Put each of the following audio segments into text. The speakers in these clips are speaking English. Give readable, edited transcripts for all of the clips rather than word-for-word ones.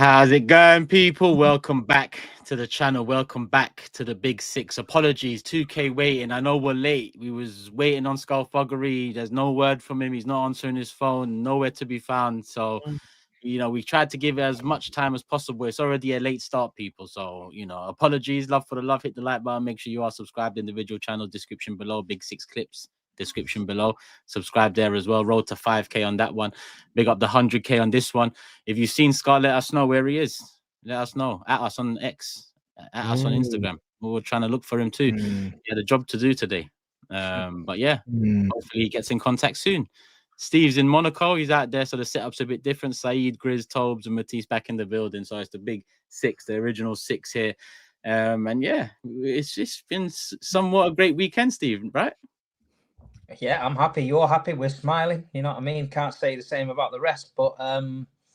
How's it going, people? Welcome back to the channel. Welcome back to the Big Six. Apologies, 2K waiting. I know we're late. We was waiting on THUGGEry. There's no word from him. He's not answering his phone. Nowhere to be found. So, we tried to give it as much time as possible. It's already a late start, people. So, apologies. Love for the love. Hit the like button. Make sure you are subscribed. Individual channel description below. Big Six clips description below. Subscribe there as well. Road to 5K on that one. Big up the 100K on this one. If you've seen Scott, let us know where he is. Let us know. At us on X. At us on Instagram. We're trying to look for him too. He had a job to do today. But yeah, hopefully he gets in contact soon. Steve's in Monaco. He's out there, so the setup's a bit different. SAEED, GRIZZ, TOBS, and Matisse back in the building. So it's the big six, the original six here. And yeah, it's just been somewhat a great weekend, Steve, right? Yeah, I'm happy. You're happy. We're smiling. You know what I mean? Can't say the same about the rest, but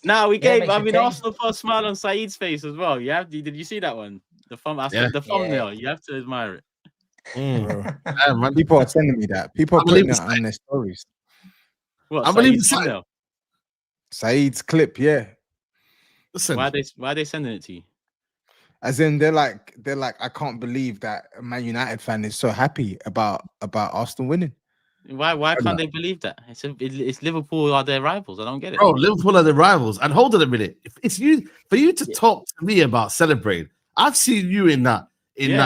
no, we gave. I mean, Arsenal put a smile on Saeed's face as well. You have. Did you see that one? The thumbnail. You have to admire it. People are sending me that. People are putting it on their stories. What? I believe thumbnail. Saeed's clip. Yeah. Listen, why are they sending it to you? As in, they're like, I can't believe that a Man United fan is so happy about Arsenal winning. Why can't they believe that? It's Liverpool are their rivals. I don't get it. Oh, Liverpool are their rivals. And hold on a minute. It's you for you to talk to me about celebrating. I've seen you in that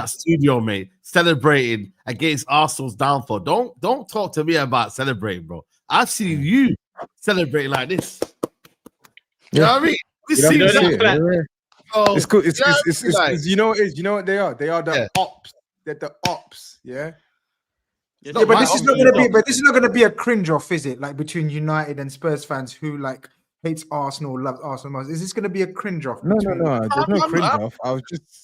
studio, mate, celebrating against Arsenal's downfall. Don't talk to me about celebrating, bro. I've seen you celebrating like this. You know what I mean? It's cool. It's you know what it is. You know what they are? They are the ops. They're the ops. Yeah. Yeah, but this is not going to be. But this is not going to be a cringe off, is it? Like between United and Spurs fans who like hates Arsenal, loves Arsenal. Is this going to be a cringe off? No. There's no cringe off.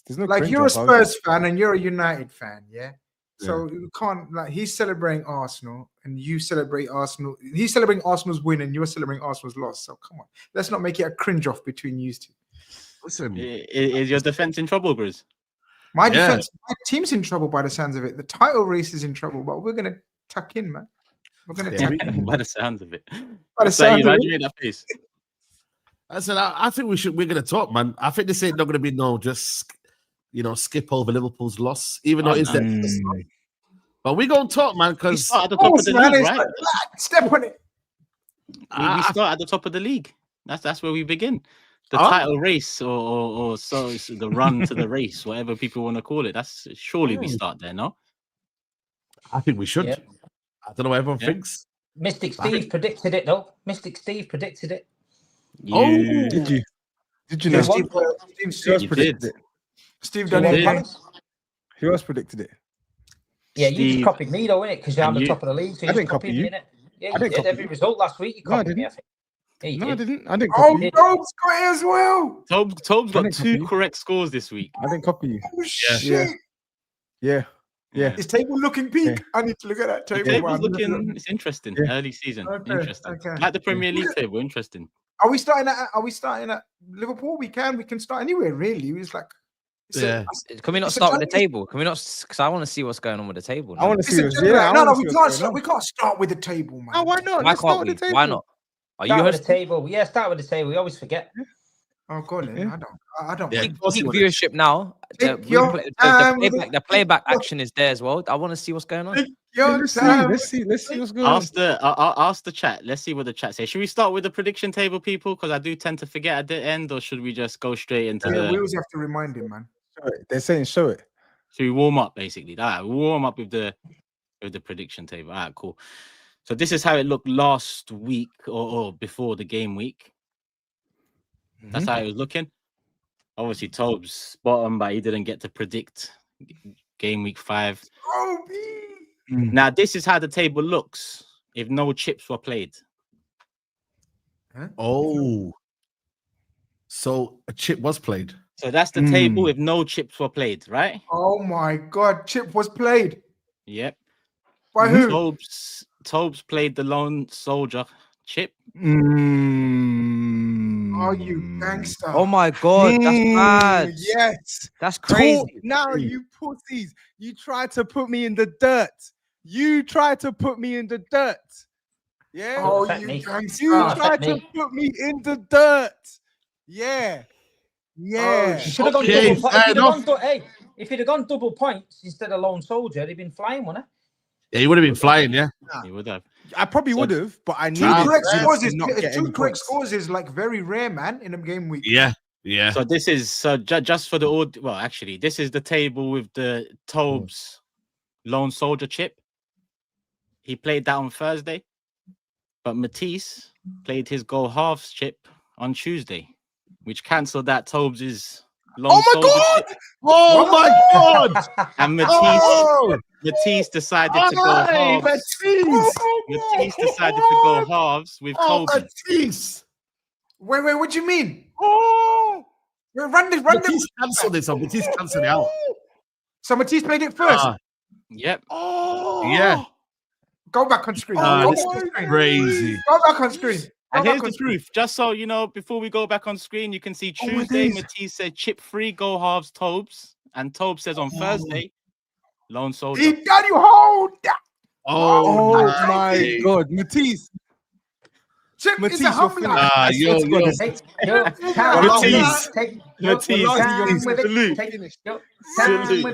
There's no like you're a Spurs fan and you're a United fan, yeah. So you can't like he's celebrating Arsenal and you celebrate Arsenal. He's celebrating Arsenal's win and you're celebrating Arsenal's loss. So come on, let's not make it a cringe off between you two. Listen, is your defense in trouble, Grizz? My defense, my team's in trouble by the sounds of it. The title race is in trouble, but we're gonna tuck in, man. We're gonna tuck in by the sounds of it. By the sounds of it. That face. I said, I think we're gonna talk, man. I think this ain't not gonna be just skip over Liverpool's loss, even though it's their but we're gonna talk, man, because at the top of the league, right? Step on it. We start at the top of the league. That's where we begin. The title race, or so it's the run to the race, whatever people want to call it. That's surely we start there, no? I think we should. Yeah. I don't know what everyone thinks. Mystic Steve predicted it, though. Mystic Steve predicted it. Did you? Did you know? Steve predicted it. Steve done it. Who else predicted it? Yeah, you just copied me, though, innit? Because you're on the top of the league. So I didn't copy you. Yeah, you did every result last week. You copied me, I think. No, I didn't. I didn't. Oh, Tobes got it as well. Tobes got 2 correct scores this week. I didn't copy you. Oh, shit. Yeah. Is table looking peak? Yeah. I need to look at that table. Table's looking. It's interesting. Yeah. Early season. Interesting. Okay. Like the Premier League table. Interesting. Are we starting at Liverpool? We can start anywhere really. It's like. Can we not start with the table? Can we not? Because I want to see what's going on with the table. I want to see. We can't start with the table, man. Oh, why not? Why can't we? Why not? Are you with the table? Yeah, start with the table. We always forget. Oh, go on, then. I don't. Big viewership now. The playback action is there as well. I want to see what's going on. Let's see what's going on. Ask the chat. Let's see what the chat says. Should we start with the prediction table, people? Because I do tend to forget at the end, or should we just go straight into the? We always have to remind him, man. They're saying show it. Should we warm up basically? All right, we'll warm up with the prediction table. All right, cool. So this is how it looked last week or before the game week. That's how it was looking. Obviously, Tobes bottom, but he didn't get to predict game week 5. Now, this is how the table looks if no chips were played. Huh? Oh. So a chip was played. So that's the table if no chips were played, right? Oh, my God. Chip was played. Yep. By who? Tobes played the lone soldier chip. Are you gangster? Oh my God, that's mad. Yes, that's crazy. Now you pussies, you tried to put me in the dirt. Yeah. Oh, you gangster. You tried to put me in the dirt. Yeah. Yeah. He should have gone Okay, double fair enough. If he'd have gone double points instead of lone soldier, he'd been flying, wouldn't Yeah, he would have been flying. Yeah. He would have. I probably would have, but I Two needed correct Grizz scores to is not get two any correct points. scores is like very rare, man, in a game week. Yeah. Yeah. So this is just for the well, actually, this is the table with the TOBS lone soldier chip. He played that on Thursday, but Matisse played his goal halves chip on Tuesday, which cancelled that TOBS' lone soldier chip. Oh my God! And Matisse decided to go halves. Matisse decided to go halves with Toby. Matisse! Wait, what do you mean? Oh, Wait, run Matisse cancelled this. Matisse cancelled it out. So Matisse played it first. Yep. Yeah. Go back on screen. This is crazy. Go back on screen. And here's the proof. Just so you know, before we go back on screen, you can see Tuesday, Matisse said chip free, go halves, TOBS. And TOBS says on Thursday, lone soldier. He done you hold that. Oh my God, Matisse. Chip Matisse, is a you're humbler. finished.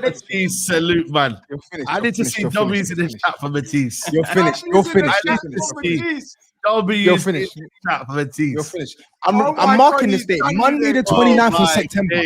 Matisse, salute, man. You're finished. I need to see W's in the chat for Matisse. You're finished. You're finished. I need to see W's in the chat for Matisse. You're finished. I'm marking this date. Monday the 29th of September.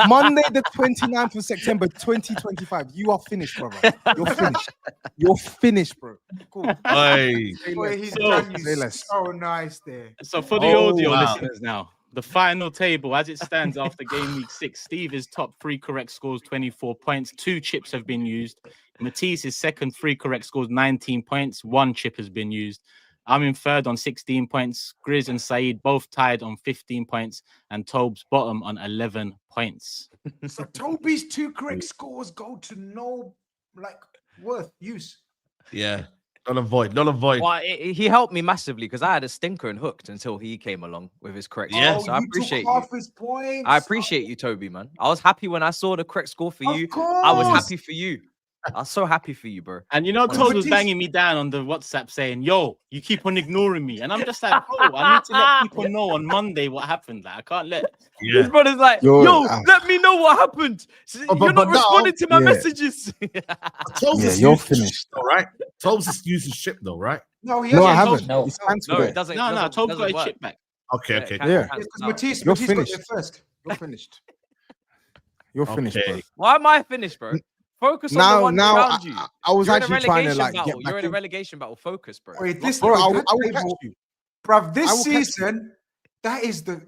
Monday the 29th of September 2025. You are finished, brother. You're finished. You're finished, bro. Cool. Hey. Boy, he's done you so nice there. So for the audio listeners now, the final table as it stands after game week 6, Steve is top, 3 correct scores, 24 points. 2 chips have been used. Matisse is second, 3 correct scores, 19 points. 1 chip has been used. I'm in third on 16 points. GRIZZ and SAEED both tied on 15 points. And TOBS bottom on 11 points. So Toby's 2 correct scores go to no worth use. Yeah. Not a void. Well, he helped me massively because I had a stinker and hooked until he came along with his correct score. So I appreciate you. His points. I appreciate you, Toby, man. I was happy when I saw the correct score for you. I was happy for you. I was so happy for you, bro. And you know, Todd was banging me down on the WhatsApp saying, yo, you keep on ignoring me. And I'm just like, oh, I need to let people know on Monday what happened. Like, I can't let... His brother's like, yo, let me know what happened. You're not responding to my messages. You're finished. All right. TOBS has used his chip, though, right? No, he no, I hasn't. haven't. No, it doesn't. No, TOBS got a chip back. Okay. Yeah. Matisse You're got finished. there first. You're finished. You're finished, bro. Why am I finished, bro? Focus on the one around you. I was You're actually trying to like battle. get You're back in a relegation battle. Focus, bro. Wait, this, bro, I will catch you. Bruv, this season, that is the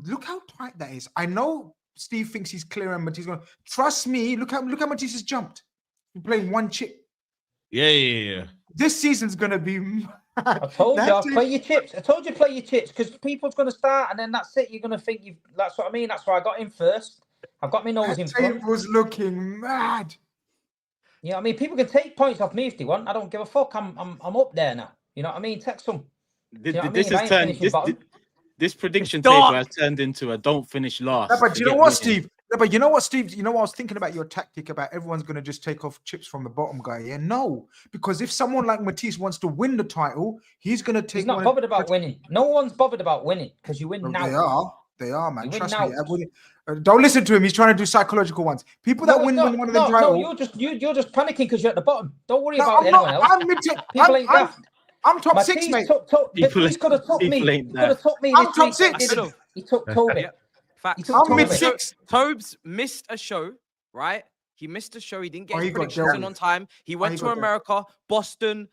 look how tight that is. I know Steve thinks he's clear and Matisse going. Trust me, look how Matisse has jumped. We're playing 1 chip. Yeah. This season's gonna be mad. I told you, play your chips. I told you play your chips because people's gonna start and then that's it. You're gonna think you've. That's what I mean. That's why I got him first. I've got my nose in front. It was looking mad. Yeah, I mean, people can take points off me if they want. I don't give a fuck. I'm up there now. You know what I mean? Text them. This prediction table has turned into a don't finish last. No, but you know what, Steve? No, but you know what, Steve? You know what I was thinking about your tactic about everyone's going to just take off chips from the bottom guy. Yeah, no, because if someone like Matisse wants to win the title, he's going to take. He's not bothered about winning. No one's bothered about winning because you win now. They are, man. Trust me. Don't listen to him. He's trying to do psychological ones. People that win one of the titles. No, you're just panicking because you're at the bottom. Don't worry about anyone else. I'm top 6, mate. He's could have took me. He could have took me. I'm top 6. He took Toby. Facts. I'm mid-6. TOBS missed a show, right? He missed a show. He didn't get his predictions in on time. He went to America, Boston,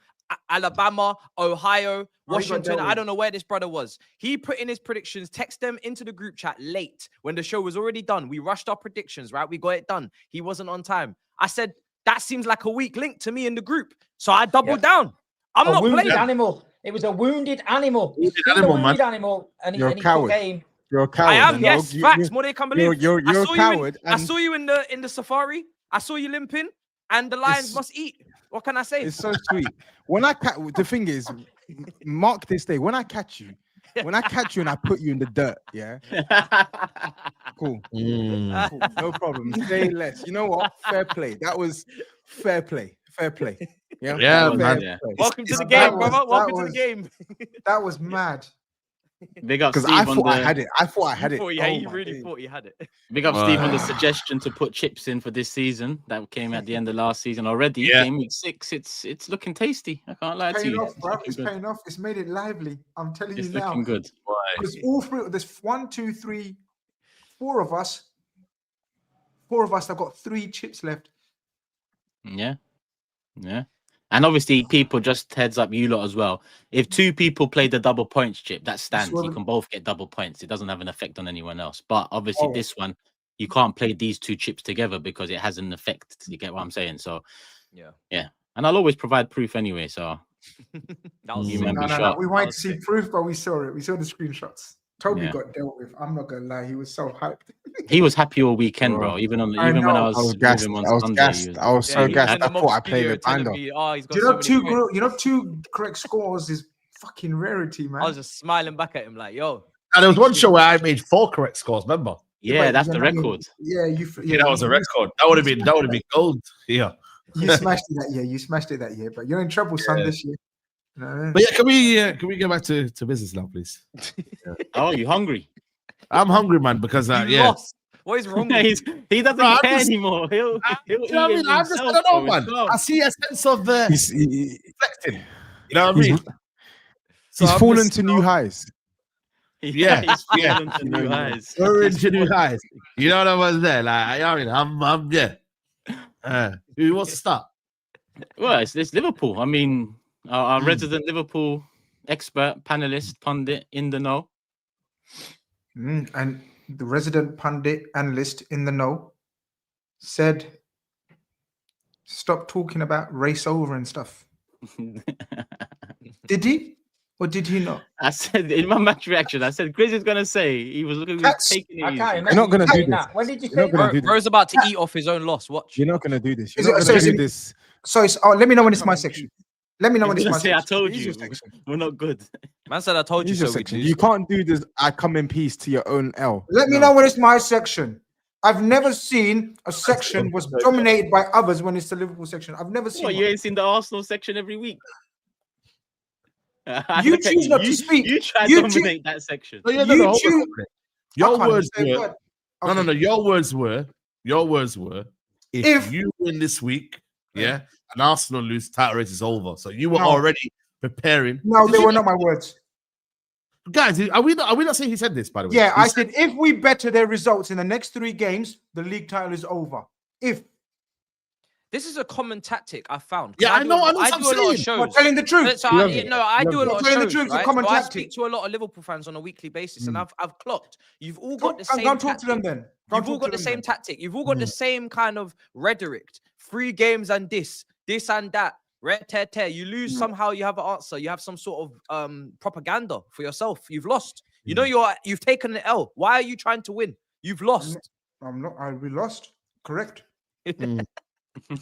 Alabama, Ohio, Washington. I don't know where this brother was. He put in his predictions, text them into the group chat late when the show was already done. We rushed our predictions, right? We got it done. He wasn't on time. I said, that seems like a weak link to me in the group. So I doubled down. I'm not playing. Animal. It was a wounded animal. Wounded animal, and you're he a coward. You're a coward. I am, yes. Facts. More they can believe. You're a coward. I saw you in the safari. I saw you limping, and the lions must eat. What can I say? It's so sweet. When I the thing is, mark this day. When I catch you and I put you in the dirt, yeah. Cool. Cool. No problem. Say less. You know what? Fair play. That was fair play. Fair play. Yeah, man. Welcome to the game, brother. Welcome to the game. That was mad. Big up Because Steve I on thought I the had it. I thought I had it. Yeah, Oh you my really days. thought you had it. big up Steve on the Wow. suggestion to put chips in for this season. That came at the end of last season already. Yeah. Game week 6. It's looking tasty. I can't lie to Paying you. off, bro. looking It's good. paying off. It's made it lively. I'm telling It's you now. looking good. Because all three, there's 1, 2, 3, 4 of us. 4 of us have got 3 chips left. Yeah. Yeah. And obviously, people, just heads up, you lot as well. If 2 people play the double points chip, that stands. You can both get double points. It doesn't have an effect on anyone else. But obviously, this one, you can't play these 2 chips together because it has an effect. You get what I'm saying? So, yeah. And I'll always provide proof anyway. So, you man be No. sharp. We wanted to see proof, but we saw it. We saw the screenshots. Toby Yeah. got dealt with. I'm not gonna lie. He was so hyped. He was happy all weekend, bro. Even when I know. was gassed. with him I on was Sunday, gassed. I was so he gassed. in the I mob thought I played studio a telling binder. me, oh, he's got Do you so know many points. 2 correct scores is fucking rarity, man. I was just smiling back at him like, yo. And there was one show where I made 4 correct scores. Remember? Yeah, but that's you're the not- record. Yeah, That was a record. That would have been gold. Yeah. You smashed it that year. You smashed it that year, but you're in trouble, son, this year. You know what I mean? But yeah, can we get back to business now, please? Oh, you hungry? I'm hungry, man, because You yeah. lost. What is wrong with you? He doesn't No, I'm care just- anymore. He'll You eat know what I it mean? I just himself, don't know, bro. It's man. calm. I see a sense of reflecting. You know what I He's, mean? So he's I'm fallen just- to new highs. Yeah, he's yeah. fallen to new highs. We're into new highs. You know what I was there? Like, I mean, I'm yeah. Who wants to start? Well, it's Liverpool. I mean, our resident Liverpool expert, panelist, pundit in the know. And the resident pundit analyst in the know said, stop talking about race over and stuff. Did he? Or did he not? I said in my match reaction, I said GRIZZ is gonna say he was looking That's- taking I it can't easy. imagine. not gonna you do saying this. that. When did you You're not say gonna that? do this. Bro's about to eat off his own loss. Watch. You're not gonna do this. Is You're it- not so gonna is do it- this. So it's, let me know when it's my section. Let me know when He's it's gonna my say, I section. told Use you, your section. we're not good. Man said I told you Use your so. section. We'd You lose. can't do this. I come in peace to your own L. Let me No. know when it's my section. I've never seen a section was dominated by others when it's the Liverpool section. I've never seen What, one. you ain't seen the Arsenal section every week? You Look at choose not to you, speak. You try to You dominate that section. Oh, yeah, You hold on, choose- hold on. Your I can't words say a were word. no. Okay. Your words were if you win this week, yeah, and Arsenal lose, title race is over. So you were No. already preparing. No, Did they you were not- not my words. Guys, are we not saying he said this, by the way? Yeah, He I said- said if we better their results in the next 3 games, the league title is over. If This is a common tactic I found. 'cause Yeah, I know I what do I'm a lot of saying. shows. we're telling the truth. So Love I, it. no, I do a Love lot it. of Telling the shows, truth, it's a right? common So I tactic. speak to a lot of Liverpool fans on a weekly basis, and I've clocked. You've all got the Go same. and talk to them tactic. then. Go and You've all talk got to the them same then. tactic. You've all got the same kind of rhetoric. 3 games and this and that. Tear. You lose somehow. You have an answer. You have some sort of propaganda for yourself. You've lost. You know you've taken an L. Why are you trying to win? You've lost. I'm not. We lost. Correct.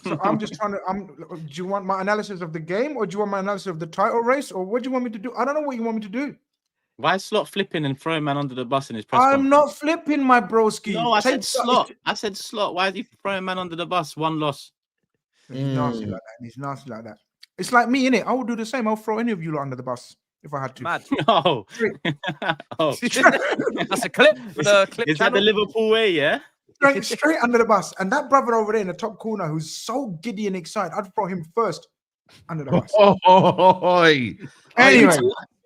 So I'm just trying to. Do you want my analysis of the game, or do you want my analysis of the title race, or what do you want me to do? I don't know what you want me to do. Why is Slot flipping and throwing man under the bus in his press I'm conference? not flipping, my broski. No, I said Take- Slot. I said Slot. Why is he throwing man under the bus? 1 loss. He's nasty like that. He's nasty like that. It's like me, innit? I would do the same. I'll throw any of you lot under the bus if I had to. Mad. Oh. Oh. That's a clip for the clip Is that channel. the Liverpool way, yeah? straight under the bus. And that brother over there in the top corner who's so giddy and excited, I'd throw him first under the bus. Anyway,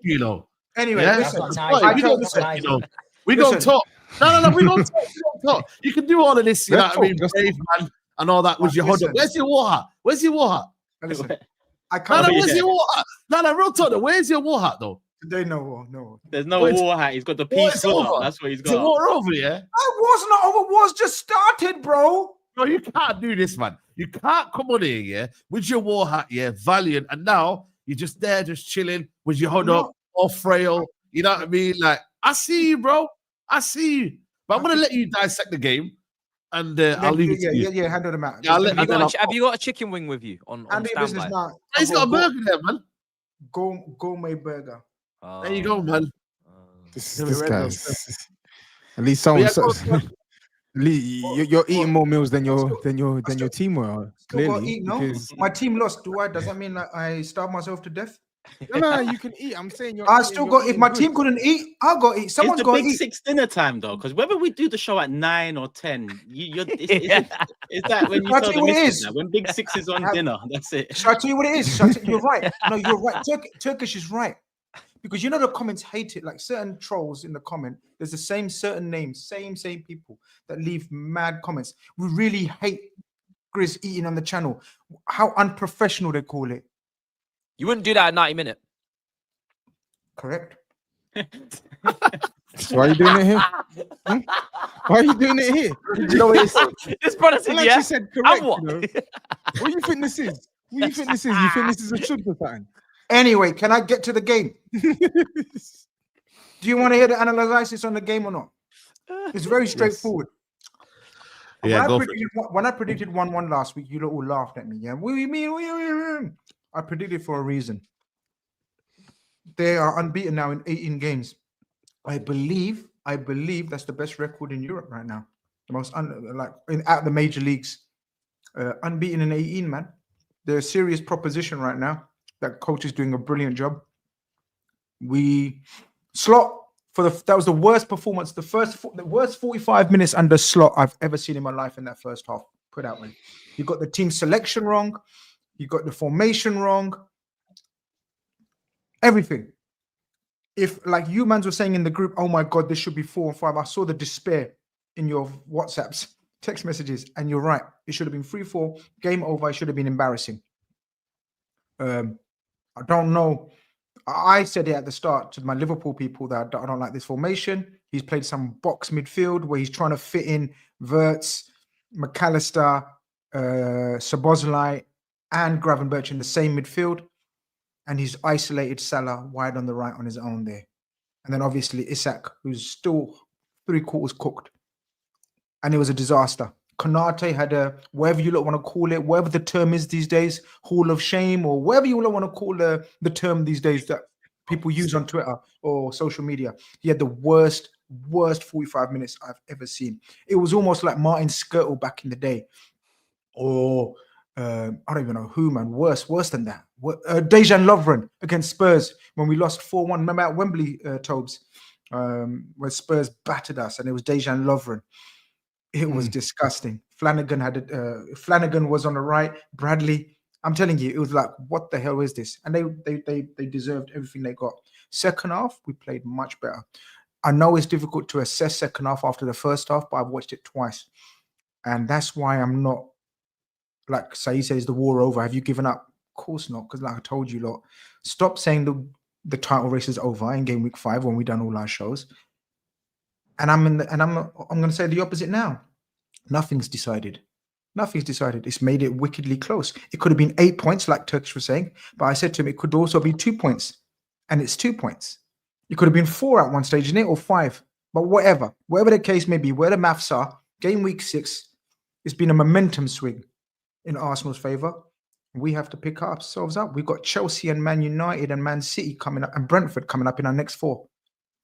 you know. Anyway, Yeah, listen. that's Wait, nice. we That's don't not talk, nice. you know. We gonna Listen. talk. No, we gonna talk. We gonna talk. You can do all of this, you know Let's what I mean? talk, Brave man and all that with your hood up. Listen. Where's your war hat? Where's your war hat? Listen, I No, can't. where's yeah. your war hat? No, real talk. Though. Where's your war hat though? They know. No. There's no What is- war hat. He's got the what peace is full over? up. That's what he's Is it got. war over, yeah? I was not over. Wars just started, bro. No, you can't do this, man. You can't come on here, yeah, with your war hat, yeah, valiant, and now you're just there, just chilling with your hood No. up, all frail. You know what I mean? Like, I see you, bro. I see you. But I'm gonna let you dissect the game, and I'll leave it to you. Yeah. Handle the matter. Yeah, I'll let- Have you, and then got have you got a chicken wing with you on Handle your business standby? now. He's got a burger there, man. Gourmet burger. There you go, man. This Never read guy. those At least someone. yeah, go on. At least you're eating more meals than your team were Still got to clearly. eat, no? because- My team lost. Does that mean that I starved myself to death? No, you can eat. I'm saying you're. I eating, still you're got. If eating my good. team couldn't eat, I got to eat. It's Someone's the got to big eat. 6 dinner time though, because whether we do the show at 9 or 10, is that when you Shall I tell tell the you what it missus is? now? When big 6 is on dinner, that's it. Shall I tell you what it is? You're right. No, you're right. Turkish is right. Because you know the comments hate it. Like certain trolls in the comment, there's the same certain names, same people that leave mad comments. We really hate GRIZZ eating on the channel. How unprofessional they call it. You wouldn't do that at 90 minutes. Correct. So why are you doing it here? Hmm? Why are you doing it here? You know what it is? This brother said, Well, yeah. she said correct. what? You know? What do you think this is? What do you think this is? You think this is a should or something? Anyway, can I get to the game? Do you want to hear the analysis on the game or not? It's very straightforward. Yeah, When I predicted 1-1 last week, you lot all laughed at me. Yeah, what do you mean? I predicted for a reason. They are unbeaten now in 18 games. I believe that's the best record in Europe right now. The most at the major leagues, unbeaten in 18. Man, they're a serious proposition right now. That coach is doing a brilliant job. Slot that was the worst performance. The worst 45 minutes under Slot I've ever seen in my life in that first half. Put that way, you got the team selection wrong, you got the formation wrong, everything. If like you mans were saying in the group, oh my God, this should be 4 and 5. I saw the despair in your WhatsApps, text messages, and you're right. It should have been 3-4, game over. It should have been embarrassing. I don't know. I said it at the start to my Liverpool people that I don't like this formation. He's played some box midfield where he's trying to fit in Wirtz, McAllister, Szoboszlai, and Gravenberch in the same midfield. And he's isolated Salah wide on the right on his own there. And then obviously Isak, who's still 3/4 cooked. And it was a disaster. Konate had whatever you want to call it, whatever the term is these days, Hall of Shame, or whatever you want to call the term these days that people use on Twitter or social media. He had the worst 45 minutes I've ever seen. It was almost like Martin Skirtle back in the day. Or I don't even know who, man. Worse than that. Dejan Lovren against Spurs when we lost 4-1. Remember at Wembley, TOBS, where Spurs battered us, and it was Dejan Lovren. It was disgusting. Flanagan was on the right. Bradley, I'm telling you, it was like, what the hell is this? And they deserved everything they got. Second half, we played much better. I know it's difficult to assess second half after the first half, but I've watched it twice. And that's why I'm not, like Saeed says, the war over. Have you given up? Of course not, because like I told you lot, stop saying the title race is over in game week 5 when we done all our shows. And I'm going to say the opposite now. Nothing's decided. Nothing's decided. It's made it wickedly close. It could have been 8 points, like Turkish was saying, but I said to him it could also be 2 points, and it's 2 points. It could have been 4 at one stage, isn't it, or 5? But whatever the case may be, where the maths are, game week 6, it's been a momentum swing in Arsenal's favour. We have to pick ourselves up. We've got Chelsea and Man United and Man City coming up, and Brentford coming up in our next 4.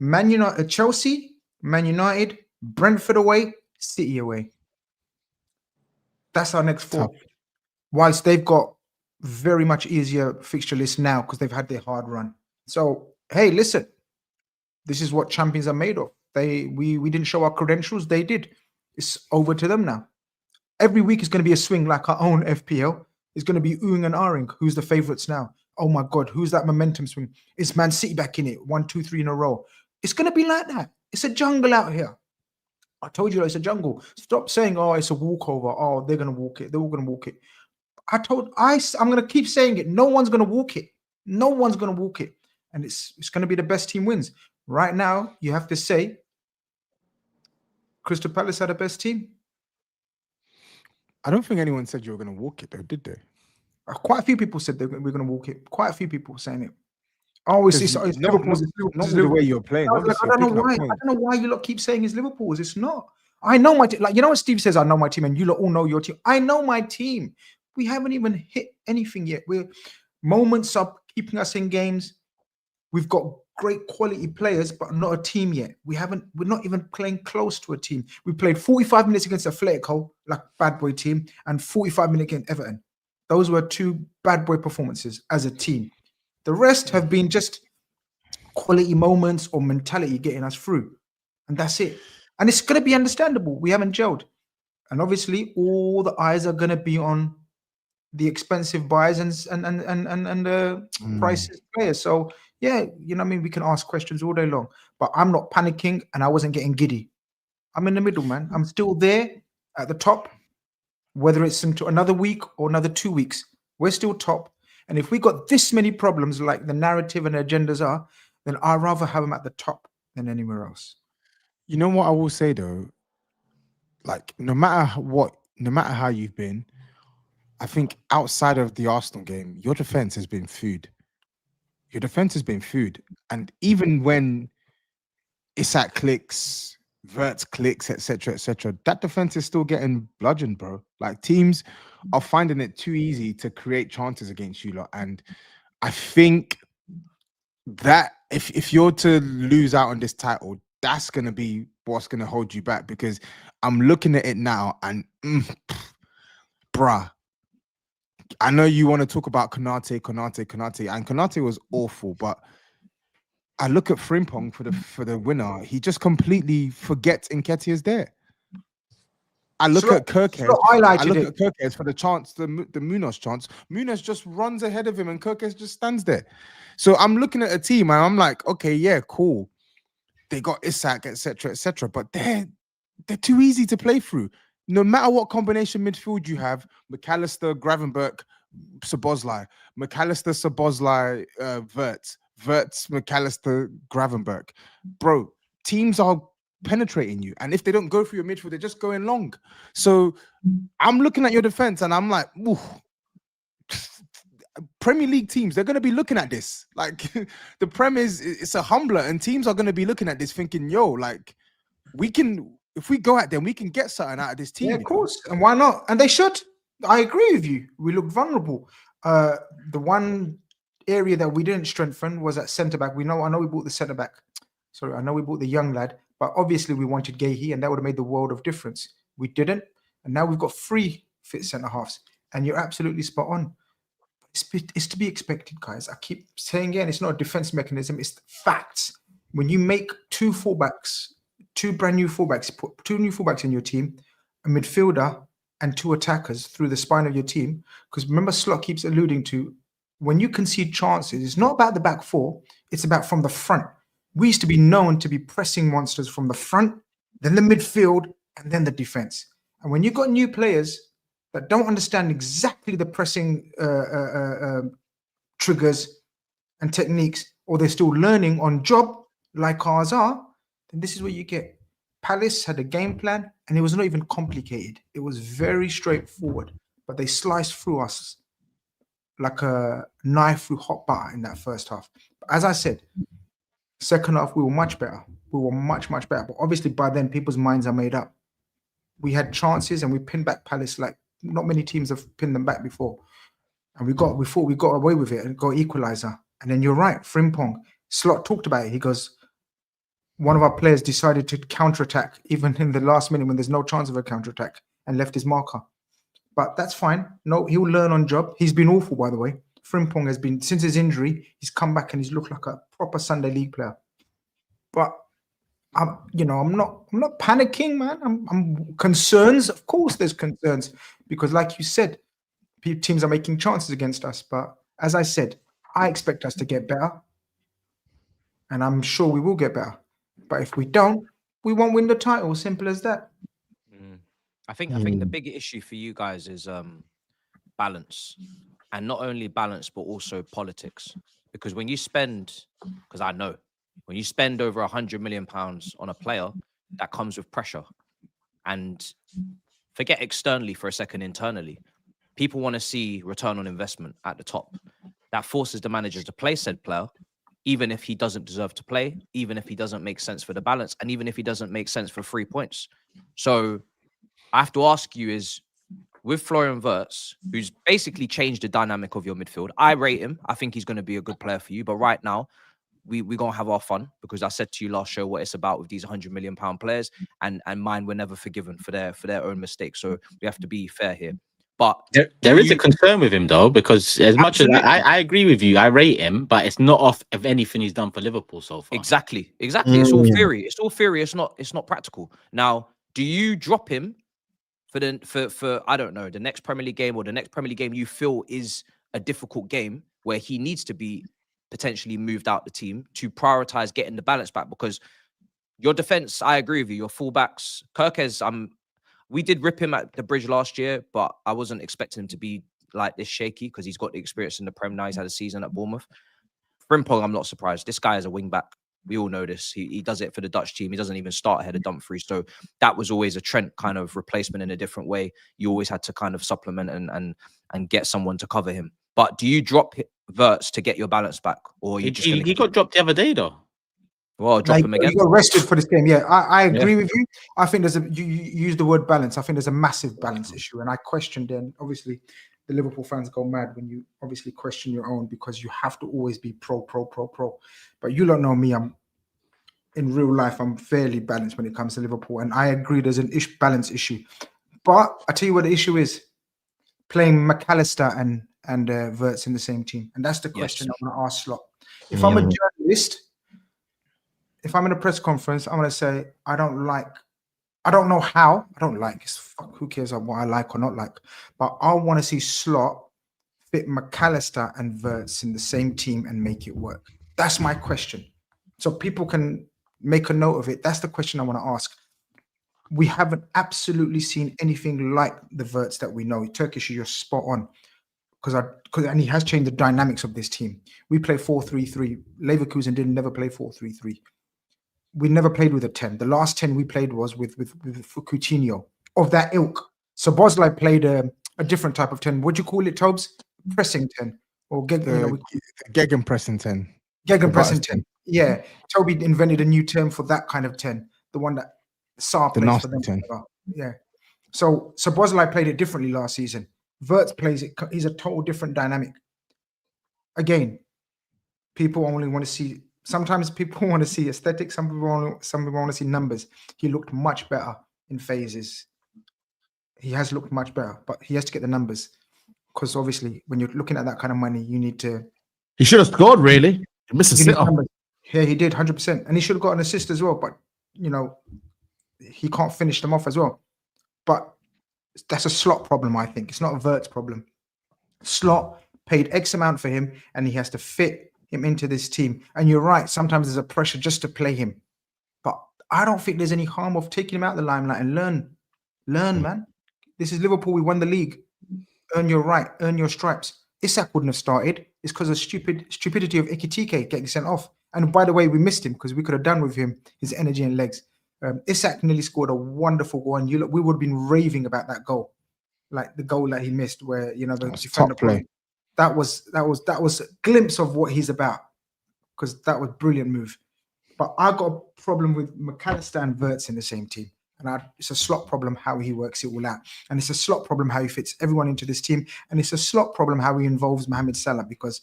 Man United, Chelsea, Man United, Brentford away, City away. That's our next 4. Whilst they've got very much easier fixture list now because they've had their hard run. So, hey, listen, this is what champions are made of. We didn't show our credentials. They did. It's over to them now. Every week is going to be a swing like our own FPL. It's going to be oohing and ahhing. Who's the favourites now? Oh my God, who's that momentum swing? Is Man City back in it? 1, 2, 3 in a row. It's going to be like that. It's a jungle out here. I told you it's a jungle. Stop saying, oh, it's a walkover. Oh, they're going to walk it. They're all going to walk it. I'm going to keep saying it. No one's going to walk it. No one's going to walk it. And it's going to be the best team wins. Right now, you have to say Crystal Palace are the best team. I don't think anyone said you were going to walk it, though, did they? Quite a few people said we're going to walk it. Quite a few people saying it. Oh, it's Liverpool. Not the way you're playing. I don't know why. I don't know why you lot keep saying it's Liverpool's. It's not. I know my team. Like, you know what Steve says? I know my team, and you lot all know your team. I know my team. We haven't even hit anything yet. Moments are keeping us in games. We've got great quality players, but not a team yet. We're not even playing close to a team. We played 45 minutes against Atletico, like bad boy team, and 45 minutes against Everton. Those were 2 bad boy performances as a team. The rest have been just quality moments or mentality getting us through, and that's it. And it's going to be understandable. We haven't gelled, and obviously all the eyes are going to be on the expensive buys and the prices players. So yeah, you know what I mean, we can ask questions all day long, but I'm not panicking and I wasn't getting giddy. I'm in the middle, man. I'm still there at the top, whether it's into another week or another 2 weeks, we're still top. And if we got this many problems like the narrative and agendas are, then I'd rather have them at the top than anywhere else. You know what I will say though, like no matter how you've been, I think outside of the Arsenal game, your defense has been food. Your defense has been food. And even when Isak clicks, Verts clicks, etc., that defense is still getting bludgeoned, bro. Like teams are finding it too easy to create chances against you lot. And I think that if you're to lose out on this title, that's gonna be what's gonna hold you back, because I'm looking at it now and bruh. I know you want to talk about Konate, and Konate was awful, but I look at Frimpong for the winner. He just completely forgets Nketiah's there. I look at Kirkes. I look at Kirkes for the chance, the Munoz chance. Munoz just runs ahead of him, and Kirkes just stands there. So I'm looking at a team, and I'm like, okay, yeah, cool. They got Isak, etc., but they're too easy to play through. No matter what combination midfield you have, McAllister, Gravenberch, Szoboszlai, McAllister, Szoboszlai, Verts, McAllister, Gravenberch. Bro, teams are penetrating you. And if they don't go through your midfield, they're just going long. So I'm looking at your defense and I'm like, ooh, Premier League teams, they're going to be looking at this. Like the Prem it's a humbler, and teams are going to be looking at this thinking, yo, like we can... If we go at them, we can get something out of this team. Yeah, of course. And why not? And they should. I agree with you. We look vulnerable. The one area that we didn't strengthen was at centre-back. I know we bought the centre-back. Sorry, I know we bought the young lad. But obviously we wanted Gahey, and that would have made the world of difference. We didn't. And now we've got 3 fit centre-halves. And you're absolutely spot on. It's to be expected, guys. I keep saying again, it's not a defence mechanism. It's facts. When you make 2 fullbacks, 2 brand new fullbacks, put 2 new fullbacks in your team, a midfielder and 2 attackers through the spine of your team. Because remember, Slot keeps alluding to, when you concede chances, it's not about the back 4, it's about from the front. We used to be known to be pressing monsters from the front, then the midfield, and then the defense. And when you've got new players that don't understand exactly the pressing triggers and techniques, or they're still learning on job like ours are, then this is what you get. Palace had a game plan, and it was not even complicated. It was very straightforward, but they sliced through us like a knife through hot butter in that first half. But as I said, second half, we were much better. We were much, much better. But obviously by then, people's minds are made up. We had chances and we pinned back Palace like not many teams have pinned them back before. And we thought we got away with it and got equalizer. And then you're right, Frimpong. Slot talked about it. He goes, one of our players decided to counterattack even in the last minute when there's no chance of a counterattack, and left his marker. But that's fine. No, he'll learn on job. He's been awful, by the way. Frimpong has been, since his injury, he's come back and he's looked like a proper Sunday League player. But I'm not panicking, man. I'm concerns. Of course, there's concerns because, like you said, teams are making chances against us. But as I said, I expect us to get better, and I'm sure we will get better. But if we don't, we won't win the title. Simple as that. I think the big issue for you guys is balance, and not only balance but also politics. Because when you spend, because I know when you spend over £100 million on a player, that comes with pressure. And forget externally for a second, internally, people want to see return on investment at the top. That forces the manager to play said player, even if he doesn't deserve to play, even if he doesn't make sense for the balance, and even if he doesn't make sense for 3 points. So I have to ask you is, with Florian Wirtz, who's basically changed the dynamic of your midfield, I rate him. I think he's going to be a good player for you. But right now, we're going to have our fun, because I said to you last show what it's about with these £100 million players, and mine were never forgiven for their own mistakes. So we have to be fair here. But there is a concern with him though, because as much as I agree with you, I rate him, but it's not off of anything he's done for Liverpool so far. Exactly. It's all theory. It's all theory. It's not practical. Now, do you drop him for I don't know, the next Premier League game, or the next Premier League game you feel is a difficult game where he needs to be potentially moved out the team to prioritize getting the balance back? Because your defense, I agree with you. Your fullbacks, Kirkes, we did rip him at the Bridge last year, but I wasn't expecting him to be like this shaky because he's got the experience in the Prem now. He's had a season at Bournemouth. Frimpong, I'm not surprised. This guy is a wing back. We all know this. He does it for the Dutch team. He doesn't even start ahead of Dumfries. So that was always a Trent kind of replacement in a different way. You always had to kind of supplement and get someone to cover him. But do you drop Wirtz to get your balance back, or you just he got dropped the other day though? Well, drop him again. He got rested for this game. Yeah, I agree with you. I think you use the word balance. I think there's a massive balance issue, and I questioned then. Obviously, the Liverpool fans go mad when you obviously question your own, because you have to always be pro. But you don't know me. In real life, I'm fairly balanced when it comes to Liverpool, and I agree there's an balance issue. But I tell you what the issue is: playing McAllister and Wirtz in the same team, and that's the question I'm going to ask Slot. If I'm a journalist, if I'm in a press conference, I'm going to say, I don't know how. I don't like. Who cares what I like or not like? But I want to see Slot fit McAllister and Wirtz in the same team and make it work. That's my question. So people can make a note of it. That's the question I want to ask. We haven't absolutely seen anything like the Wirtz that we know. Turkish, you're spot on. And he has changed the dynamics of this team. We play 4-3-3. Leverkusen didn't never play 4-3-3. We never played with a 10. The last 10 we played was with Coutinho, of that ilk. So Bosley played a different type of 10. What do you call it, Tobs? Pressing 10. Or Gegenpressing 10. Gegenpressing 10. Yeah. Toby invented a new term for that kind of 10. The one that Saar plays for them. 10. Yeah. So Bosley played it differently last season. Wirtz plays it. He's a total different dynamic. Again, people only want to see. Sometimes people want to see aesthetics. Some people want to see numbers. He looked much better in phases. He has looked much better, but he has to get the numbers, because obviously when you're looking at that kind of money, you need to. He should have scored, really. He missed a sitter. Yeah, he did 100%, and he should have got an assist as well. But he can't finish them off as well. But that's a Slot problem, I think. It's not a Wirtz problem. Slot paid X amount for him, and he has to fit him into this team. And you're right, sometimes there's a pressure just to play him. But I don't think there's any harm of taking him out of the limelight and learn, man. This is Liverpool. We won the league. Earn your right, earn your stripes. Isak wouldn't have started. It's because of stupidity of Ekitike getting sent off. And by the way, we missed him because we could have done with him his energy and legs. Isak nearly scored a wonderful goal, and we would have been raving about that goal, like the goal that he missed, where the defender play. That was a glimpse of what he's about, because that was a brilliant move. But I got a problem with McAllister and Wirtz in the same team, and it's a Slot problem how he works it all out, and it's a Slot problem how he fits everyone into this team, and it's a Slot problem how he involves Mohamed Salah. Because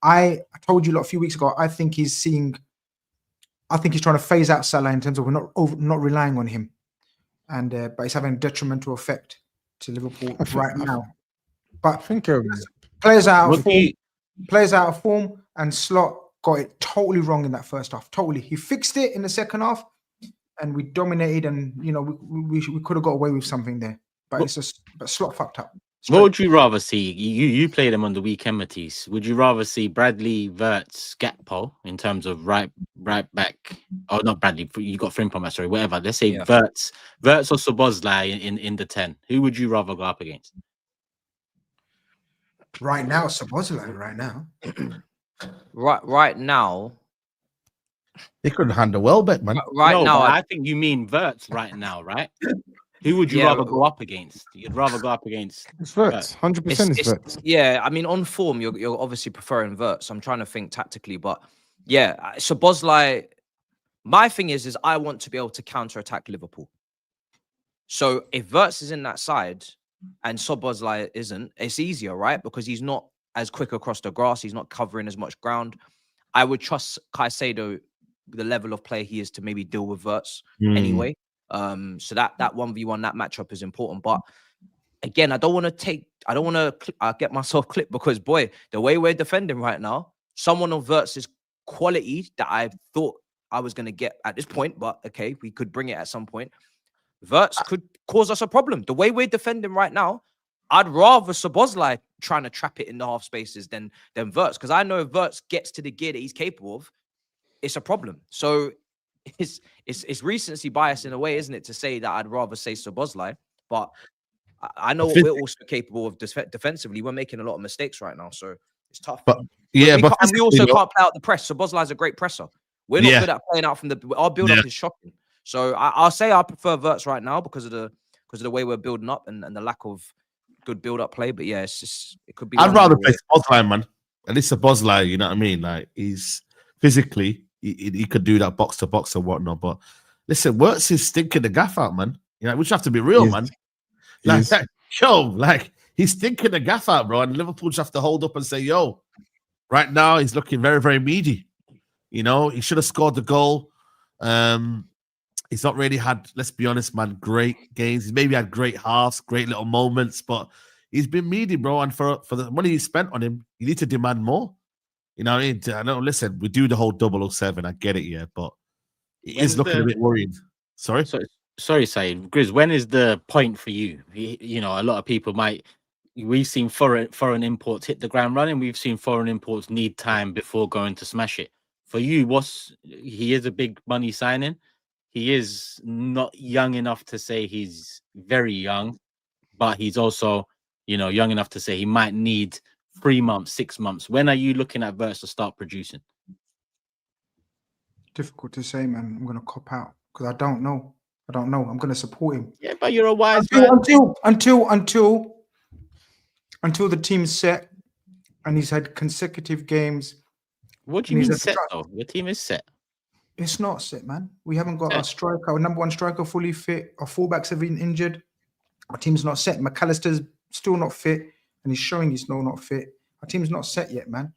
I told you a few weeks ago, I think he's trying to phase out Salah in terms of we're not relying on him, and but it's having a detrimental effect to Liverpool right now. But I think players out of form, and Slot got it totally wrong in that first half. Totally, he fixed it in the second half, and we dominated, and we could have got away with something there. But but Slot fucked up. What would you rather see? You played them on the weekend, Matisse. Would you rather see Bradley, Wirtz, Gakpo in terms of right back? Oh, not Bradley. You got Frimpong, sorry, whatever. Let's say Wirtz or Szoboszlai in the 10. Who would you rather go up against? Right now, Szoboszlai. Right now. Right now. He couldn't handle Welbeck, man. Now, I think you mean Wirtz right now, right? Who would you rather go up against? You'd rather go up against Wirtz. 100% is Wirtz. Yeah, I mean, on form, you're obviously preferring Wirtz. I'm trying to think tactically, but yeah, Szoboszlai. My thing is I want to be able to counter-attack Liverpool. So if Wirtz is in that side and Szoboszlai isn't, it's easier, right? Because he's not as quick across the grass. He's not covering as much ground. I would trust Caicedo, the level of play he is, to maybe deal with Wirtz anyway. So that 1v1, that matchup is important. But again, I don't want I don't want to get myself clipped because, boy, the way we're defending right now, someone of Wirtz's quality that I thought I was going to get at this point, but okay, we could bring it at some point. Wirtz could cause us a problem. The way we're defending right now, I'd rather Szoboszlai trying to trap it in the half spaces than Wirtz, because I know if Wirtz gets to the gear that he's capable of, it's a problem. So it's recency bias in a way, isn't it, to say that I'd rather say Szoboszlai, but I know what we're also capable of defensively. We're making a lot of mistakes right now, so it's tough. But yeah, but we also can't play out the press. Szoboszlai's a great presser. We're not good at playing out from our build-up is shocking. So I'll say I prefer Wirtz right now because of the way we're building up and the lack of good build-up play. But yeah, it could be. I'd rather play Szoboszlai, man. At least Szoboszlai, you know what I mean? Like, he's physically, he could do that box to box or whatnot. But listen, Wirtz is stinking the gaff out, man. You know, we just have to be real, man. Like, he's stinking the gaff out, bro. And Liverpool just have to hold up and say, yo, right now he's looking very, very meaty. You know, he should have scored the goal. He's not really had, let's be honest, man, great games. He's maybe had great halves, great little moments, but he's been meaty, bro. And for the money you spent on him, you need to demand more. You know what I mean? I know, listen, we do the whole 007. I get it, yeah, but it is looking a bit worrying. Sorry, SAEED. Grizz, when is the point for you? You know, a lot of people we've seen foreign imports hit the ground running. We've seen foreign imports need time before going to smash it. For you, he is a big money signing. He is not young enough to say he's very young, but he's also, you know, young enough to say he might need 3 months, 6 months. When are you looking at Wirtz to start producing? Difficult to say, man. I'm gonna cop out because I don't know. I'm gonna support him. Yeah, but you're a wise man. Until the team's set and he's had consecutive games. What do you mean set though? Your team is set. It's not set, man. We haven't got our striker, our number one striker fully fit. Our fullbacks have been injured. Our team's not set. McAllister's still not fit, and he's showing he's still not fit. Our team's not set yet, man.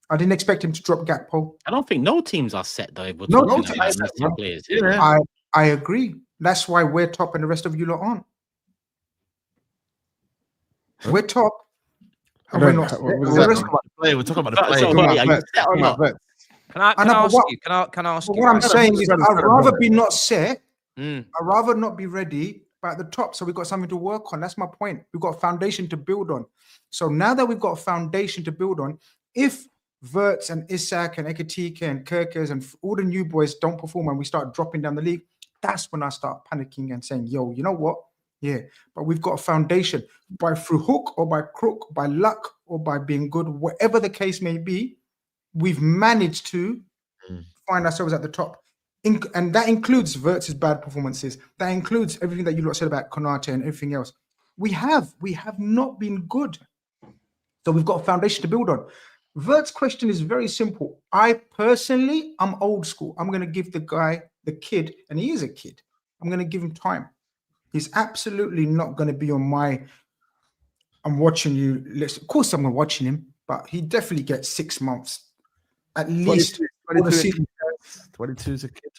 I didn't expect him to drop Gakpo. I don't think no teams are set though. No teams are set. Players. Yeah. I agree. That's why we're top and the rest of you lot aren't. We're top. And we're not. We're talking about the play. Can I ask you? What I'm saying is, I'd rather be not set. I'd rather not be ready, but at the top, so we've got something to work on. That's my point. We've got a foundation to build on. So now that we've got a foundation to build on, if Wirtz and Isak and Ekitike and Kerkers and all the new boys don't perform and we start dropping down the league, that's when I start panicking and saying, yo, you know what? Yeah, but we've got a foundation. By through hook or by crook, by luck or by being good, whatever the case may be, we've managed to find ourselves at the top. And that includes Wirtz's bad performances. That includes everything that you lot said about Konate and everything else. We have not been good. So we've got a foundation to build on. Wirtz's question is very simple. I'm old school. I'm going to give the kid, and he is a kid, I'm going to give him time. He's absolutely not going to be on my, I'm watching you list. Of course I'm watching him, but he definitely gets 6 months. At least 22 is a kid.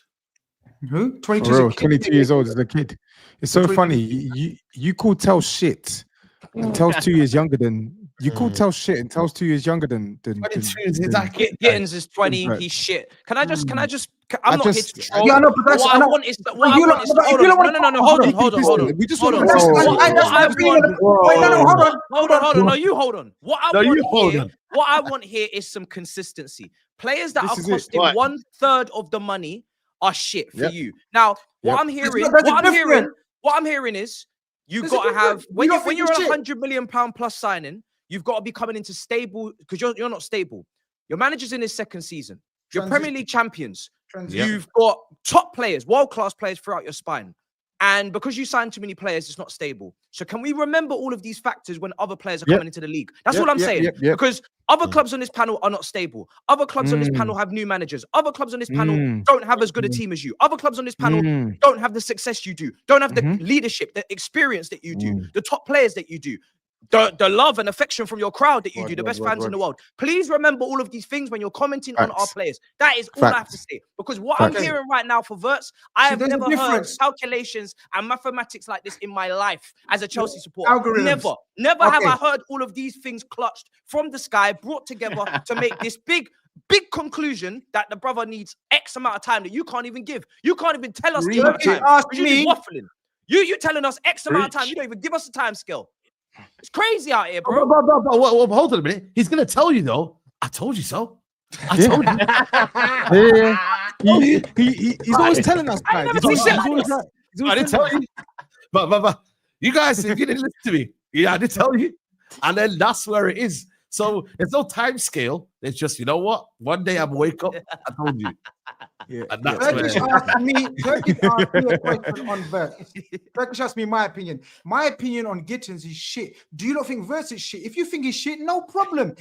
Who? 22 is a kid. 22 years old is a kid. It's so funny. You call Tell shit, and Tell's 2 years younger than you. Call Tell shit, and Tell's 2 years younger than 22 is that kid. Gittins is 20. He's shit. Can I just? I'm not here to troll. Yeah, no, but that's what I want is no. Hold on. We just hold on. No, you hold on. What I want here is some consistency. Players that are costing 1/3 of the money are shit for you. Now, what I'm hearing is you've got to have when you're a £100 million plus signing, you've got to be coming into stable because you're not stable. Your manager's in his second season. You're Premier League champions. You've got top players, world-class players throughout your spine. And because you signed too many players, it's not stable. So can we remember all of these factors when other players are coming into the league? That's all I'm saying. Because other clubs on this panel are not stable. Other clubs on this panel have new managers. Other clubs on this panel don't have as good a team as you. Other clubs on this panel don't have the success you do. Don't have the leadership, the experience that you do. The top players that you do. the love and affection from your crowd that you do, the best fans in the world. Please remember all of these things when you're commenting on our players. That is all I have to say. Because what I'm hearing right now for Verts, I have never heard calculations and mathematics like this in my life as a Chelsea supporter. Never have I heard all of these things clutched from the sky, brought together to make this big conclusion that the brother needs X amount of time that you can't even give. You can't even tell us the amount of time. You're just waffling. You telling us X amount of time. You don't even give us a time scale. It's crazy out here, bro. Hold on a minute. He's gonna tell you though. I told you so. I told you. He's always telling us, guys. I didn't tell you. But you guys, if you didn't listen to me, I did tell you. And then that's where it is. So there's no time scale. It's just, you know what? One day I'm wake up. I told you. Yeah. And that's Turkish asked me a question on Verts. Turkish asked me my opinion. My opinion on Gittins is shit. Do you not think Verts is shit? If you think he's shit, no problem.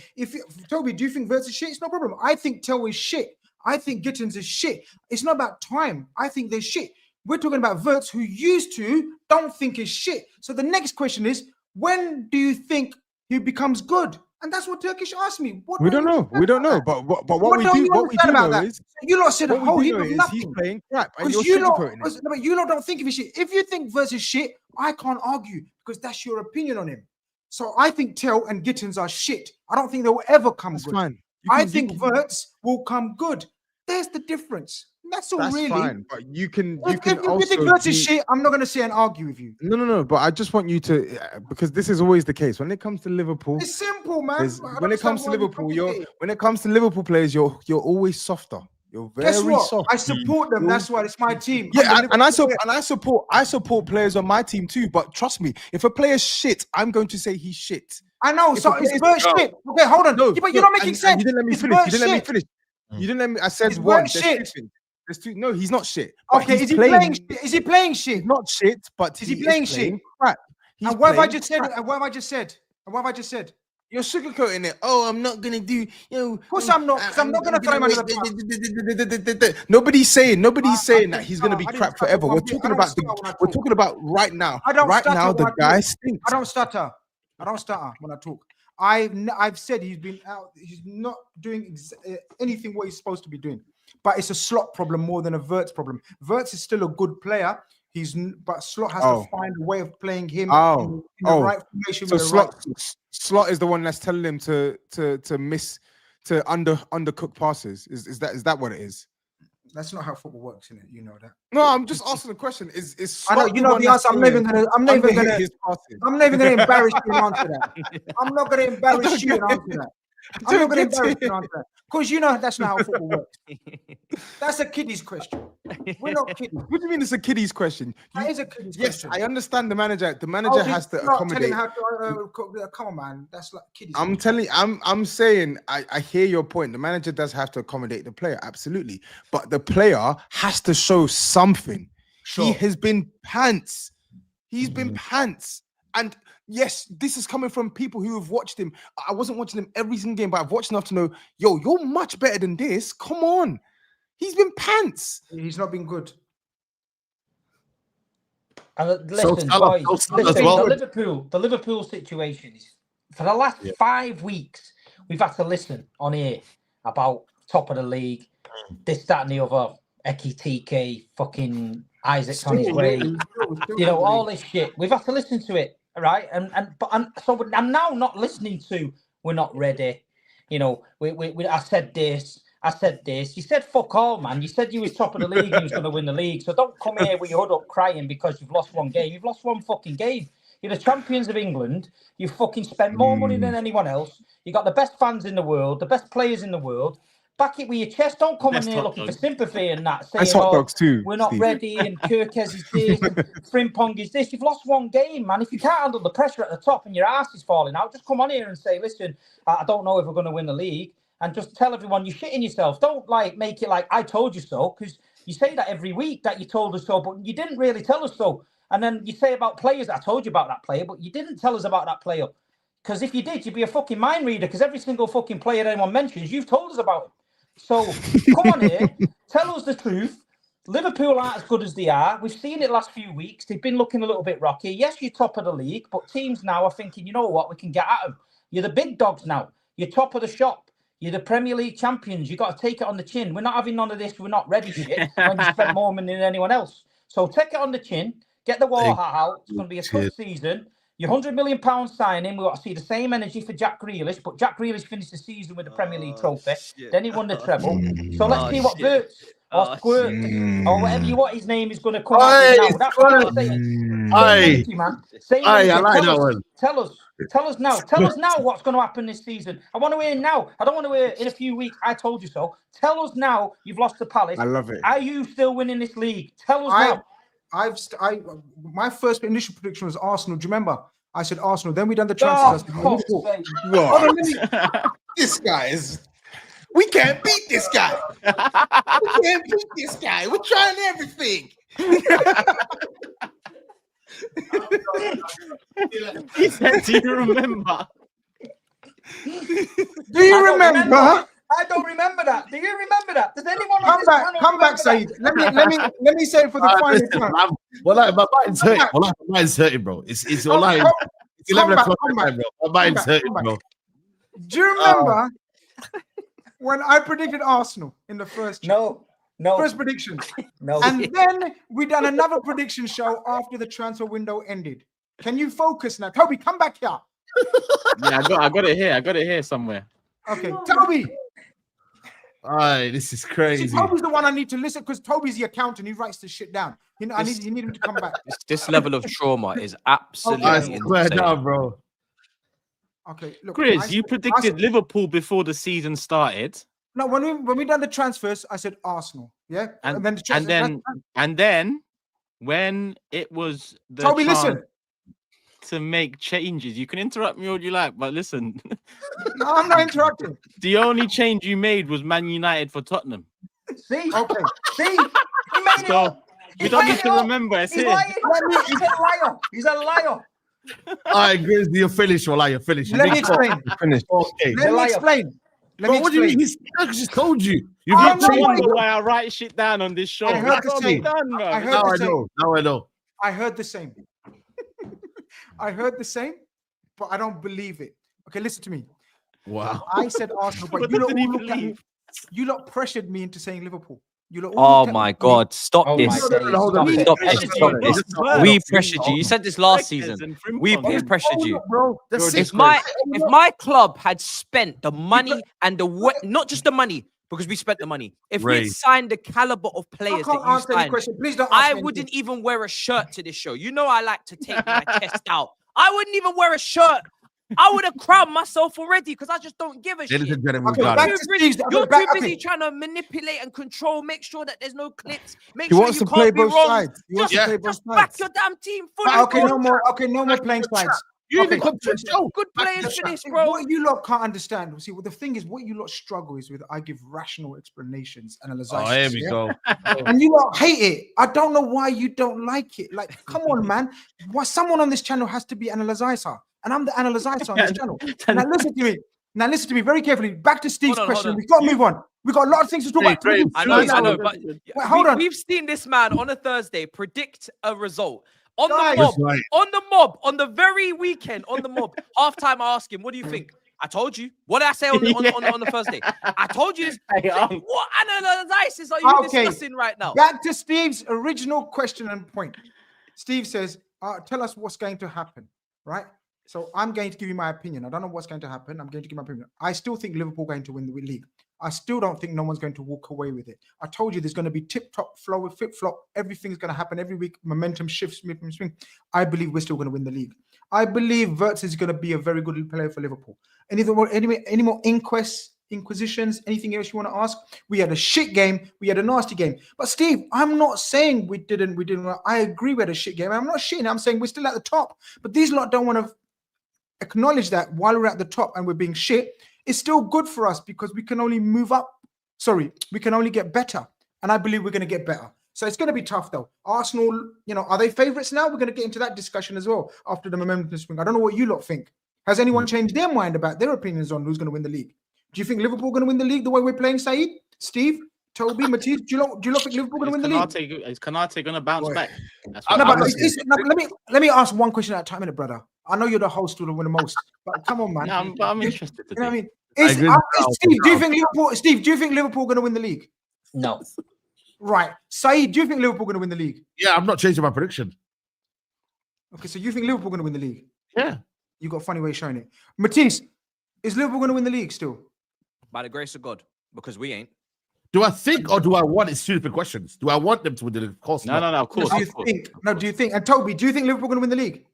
Toby, do you think Verts is shit? It's no problem. I think Tel is shit. I think Gittins is shit. It's not about time. I think they're shit. We're talking about Verts who used to don't think is shit. So the next question is, when do you think he becomes good? And that's what Turkish asked me. We don't know. We don't know. But what we do know is you lot said a whole heap of nothing. He's playing crap. Because you lot don't think of his shit. If you think Verts is shit, I can't argue because that's your opinion on him. So I think Tel and Gittins are shit. I don't think they will ever come good. Fine. I think Verts will come good. There's the difference. That's all really. Fine, but you can if you think Verts is shit, I'm not going to say and argue with you. No. But I just want you to, because this is always the case when it comes to Liverpool. It's simple, man. When it comes to Liverpool players, you're always softer. You're very soft. I support them. That's why it's my team. Yeah, I support players on my team too. But trust me, if a player's shit, I'm going to say he's shit. I know. So it's Verts shit. Okay, hold on. But you're not making sense. You didn't let me finish. You didn't let me. I said one. No, he's not shit. Okay, is he playing shit? Is he playing shit? Not shit, but is he playing shit? Crap. And what have I just said? And what have I just said? And what have I just said? You're sugarcoating it. Oh, I'm not gonna do. Of course I'm not. Because I'm not gonna throw him under the bus. Nobody's saying that he's gonna be crap forever. We're talking about right now. Right now, the guy stinks. I don't stutter when I talk. I've said he's been out. He's not doing anything what he's supposed to be doing. But it's a Slot problem more than a Verts problem. Verts is still a good player. But Slot has to find a way of playing him in the right formation. So Slot is the one that's telling him to undercook passes. Is that what it is? That's not how football works, isn't it? You know that. No, I'm just asking the question. Is Slot I know you know the answer. I'm never gonna embarrass you and answer that. I'm not gonna embarrass you and answer that. I'm not going to embarrass you on that because you know that's not how football works. That's a kiddies question. We're not kidding. What do you mean it's a kiddies question? That is a kiddies question. Yes, I understand the manager. The manager has to accommodate. Come on, man. That's like kiddies. I'm saying I hear your point. The manager does have to accommodate the player, absolutely. But the player has to show something. Sure. He has been pants. He's been pants. And yes, this is coming from people who have watched him. I wasn't watching him every single game, but I've watched enough to know, you're much better than this. Come on. He's been pants. He's not been good. Listen, boys, the Liverpool situation is, for the last 5 weeks, we've had to listen on here about top of the league, this, that, and the other, Ekitike, fucking Isaac's on his way, all this shit. We've had to listen to it. Right, so I'm now not listening to. We're not ready. I said this. You said fuck all, man. You said you was top of the league and you was going to win the league. So don't come here with your hood up crying because you've lost one game. You've lost one fucking game. You're the champions of England. You fucking spend more money than anyone else. You got the best fans in the world, the best players in the world. Back it with your chest. Don't come in here looking for sympathy and that. Saying, hot dogs too, we're not ready and Kirkes is this and Frimpong is this. You've lost one game, man. If you can't handle the pressure at the top and your ass is falling out, just come on here and say, listen, I don't know if we're going to win the league. And just tell everyone you're shitting yourself. Don't make it like I told you so, because you say that every week that you told us so, but you didn't really tell us so. And then you say about players that I told you about that player, but you didn't tell us about that player. Because if you did, you'd be a fucking mind reader, because every single fucking player anyone mentions, you've told us about it. So come on here, tell us the truth. Liverpool aren't as good as they are. We've seen it last few weeks. They've been looking a little bit rocky. Yes, you're top of the league, but teams now are thinking, you know what, we can get at them. You're the big dogs now. You're top of the shop. You're the Premier League champions. You've got to take it on the chin. We're not having none of this. We're not ready shit when you spend more money than anyone else. So take it on the chin. Get the war hat out. It's going to be a tough season. Your £100 million signing, we've got to see the same energy for Jack Grealish, but Jack Grealish finished the season with the Premier League trophy. Then he won the treble. So let's see what Verts or Squirt or whatever you want his name is going to come out with now. That's what I'm saying. Same energy, man. Same energy. I like that one. Tell us now. Tell us now what's going to happen this season. I want to hear now. I don't want to hear in a few weeks. I told you so. Tell us now. You've lost to Palace. I love it. Are you still winning this league? Tell us now. My first initial prediction was Arsenal. Do you remember? I said Arsenal. Then we done the transfers. This guy is. We can't beat this guy. We can't beat this guy. We're trying everything. He said, "Do you remember?" Do you remember? I don't remember that. Do you remember that? Does anyone come back, Saeed? Let me say it for the final time. My mind's hurting. My mind's hurting, bro. It's all like it's 11 o'clock, bro. My mind's hurting, bro. Do you remember when I predicted Arsenal in the first? No. First prediction. No. And then we done another prediction show after the transfer window ended. Can you focus now, Toby? Come back here. Yeah, I got it here. I got it here somewhere. Okay, Toby. This is crazy. See, Toby's the one I need to listen because Toby's the accountant. He writes this shit down. You need him to come back. This level of trauma is absolutely insane, down, bro. Okay, look, Grizz, you predicted Liverpool before the season started. No, when we done the transfers, I said Arsenal. Yeah, and then when it was the Toby, listen. To make changes, you can interrupt me all you like, but listen. No, I'm not interrupting. The only change you made was Man United for Tottenham. See? Okay. See? He made it up. We don't need to remember. It's He's here. lying. He's a liar. He's a liar. All right, Grizz, you're finished, or you're finished. Let me explain. Finished. Okay. Let me explain. What do you mean? I just told you. You've not not changed why I write shit down on this show. I heard the same. Now I know. I heard the same. I heard the same, but I don't believe it. Okay, listen to me. Wow. I said Arsenal, but you lot pressured me into saying Liverpool. Oh my God! Stop this! Stop this! We pressured you. You said this last season. We pressured you. If my club had spent the money and not just the money, because we spent the money. If we signed the caliber of players that you signed, please don't I wouldn't even wear a shirt to this show. You know I like to take my chest out. I wouldn't even wear a shirt. I would have crowned myself already because I just don't give a shit. You're too busy trying to manipulate and control, make sure that there's no clips, make sure you can't be wrong. Just back your damn team fully. Okay, no more playing sides. Good players for this, bro. What you lot can't understand. See, the thing is, what you lot struggle is with. I give rational explanations and analysis. Oh, here we go. And you lot hate it. I don't know why you don't like it. Like, come on, man. Why someone on this channel has to be an analyzer, and I'm the analyzer on this channel. Now listen to me. Now listen to me very carefully. Back to Steve's question. We've got to move on. We've got a lot of things to talk about. I know, but hold on. We've seen this man on a Thursday predict a result. On the very weekend, on the mob, halftime, I asked him, what do you think? I told you. What did I say on the Thursday? I told you. What analysis are you discussing right now? Back to Steve's original question and point. Steve says, tell us what's going to happen, right? So I'm going to give you my opinion. I don't know what's going to happen. I'm going to give my opinion. I still think Liverpool are going to win the league. I still don't think no one's going to walk away with it. I told you there's going to be tip-top, flow, flip-flop. Everything's going to happen every week. Momentum shifts, swing. I believe we're still going to win the league. I believe Wirtz is going to be a very good player for Liverpool. Any more inquisitions, anything else you want to ask? We had a shit game. We had a nasty game. But Steve, I'm not saying we didn't. I agree we had a shit game. I'm not shitting. I'm saying we're still at the top. But these lot don't want to acknowledge that while we're at the top and we're being shit. It's still good for us because we can only move up. Sorry, we can only get better. And I believe we're going to get better. So it's going to be tough, though. Arsenal, are they favourites now? We're going to get into that discussion as well after the momentum swing. I don't know what you lot think. Has anyone changed their mind about their opinions on who's going to win the league? Do you think Liverpool are going to win the league the way we're playing, Saeed? Steve? Toby, Matisse, do you not think Liverpool going to win the league? Is Kanate going to bounce back? Let me ask one question at a time, brother. I know you're the host who will win the most, but come on, man. No, I'm interested. You know what I mean? Steve, do you think Liverpool going to win the league? No. Right. SAEED, do you think Liverpool going to win the league? Yeah, I'm not changing my prediction. Okay, so you think Liverpool going to win the league? Yeah. You got a funny way of showing it. Matisse, is Liverpool going to win the league still? By the grace of God, because we ain't. Do I think or do I want? It's stupid questions. Do I want them to win the league? Of course No, of course. Do you think? And Toby, do you think Liverpool going to win the league?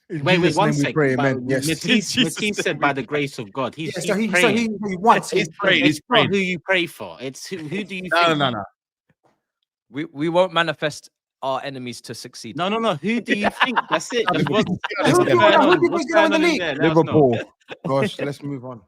Wait, one second. Yes. Matisse said by the grace of God. He wants. He's praying. It's not who you pray for. It's who do you think? No. We won't manifest our enemies to succeed. No. Who do you think? That's it. Who do you think going to win the league? Liverpool. Gosh, let's move on.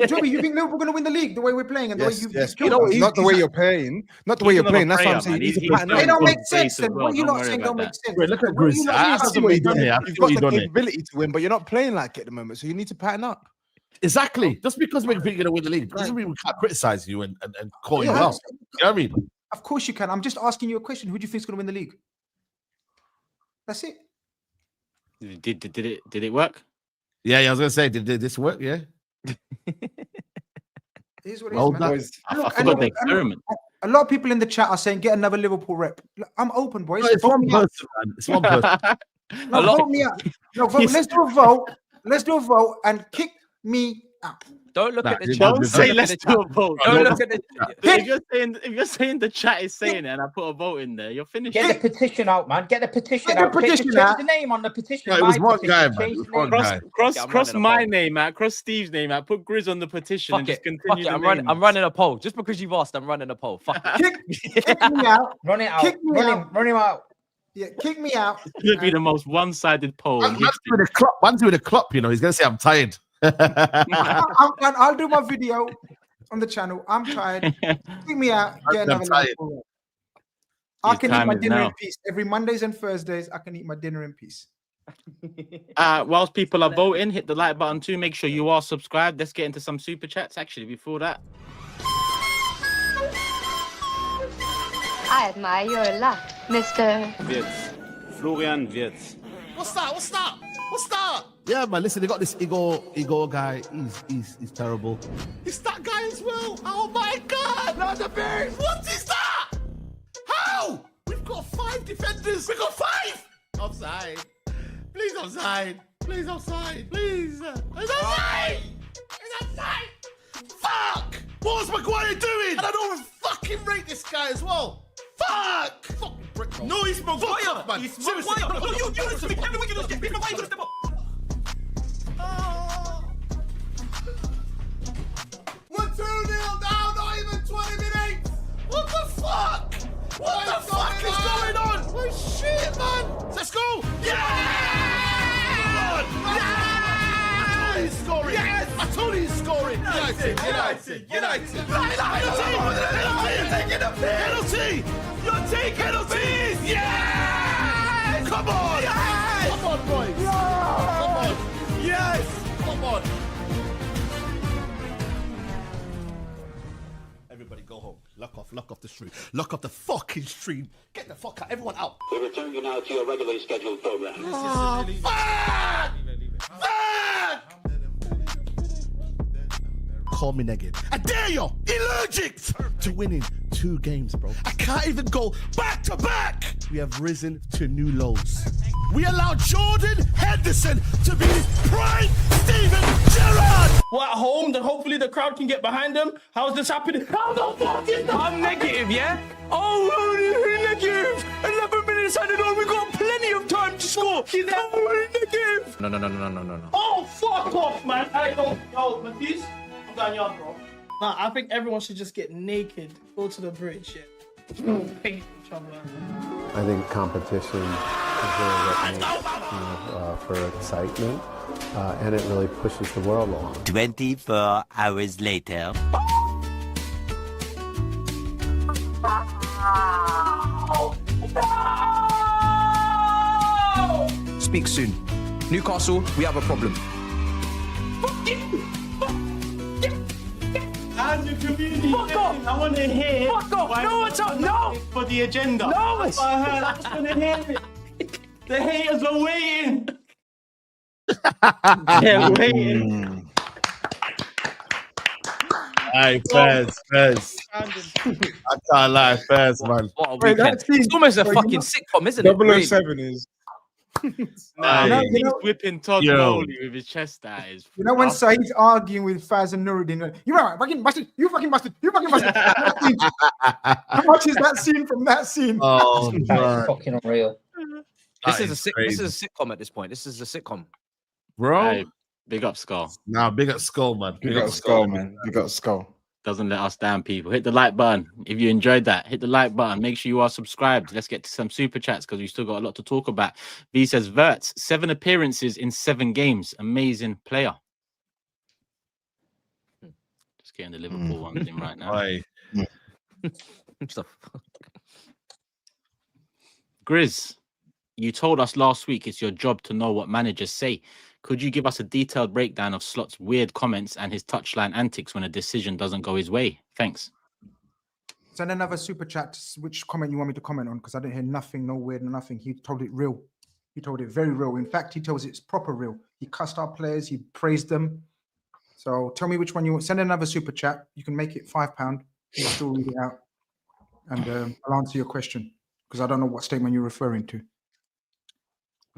Toby, you think Liverpool going to win the league the way we're playing and the way you? Yes. Not the way you're playing. Not the way you're playing. That's what I'm saying. They don't make sense. What you're not saying don't make sense. Wait, look at GRIZZ. I see what you've done here. You've got the capability to win, but you're not playing like it at the moment. So you need to pattern up. Exactly. Just because we think you're going to win the league doesn't mean we can't criticize you and call you out. You know what I mean? Of course you can. I'm just asking you a question. Who do you think is going to win the league? That's it. Did it work? Yeah, I was going to say, did this work? Yeah. Here's what it is, man. I forgot the experiment. A lot of people in the chat are saying, get another Liverpool rep. Look, I'm open, boys. No, it's one person, man. It's one person. Vote me out. No, vote. Let's do a vote. Let's do a vote and kick me out. Don't look at the chat. Don't say let's do a vote. Don't look at the chat. If you're saying the chat is saying it and I put a vote in there, you're finished. Get the petition out, man. Get the petition out. Change the name on the petition. No, it was one guy, man. Cross my name out. Cross Steve's name out. Put GRIZZ on the petition and just continue. I'm running a poll. Just because you've asked, I'm running a poll. Fuck it. Kick me out. Run it out. Run him out. Yeah, kick me out. It's going to be the most one-sided poll. One's with a clop, you know. He's going to say, I'm tired. I'll do my video on the channel. I'm tired. Kick me out. Get another Liverpool. I can eat my dinner in peace. Every Mondays and Thursdays, I can eat my dinner in peace. Whilst people are voting, hit the like button too. Make sure you are subscribed. Let's get into some super chats. Actually, before that, I admire your luck, Mr. Wirtz. Florian Wirtz. What's that? Yeah, man. Listen, they got this Igor guy. He's terrible. It's that guy as well. Oh my God! Not the bears. What is that? How? We've got 5 defenders. We got 5. Offside. Please offside. Please offside. Please. It's offside. It's offside. Fuck! What was Maguire doing? And I don't fucking rate this guy as well. Fuck! Fucking brick, bro. No, he's Maguire, man. He's Maguire. No, you step up. He's Maguire, step up. We're 2-0 down, not even 20 minutes. What the fuck? What the fuck is going on? Oh shit, man. Let's go. Yeah! He's scoring. Yes! I told you he's scoring. United. Penalty. You're taking penalties. Yes! Come on. Yes! Come on, boys. Come on. Yes! Come on. Everybody go home. Lock off the stream. Lock off the fucking stream. Get the fuck out. Everyone out. We return you now to your regularly scheduled program. Oh, fuck! Fuck! Call me negative. I dare you! Allergic to winning 2 games, bro. I can't even go back to back. We have risen to new lows. We allowed Jordan Henderson to be his prime Steven Gerrard. Well, at home, then hopefully the crowd can get behind them. How is this happening? How the fuck is that? I'm negative, yeah? Oh, negative. 11 minutes added on. We got plenty of time to score. Oh, negative. No. Oh, fuck off, man. Yo, Matisse, I'm going young, bro. Nah, I think everyone should just get naked, go to the bridge, yeah. Paint each other. I think competition is really for excitement, and it really pushes the world along. 24 hours later. Speak soon. Newcastle, we have a problem. And the community. Fuck off! I want to hear. Fuck off! No one's on. No. For the agenda. No. That's what I heard. I just want to hear it. The haters are waiting. They're waiting. Hey, Fez. I can't lie, Fez, man. What a weekend. It's almost a fucking sitcom, isn't it? 007 is. He's whipping Todd Bowley with his chest out. You know when Saeed's arguing with Faz and Nuruddin, you fucking bastard, you fucking bastard, you fucking bastard. How much is that scene from that scene? Oh, That's fucking unreal. This is a sitcom at this point. This is a sitcom, bro. Hey, big up Skull. Nah, big up Skull, man. Big up Skull, man. Big up Skull. Doesn't let us down, people. Hit the like button if you enjoyed that. Hit the like button. Make sure you are subscribed. Let's get to some super chats because we still got a lot to talk about. V says Wirtz 7 appearances in 7 games. Amazing player. Just getting the Liverpool ones in right now. GRIZZ, you told us last week it's your job to know what managers say. Could you give us a detailed breakdown of Slot's weird comments and his touchline antics when a decision doesn't go his way? Thanks. Send another super chat. Which comment you want me to comment on? Because I didn't hear nothing, no weird, nothing. He told it real. He told it very real. In fact, he tells it's proper real. He cussed our players. He praised them. So tell me which one you want. Send another super chat. You can make it £5. You'll still read it out. And I'll answer your question because I don't know what statement you're referring to.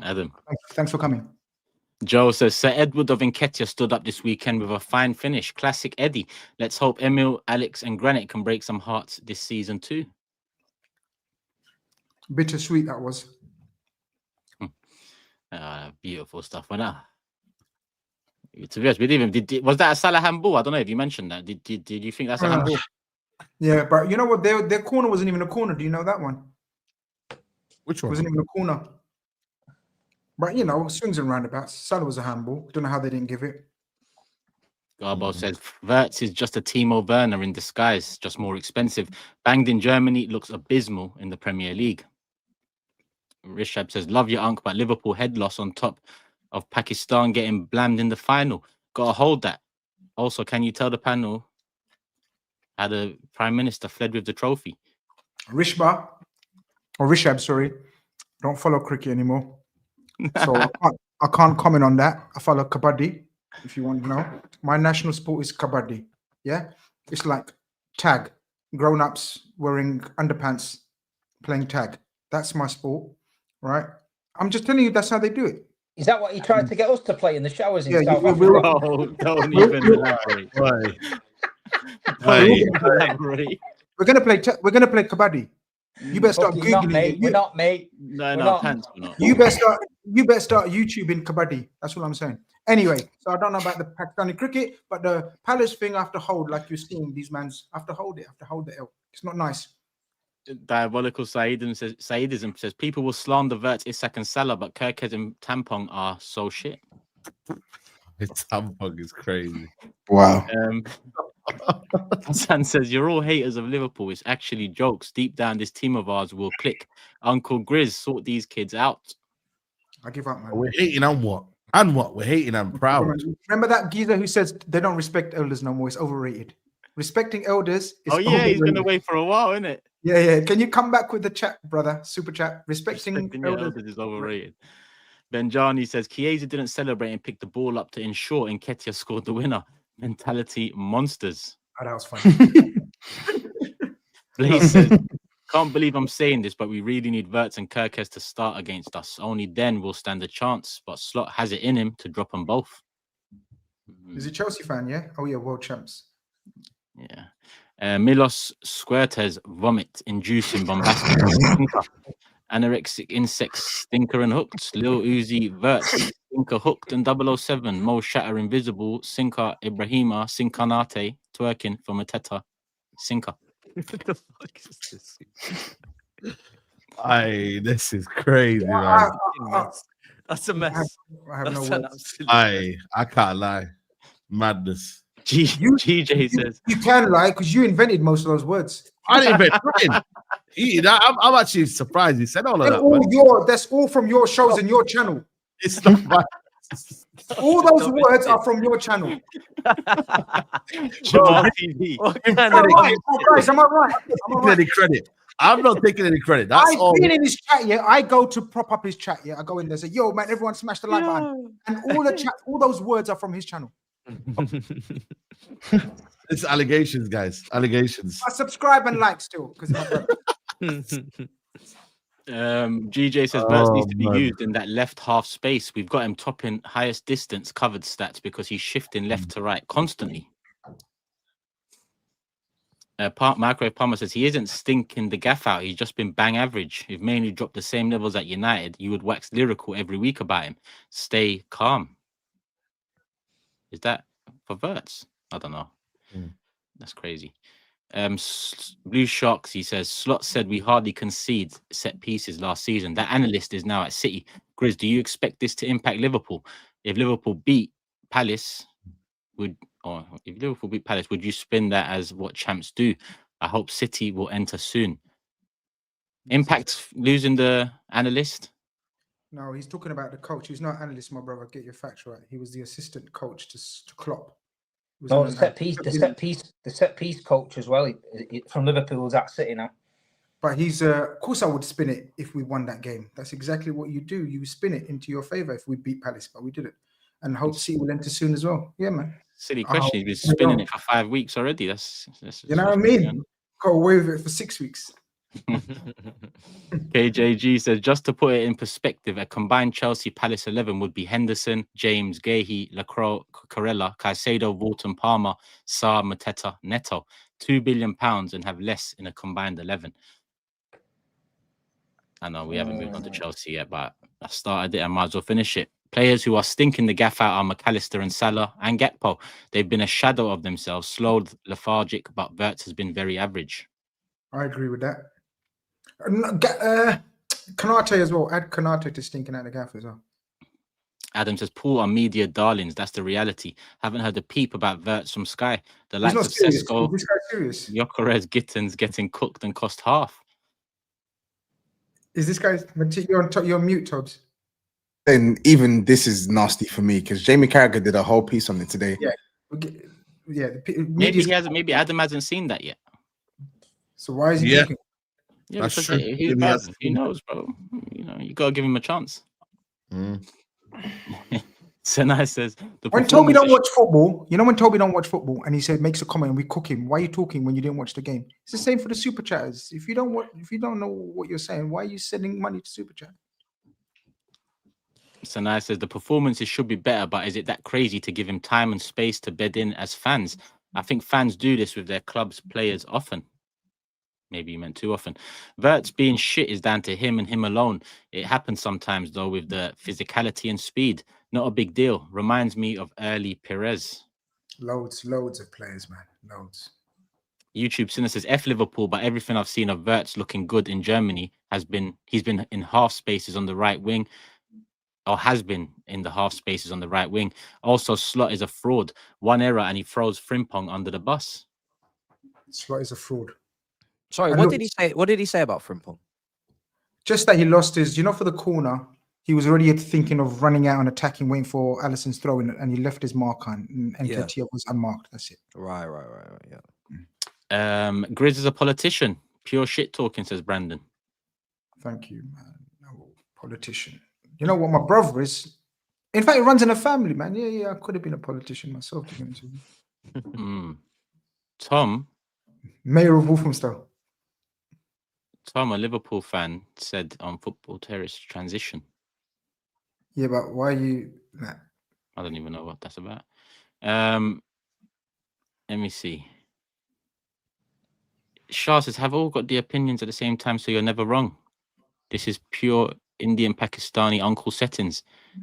Adam. Thanks for coming. Joe says, Sir Edward of Nketiah stood up this weekend with a fine finish. Classic Eddie. Let's hope Emil, Alex and Granit can break some hearts this season too. Bittersweet that was. Beautiful stuff. To be honest, we didn't even, was that a Salah handball? I don't know if you mentioned that. Did you think that's a handball? Yeah, but you know what? Their corner wasn't even a corner. Do you know that one? Which one? It wasn't even a corner. But, you know, swings and roundabouts. Salah was a handball. Don't know how they didn't give it. Garbo says, Wirtz is just a Timo Werner in disguise, just more expensive. Banged in Germany, looks abysmal in the Premier League. Rishab says, love your unk, but Liverpool head loss on top of Pakistan getting blammed in the final. Gotta hold that. Also, can you tell the panel how the Prime Minister fled with the trophy? Rishab, sorry, don't follow cricket anymore. So I can't comment on that. I follow kabaddi, if you want to know. My national sport is kabaddi. Yeah, it's like tag. Grown-ups wearing underpants playing tag. That's my sport, right? I'm just telling you that's how they do it. Is that what he tried to get us to play in the showers in South Africa? Don't even elaborate. We're gonna play kabaddi. You better start googling it. We're not, mate. No, pants. We're not. You better start YouTubing kabaddi. That's what I'm saying. Anyway, so I don't know about the Pakistani cricket, but the Palace thing, I have to hold, like you're seeing these mans. I have to hold it. I have to hold the L. It's not nice. Diabolical Saeedism says people will slander Wirtz, Isak and Salah, but Kirkhead and Tampong are so shit. Tampong is crazy. Wow. Hassan says you're all haters of Liverpool. It's actually jokes. Deep down, this team of ours will click. Uncle GRIZZ, sort these kids out. I give up, man. We're hating on what? And what? We're hating and proud. Remember that geezer who says they don't respect elders no more? It's overrated. Respecting elders is overrated. He's been away for a while, isn't it? Yeah. Can you come back with the chat, brother? Super chat. Respecting elders is overrated. Benjani says Chiesa didn't celebrate and pick the ball up to ensure Nketiah scored the winner. Mentality monsters. Oh, that was funny. Blaze says, can't believe I'm saying this, but we really need Wirtz and Kirkes to start against us. Only then we'll stand a chance. But Slot has it in him to drop them both. Is he Chelsea fan? Yeah. Oh yeah, world champs. Yeah. Milos Squirtes vomit inducing bombastic stinker. Anorexic insects stinker and hooked. Lil Uzi Wirtz stinker hooked and 007 Mo Shatter invisible Sinker Ibrahima Sinkanate twerking for Arteta Sinker. What the fuck is this? This is crazy, man. That's a mess. I have no words. I can't lie. Madness. GJ says you can lie because you invented most of those words. I didn't invent it. I'm actually surprised he said all of that. That's all from your shows and your channel. It's not All those words are from your channel. Jamal TV. Guys, am I right? Any credit? I'm not taking any credit. That's all. I've been in his chat, yeah. I go to prop up his chat, yeah. I go in there, say, "Yo, man, everyone smash the like button," and all those words are from his channel. It's allegations, guys. Allegations. I subscribe and like still because my brother. GJ says Verts needs to be used in that left half space. We've got him topping highest distance covered stats because he's shifting left to right constantly. Microwave Palmer says he isn't stinking the gaff out. He's just been bang average. If mainly dropped the same levels at United, you would wax lyrical every week about him. Stay calm. Is that for Verts? I don't know. That's crazy. Blue Sharks, he says, Slot said we hardly concede set pieces last season. That analyst is now at City. Grizz, do you expect this to impact Liverpool? If Liverpool beat Palace, would you spin that as what champs do? I hope City will enter soon. Impact losing the analyst? No, he's talking about the coach. He's not analyst, my brother. Get your facts right. He was the assistant coach to Klopp. No, the set piece coach as well. From Liverpool was at City now. But he's of course I would spin it if we won that game. That's exactly what you do. You spin it into your favor if we beat Palace, but we did it. And hope City will enter soon as well. Yeah, man. Silly question. He's been spinning it for 5 weeks already. That's you know what I mean? Got away with it for 6 weeks. KJG says, just to put it in perspective, a combined Chelsea Palace 11 would be Henderson, James, Gahey, Lacroix, Corella, Caicedo, Walton, Palmer, Sarr, Mateta, Neto. £2 billion and have less in a combined 11. I know we haven't moved on to Chelsea yet, but I started it. I might as well finish it. Players who are stinking the gaff out are McAllister and Salah and Gakpo. They've been a shadow of themselves, slowed, lethargic, but Verts has been very average. I agree with that. Kanate as well. Add Kanate to stinking out the gaff as well. Adam says, Paul are media darlings. That's the reality. Haven't heard a peep about Verts from Sky. The likes of Sesko, Gyökeres, Gittins getting cooked and cost half. Is this guy, you're on mute, Tobs? And even this is nasty for me because Jamie Carragher did a whole piece on it today. Yeah. Maybe Adam hasn't seen that yet. So why is he talking? Yeah, that's true. He knows, bro. You know, you gotta give him a chance. Senai says, when Toby don't watch football, you know when Toby don't watch football and he said makes a comment and we cook him. Why are you talking when you didn't watch the game? It's the same for the super chatters. If you don't know what you're saying, why are you sending money to super chat? Senai says the performances should be better, but is it that crazy to give him time and space to bed in as fans? I think fans do this with their club's players often. Maybe you meant too often. Verts being shit is down to him and him alone. It happens sometimes, though, with the physicality and speed. Not a big deal. Reminds me of early Perez. Loads of players, man. Loads. YouTube Sinner says, F Liverpool, but everything I've seen of Verts looking good in Germany he's been in half spaces on the right wing, or has been in the half spaces on the right wing. Also, Slot is a fraud. One error and he throws Frimpong under the bus. Slot is a fraud. Sorry, what did he say? What did he say about Frimpong? Just that he lost his, for the corner, he was already thinking of running out and attacking, waiting for Alisson's throw in, and he left his mark on, and Nketiah was unmarked. That's it. Right, yeah. Grizz is a politician. Pure shit talking, says Brandon. Thank you, man. No politician. You know what my brother is? In fact, it runs in a family, man. Yeah, I could have been a politician myself. To be honest with you. Tom, Mayor of Walthamstow. Tom, a Liverpool fan, said on Football Terrace transition. Yeah, but why are you... Nah. I don't even know what that's about. Let me see. Shah says, have all got the opinions at the same time, so you're never wrong. This is pure Indian Pakistani uncle settings.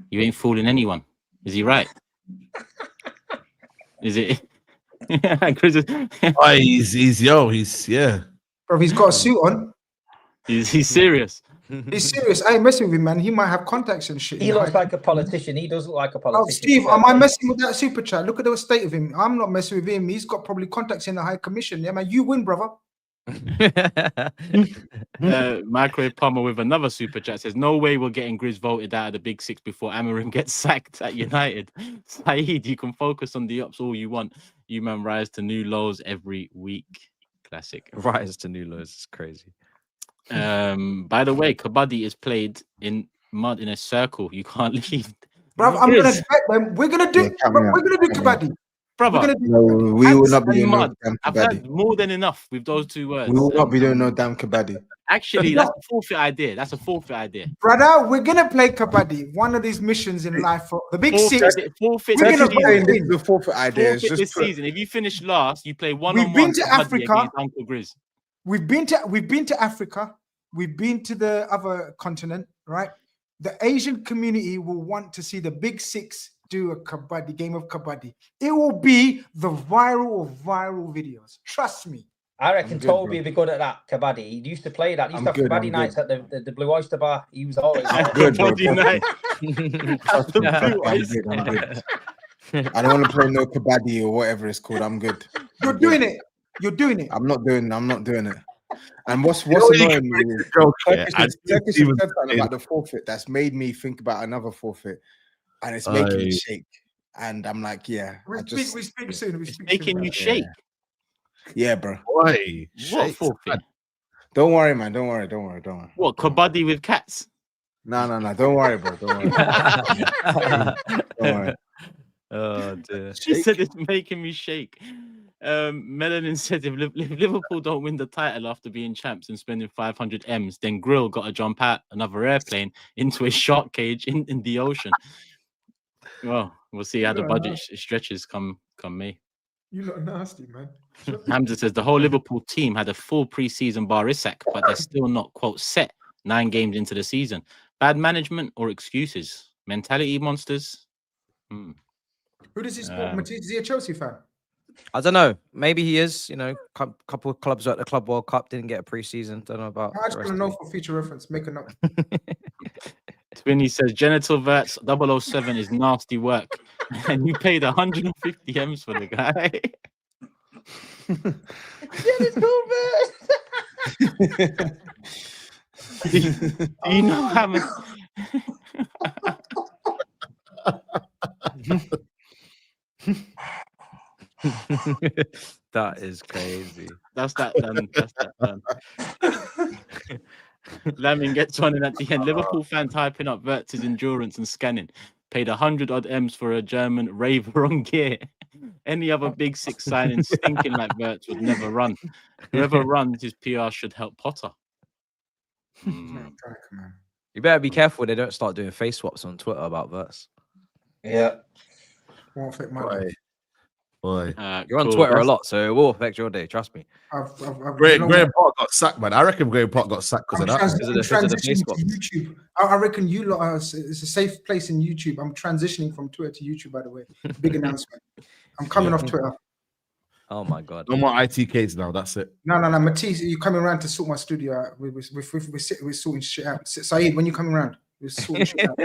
You ain't fooling anyone. Is he right? Is it? He's yeah. Bro, he's got a suit on. He's serious. He's serious. I ain't messing with him, man. He might have contacts and shit. He looks like a politician. He does look like a politician. Oh, Steve, am I messing with that super chat? Look at the state of him. I'm not messing with him. He's got probably contacts in the High Commission. Yeah, man. You win, brother. Microwave Palmer with another super chat says, no way we're getting GRIZZ voted out of the big six before Amorim gets sacked at United. Saeed, you can focus on the ups all you want. You man rise to new lows every week. Classic. Rise to new lows. It's crazy. By the way, Kabaddi is played in mud in a circle. You can't leave. Bruv, I'm gonna bet them. We're gonna do Kabaddi. Brother, we will not be doing no damn I've Kabaddi. had more than enough with those two words. We will not be doing no damn Kabaddi. Actually, that's a forfeit idea. That's a forfeit idea. Brother, we're gonna play Kabaddi. One of these missions in life for the big six. Forfeit We're gonna play the forfeit idea. Forfeit this season. If you finish last, you play one. We've been to Africa. Against Uncle GRIZZ. We've been to Africa. We've been to the other continent, right? The Asian community will want to see the big six do a Kabaddi game of Kabaddi. It will be the viral of viral videos. Trust me. I reckon Toby would be good at that Kabaddi. He used to play that. He used to have Kabaddi nights at the Blue Oyster Bar. He was always good. Kabaddi night. I'm good. I don't want to play no Kabaddi or whatever it's called. I'm good. You're doing it. You're doing it. I'm not doing it. And what's annoying me is Turkish said something about the forfeit that's made me think about another forfeit, and it's making me shake. And I'm like, yeah, we speak soon. We speak making soon. you shake. Yeah, bro. Why? What forfeit? Don't worry, man. Don't worry. What, Kabaddi with cats? No. Don't worry, bro. Don't worry. Oh dear. She said it's making me shake. Melanin said if Liverpool don't win the title after being champs and spending 500 M's, then Grill got to jump out another airplane into a shark cage in the ocean. Well, we'll see how the budget stretches come May. You look nasty, man. Hamza says the whole Liverpool team had a full pre-season bar Isak, but they're still not, quote, set 9 games into the season. Bad management or excuses? Mentality monsters? Who does he support? Matisse, is he a Chelsea fan? I don't know. Maybe he is. You know, couple of clubs at the Club World Cup didn't get a pre-season. Don't know about. I just want to know for future reference. Make a note. Twinny says genital verts 007 is nasty work, and you paid 150 M's for the guy. Genital verts. Do you know how much? That is crazy. That's that done. Lamin gets one in at the end. Liverpool fan typing up Verts' endurance and scanning. Paid 100 odd M's for a German raver on gear. Any other big six signing stinking like Verts would never run. Whoever runs his PR should help Potter. You better be careful they don't start doing face swaps on Twitter about Verts. Yeah. Won't fit my day. Boy. You're on Twitter a lot, so it will affect your day. Trust me. Graham Park got sacked, man. I reckon Graham Park got sacked because of that. Because of the face swaps. YouTube. I reckon you lot it's a safe place in YouTube. I'm transitioning from Twitter to YouTube, by the way. Big announcement. I'm coming off Twitter. Oh my god. No more ITKs now. That's it. No. Matisse, you're coming around to sort my studio out. We're sorting shit out. Saeed, when you coming around? We're sorting shit out.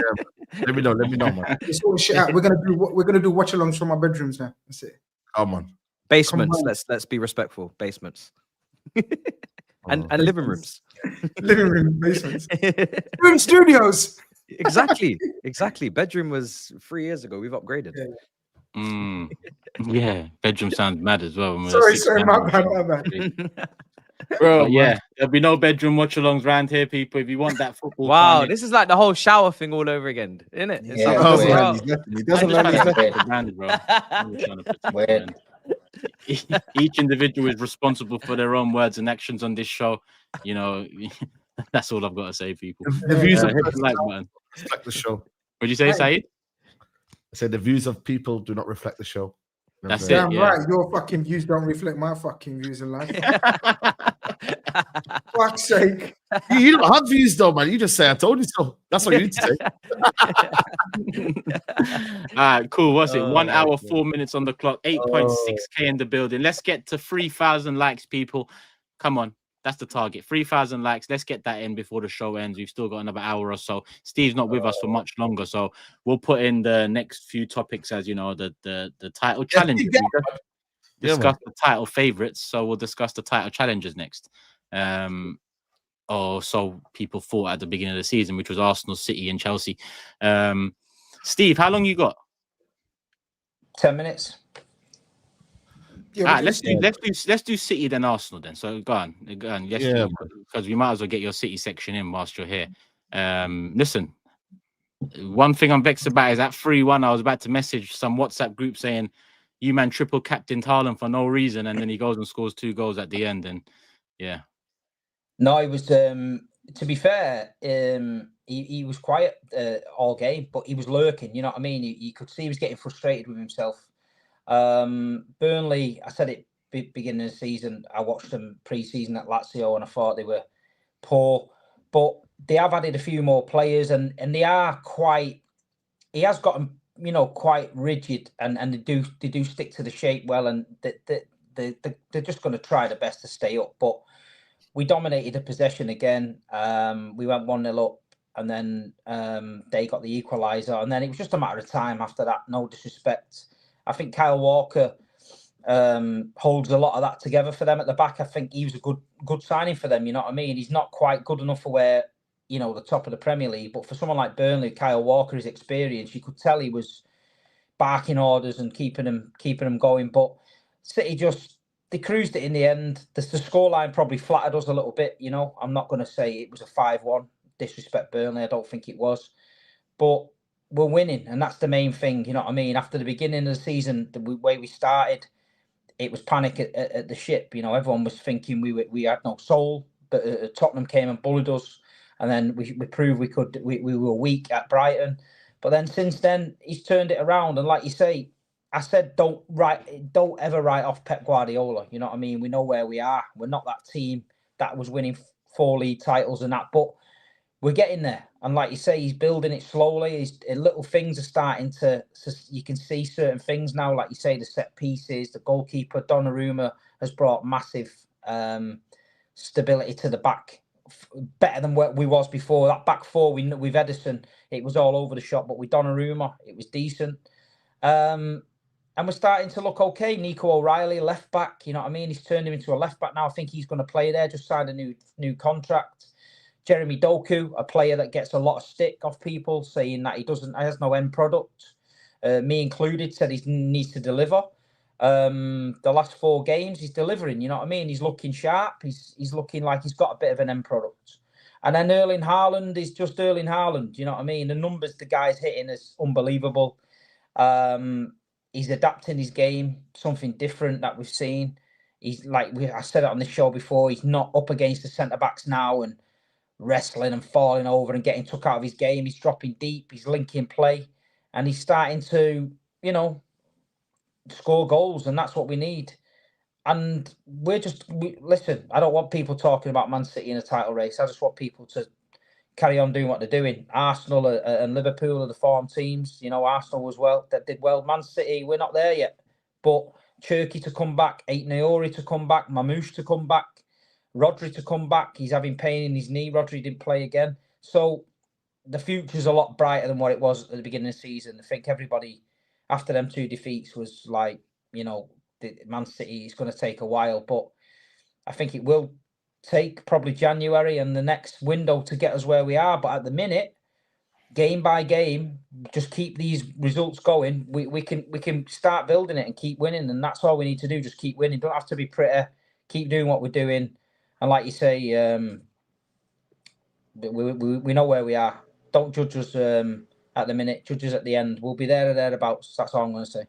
Let me know, man. We're sorting shit out. We're gonna do watch-alongs from our bedrooms now. That's it. Come on. Basements. Let's be respectful. Basements. and living rooms. Living room, basements. Room studios. Exactly. Bedroom was 3 years ago. We've upgraded. Yeah, bedroom sounds mad as well. Sorry, my bad. Bro, yeah, there'll be no bedroom watch-alongs around here, people. If you want that football, wow, this is like the whole shower thing all over again, isn't it? It's He doesn't learn. Each individual is responsible for their own words and actions on this show. You know, that's all I've got to say, people. The views of reflect the show. What'd you say, Saeed? I said the views of people do not reflect the show. That's it. Damn right. Your fucking views don't reflect my fucking views in life. Fuck's sake. You don't have views though, man. You just say I told you so. That's what you need to say. All right, cool. What's it? 1 hour, 4 minutes on the clock. 8.6K in the building. Let's get to 3,000 likes, people. Come on. That's the target. 3,000 likes. Let's get that in before the show ends. We've still got another hour or so. Steve's not with us for much longer, so we'll put in the next few topics as you know the title challenge. discuss the title favourites, so we'll discuss the title challengers next. Or so people thought at the beginning of the season, which was Arsenal, City, and Chelsea. Steve, how long you got? 10 minutes. Yeah, let's do City then Arsenal then. So go on. Yes, because we might as well get your City section in whilst you're here. Listen, one thing I'm vexed about is at 3-1. I was about to message some WhatsApp group saying, "You man triple captained Haaland for no reason," and then he goes and scores 2 goals at the end. And yeah, no, he was. To be fair, he was quiet all game, but he was lurking. You know what I mean? You could see he was getting frustrated with himself. Burnley, I said it beginning of the season. I watched them pre-season at Lazio, and I thought they were poor, but they have added a few more players, and they are quite. He has got them, quite rigid, and they do stick to the shape well, and they're just going to try the best to stay up. But we dominated the possession again. We went 1-0 up, and then they got the equaliser, and then it was just a matter of time after that. No disrespect. I think Kyle Walker holds a lot of that together for them at the back. I think he was a good signing for them. You know what I mean? He's not quite good enough for where, the top of the Premier League. But for someone like Burnley, Kyle Walker, his experience, you could tell he was barking orders and keeping them going. But City they cruised it in the end. The scoreline probably flattered us a little bit. I'm not going to say it was a 5-1. Disrespect Burnley, I don't think it was. But we're winning, and that's the main thing. You know what I mean? After the beginning of the season, the way we started, it was panic at the ship. Everyone was thinking we had no soul. But Tottenham came and bullied us, and then we proved we were weak at Brighton. But then since then, he's turned it around. And like you say, I said don't ever write off Pep Guardiola. You know what I mean? We know where we are. We're not that team that was winning 4 league titles and that, but we're getting there. And like you say, he's building it slowly. Little things are starting to, you can see certain things now. Like you say, the set pieces, the goalkeeper, Donnarumma has brought massive stability to the back, better than where we was before. That back four, with Edison, it was all over the shop. But with Donnarumma, it was decent. And we're starting to look okay. Nico O'Reilly, left back, you know what I mean? He's turned him into a left back now. I think he's going to play there, just signed a new contract. Jeremy Doku, a player that gets a lot of stick off people, saying that he has no end product. Me included, said he needs to deliver. The last 4 games, he's delivering, you know what I mean? He's looking sharp. He's looking like he's got a bit of an end product. And then Erling Haaland is just Erling Haaland, you know what I mean? The numbers the guy's hitting is unbelievable. He's adapting his game, something different that we've seen. He's I said it on the show before, he's not up against the centre-backs now and wrestling and falling over and getting took out of his game. He's dropping deep, he's linking play, and he's starting to, score goals, and that's what we need. And listen, I don't want people talking about Man City in a title race. I just want people to carry on doing what they're doing. Arsenal and Liverpool are the form teams. Arsenal as well, that did well. Man City, we're not there yet. But Turkey to come back, Aït-Nouri to come back, Mamouche to come back, Rodri to come back. He's having pain in his knee. Rodri didn't play again. So the future's a lot brighter than what it was at the beginning of the season. I think everybody, after them 2 defeats, was like, Man City is going to take a while. But I think it will take probably January and the next window to get us where we are. But at the minute, game by game, just keep these results going. We can start building it and keep winning, and that's all we need to do. Just keep winning. Don't have to be pretty. Keep doing what we're doing, and like you say, we know where we are. Don't judge us at the minute. Judge us at the end. We'll be there or thereabouts. That's all I'm going to say.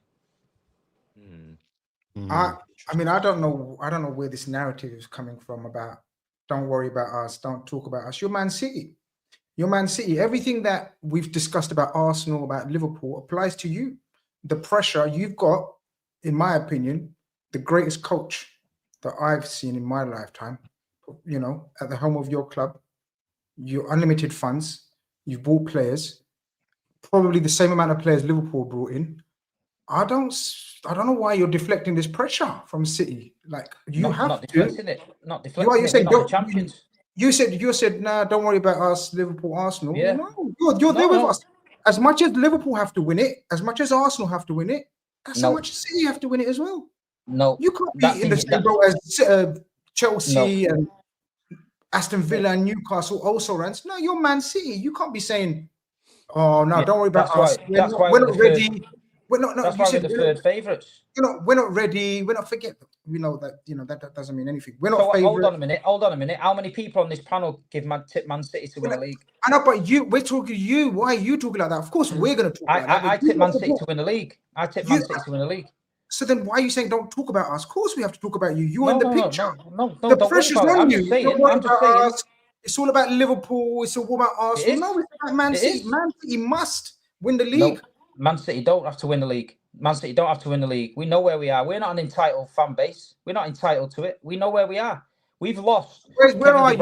I mean, I don't know where this narrative is coming from about don't worry about us, don't talk about us. You're Man City. You're Man City. Everything that we've discussed about Arsenal, about Liverpool applies to you. The pressure you've got, in my opinion, the greatest coach that I've seen in my lifetime, at the helm of your club, your unlimited funds, you've bought players, probably the same amount of players Liverpool brought in. I don't know why you're deflecting this pressure from City. Like not deflecting it. Not deflecting. You are. You said champions. You said nah. Don't worry about us, Liverpool, Arsenal. Yeah. No, you're there with us. As much as Liverpool have to win it, as much as Arsenal have to win it, that's how much City have to win it as well. No, you can't be in the same boat as Chelsea and Aston Villa and Newcastle also runs. No, you're Man City. You can't be saying, "Oh no, don't worry about us. We're not ready. We're not." No, that's why we're the third favourites. We're not ready. We're not forget. We know that. That doesn't mean anything. We're not favourites. Hold on a minute. How many people on this panel tip Man City to win the league? I know, but we're talking to you. Why are you talking like that? Of course, we're going to talk about that. I tip Man City to win the league. I tip Man City to win the league. So then why are you saying don't talk about us? Of course we have to talk about you. You're in the picture. No, the pressure's on you. I'm just saying. It's all about Liverpool. It's all about Arsenal. No, it's about Man City. Man City must win the league. No, Man City don't have to win the league. Man City don't have to win the league. We know where we are. We're not an entitled fan base. We're not entitled to it. We know where we are. We've lost. Where are you?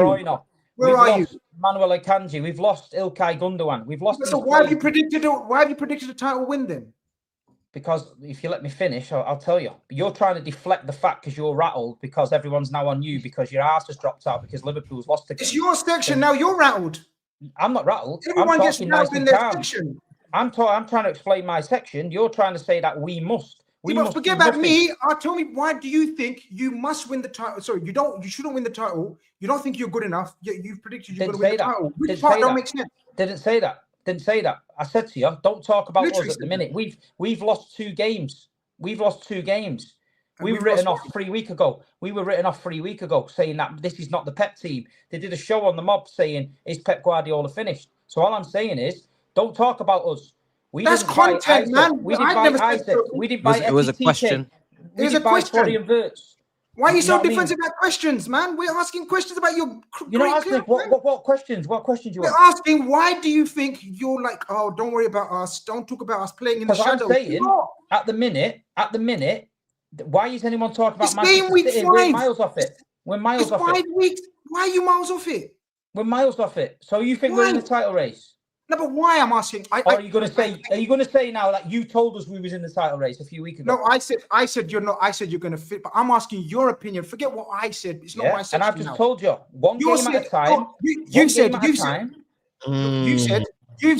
Where are you? Manuel Akanji. We've lost Ilkay Gundogan. We've lost. So why have you predicted? Why have you predicted a title win then? Because if you let me finish, I'll tell you. You're trying to deflect the fact because you're rattled because everyone's now on you because your arse has dropped out because Liverpool's lost again. It's your section now. You're rattled. I'm not rattled. Everyone gets rattled in their section. I'm trying to explain my section. You're trying to say that we must. But forget about me. Tell me, why do you think you must win the title? Sorry, you don't. You shouldn't win the title. You don't think you're good enough. You've predicted you're going to win the title. Which part don't make sense? Didn't say that. Didn't say that. I said to you, don't talk about us at the minute. We've lost 2 games. We've lost 2 games. We were written off 3 weeks ago. We were written off 3 weeks ago, saying that this is not the Pep team. They did a show on the Mob saying, "Is Pep Guardiola finished?" So all I'm saying is, don't talk about us. That's content, man. We didn't buy Isaac. We didn't buy. It was a question. It was a question. Why are you so defensive about questions, man? We're asking questions about your. You're not asking what questions? What questions you want? We're asking why do you think you're like, oh, don't worry about us, don't talk about us playing in the shadows. I'm saying at the minute, why is anyone talking about Manchester City? We're miles off it. We're miles off it. 5 weeks. Why are you miles off it? We're miles off it. So you think we're in the title race? No, but why? I'm asking. Are you going to say now that you told us we was in the title race a few weeks ago? No, I said you're not. I said you're going to fit. But I'm asking your opinion. Forget what I said. It's not my section. And I've just told you one game at a time. You've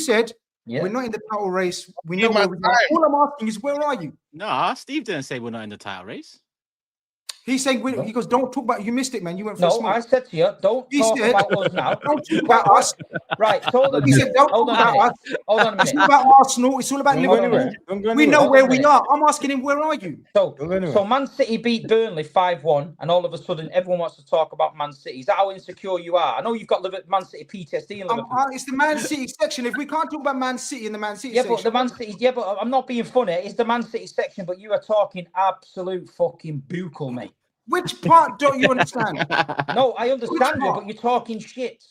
said. We're not in the title race. We know where we are. All I'm asking is, where are you? No, Steve didn't say we're not in the title race. He's saying, he goes, don't talk about, you missed it, man. You went for a smoke. I said to you, don't talk about us now. Don't talk about us. Right, hold on. He said, don't talk about us. Hold on a minute. It's all about Arsenal. It's all about Liverpool. We know where we are. I'm asking him, where are you? So Man City beat Burnley 5-1, and all of a sudden, everyone wants to talk about Man City. Is that how insecure you are? I know you've got Man City PTSD in Liverpool. It's the Man City section. If we can't talk about Man City in the Man City section. But the Man City, but I'm not being funny. It's the Man City section, but you are talking absolute fucking buckle, mate. Which part don't you understand? No, I understand you, but you're talking shit.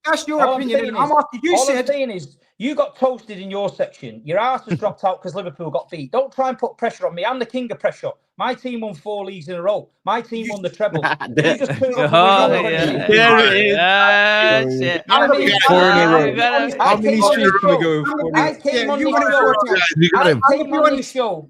That's your opinion. I'm asking you. All I'm saying is you got toasted in your section. Your arse has dropped out because Liverpool got beat. Don't try and put pressure on me. I'm the king of pressure. My team won 4 leagues in a row. My team won the treble. How many streets can we go? I came on the show.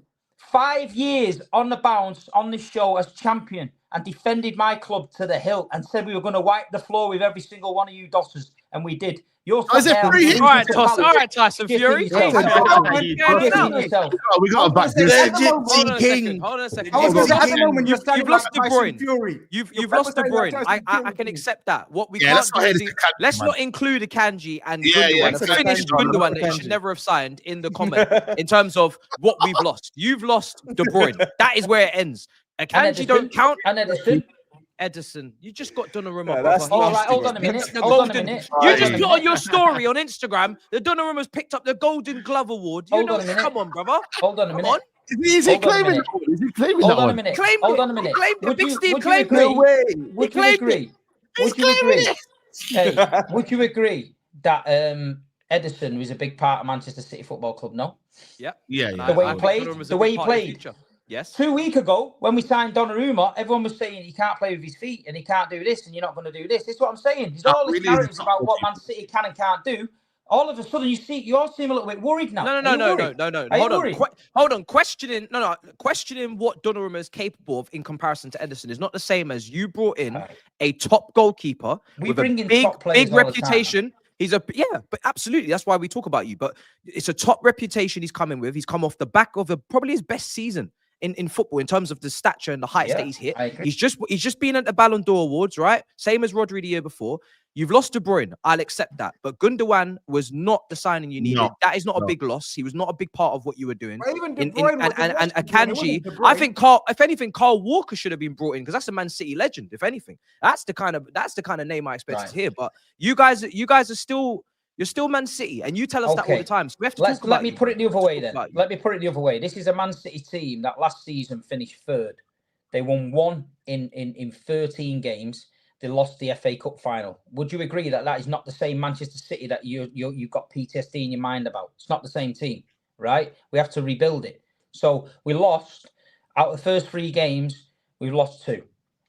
5 years on the bounce on this show as champion and defended my club to the hilt and said we were going to wipe the floor with every single one of you dossers, and we did. All right, Tyson Fury. We got a back this. King. Hold on a second. You've lost De Bruyne. You've lost De Bruyne. I can accept that. What we can't do is let's not include Akanji and Gundogan. The finished Gundogan that you should never have signed in the comment in terms of what we've lost. You've lost De Bruyne. That is where it ends. Akanji don't count. And Edison, you just got Donnarumma. Hold on a minute. You just put on your story on Instagram. The Donnarumma's picked up the Golden Glove Award. Come on, brother. Hold on a minute. Is he claiming that one? Is he claiming that one? Hold on a minute. Hold on a minute. Big Steve claimed it. Would you agree? Would you agree that Edison was a big part of Manchester City Football Club? No. Yeah. The way he played. Yes. 2 weeks ago, when we signed Donnarumma, everyone was saying he can't play with his feet and he can't do this and you're not going to do this. This is what I'm saying. There's all these narratives about what Man City can and can't do. All of a sudden, you all seem a little bit worried now. No. Hold on. Questioning what Donnarumma is capable of in comparison to Edison is not the same as you brought in a top goalkeeper with a big reputation. But absolutely. That's why we talk about you. But it's a top reputation he's coming with. He's come off the back of probably his best season in football in terms of the stature and the heights that he's hit. I agree. He's just been at the Ballon d'Or Awards, right? Same as Rodri the year before. You've lost De Bruyne. I'll accept that. But Gundogan was not the signing you needed. That is not a big loss. He was not a big part of what you were doing. Even De Bruyne and Akanji, I think if anything, Carl Walker should have been brought in because that's a Man City legend. If anything, that's the kind of name I expected to hear. But you guys are still. You're still Man City, and you tell us that all the time. So we have to talk let me put it the other way then. Let me put it the other way. This is a Man City team that last season finished third. They won 1 in 13 games. They lost the FA Cup final. Would you agree that that is not the same Manchester City that you've got PTSD in your mind about? It's not the same team, right? We have to rebuild it. So we lost out of the first 3 games. We've lost 2.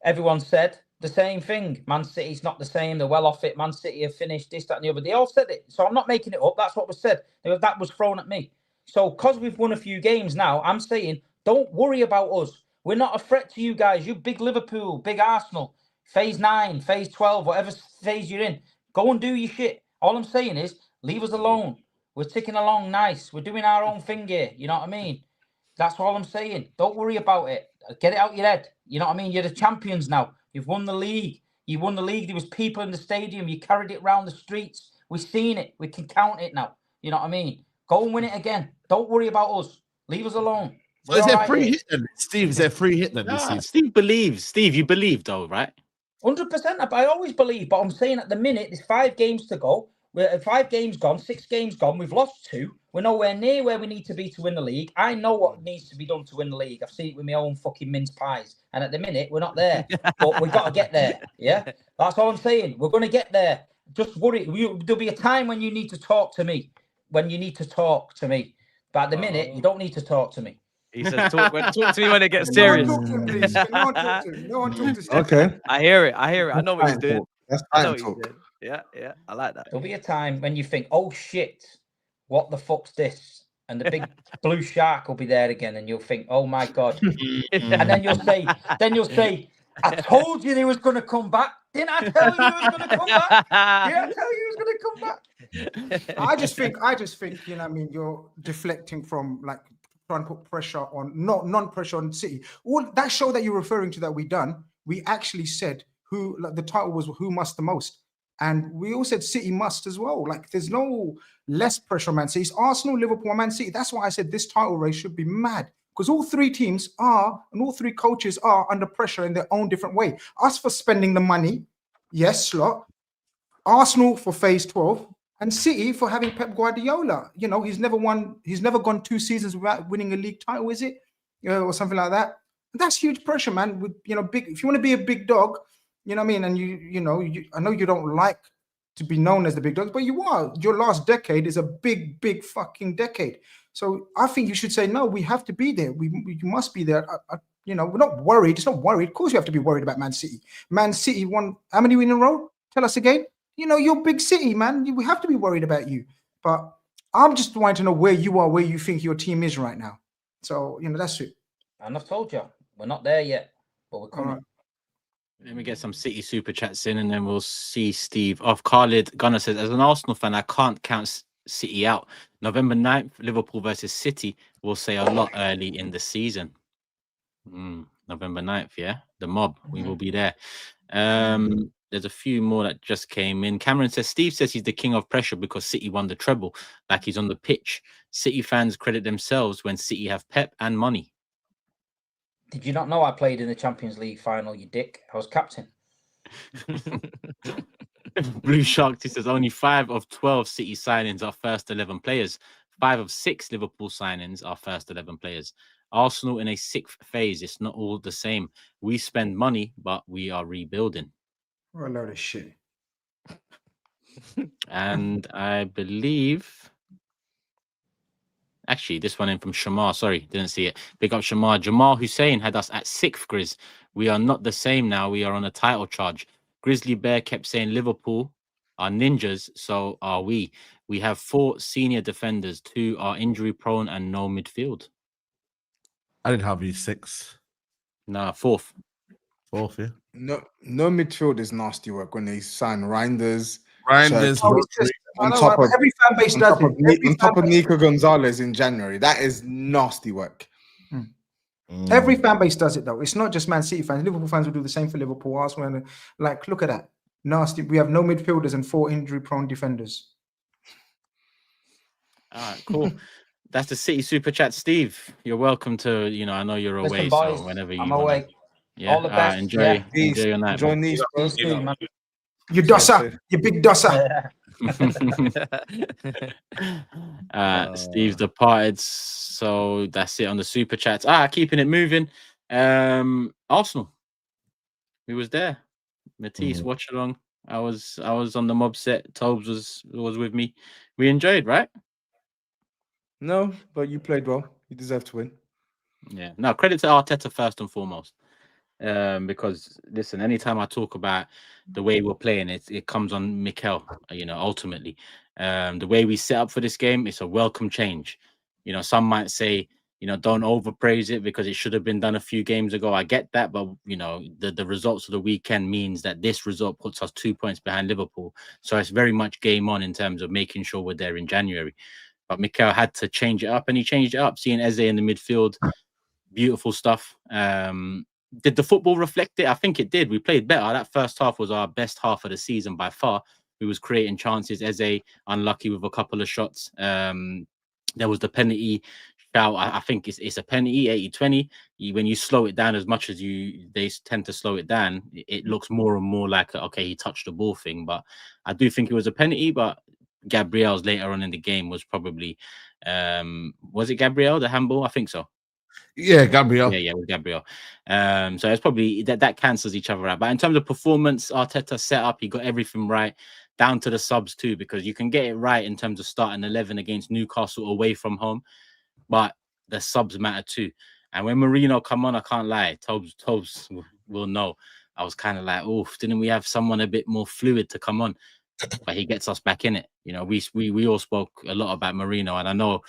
Everyone said the same thing. Man City's not the same. They're well off it. Man City have finished this, that, and the other. They all said it. So I'm not making it up. That's what was said. That was thrown at me. So because we've won a few games now, I'm saying don't worry about us. We're not a threat to you guys. You big Liverpool, big Arsenal, phase 9, phase 12, whatever phase you're in. Go and do your shit. All I'm saying is leave us alone. We're ticking along nice. We're doing our own thing here. You know what I mean? That's all I'm saying. Don't worry about it. Get it out your head. You know what I mean? You're the champions now. You've won the league. You won the league. There was people in the stadium. You carried it around the streets. We've seen it. We can count it now. You know what I mean? Go and win it again. Don't worry about us. Leave us alone. So is there free hit then? Steve, is there free hit then? Steve believes. Steve, you believe though, right? 100%. I always believe. But I'm saying at the minute, there's 5 games to go. We're 5 games gone, 6 games gone. We've lost 2. We're nowhere near where we need to be to win the league. I know what needs to be done to win the league. I've seen it with my own fucking mince pies. And at the minute, we're not there. But we've got to get there. Yeah? That's all I'm saying. We're going to get there. Just worry. There'll be a time when you need to talk to me. But at the minute, you don't need to talk to me. He says, talk to me when it gets serious. No one talk to him. Okay. I hear it. I know what he's doing. That's I know fine what he's talk. doing. Yeah. I like that. There'll be a time when you think, oh, shit, what the fuck's this? And the big blue shark will be there again. And you'll think, oh, my God. And then you'll say, I told you they was going to come back. Didn't I tell you he was going to come back? Did I tell you he was going to come back? I just think, you know what I mean, you're deflecting from like trying to put pressure on, non-pressure on City. All that show that you're referring to that we done, we actually said who, like the title was who must the most. And we all said City must as well. Like there's no less pressure on Man City. It's Arsenal, Liverpool, and Man City. That's why I said this title race should be mad. Because all 3 teams are, and all 3 coaches are under pressure in their own different way. Us for spending the money, yes, slot. Arsenal for phase 12, and City for having Pep Guardiola. You know, he's never gone 2 seasons without winning a league title, is it? Or something like that. And that's huge pressure, man. With if you want to be a big dog, you know what I mean? And I know you don't like to be known as the big dogs, but you are. Your last decade is a big, big fucking decade. So I think you should say, no, we have to be there. You must be there. We're not worried. It's not worried. Of course you have to be worried about Man City. Man City won, how many in a row? Tell us again. You're big City, man. We have to be worried about you. But I'm just wanting to know where you are, where you think your team is right now. So, that's it. And I've told you, we're not there yet, but we're coming. Right. Let me get some City super chats in and then we'll see Steve off. Khalid Gunner says, as an Arsenal fan, I can't count City out. November 9th, Liverpool versus City will say a lot early in the season. November 9th, yeah? The mob, we will be there. There's a few more that just came in. Cameron says, Steve says he's the king of pressure because City won the treble, like he's on the pitch. City fans credit themselves when City have Pep and money. Did you not know I played in the Champions League final, you dick? I was captain. Blue Shark, he says, only 5 of 12 City signings are first 11 players. 5 of 6 Liverpool signings are first 11 players. Arsenal in a 6th phase. It's not all the same. We spend money, but we are rebuilding. What a load of shit. And I believe... Actually, this one in from Shamar. Sorry, didn't see it. Big up Shamar. Jamal Hussein had us at 6th, Grizz. We are not the same now. We are on a title charge. Grizzly Bear kept saying Liverpool are ninjas, so are we. We have 4 senior defenders. 2 are injury prone and no midfield. I didn't have you 6. Nah, 4th. 4th, yeah. No midfield is nasty work when they sign Reinders. On top of every fan base does it. On top of Nico Gonzalez in January. That is nasty work. Every fan base does it though. It's not just Man City fans. Liverpool fans will do the same for Liverpool, Arsenal, and like, look at that. Nasty. We have no midfielders and 4 injury-prone defenders. All right, cool. That's the City Super Chat. Steve, you're welcome to, I know you're away, boys, so whenever you I'm want away. Yeah, all the best. Enjoy Peace. your night. Enjoy Man. these, bro. You dosser, you big dosser. Steve's departed, so that's it on the Super Chats. Keeping it moving. Arsenal. We was there. Matisse watch along. I was on the mob set. Tobes was with me. We enjoyed, right? No, but you played well. You deserve to win. Yeah. No, credit to Arteta first and foremost. Because listen, anytime I talk about the way we're playing, it comes on Mikel, ultimately. The way we set up for this game, it's a welcome change. Some might say, don't overpraise it because it should have been done a few games ago. I get that, but the results of the weekend means that this result puts us 2 points behind Liverpool. So it's very much game on in terms of making sure we're there in January. But Mikel had to change it up, and he changed it up. Seeing Eze in the midfield, beautiful stuff. Did the football reflect it? I think it did. We played better. That first half was our best half of the season by far. We was creating chances. Eze unlucky with a couple of shots. There was the penalty foul. I think it's a penalty, 80-20. When you slow it down as much as they tend to slow it down, it looks more and more like, okay, he touched the ball thing. But I do think it was a penalty. But Gabriel's later on in the game was probably, was it Gabriel, the handball? I think so. Yeah, Gabriel. Yeah, with Gabriel. So it's probably that cancels each other out. But in terms of performance, Arteta set up, he got everything right, down to the subs too, because you can get it right in terms of starting 11 against Newcastle away from home, but the subs matter too. And when Marino come on, I can't lie, Tobes will know. I was kind of like, oh, didn't we have someone a bit more fluid to come on? But he gets us back in it. We all spoke a lot about Marino, and I know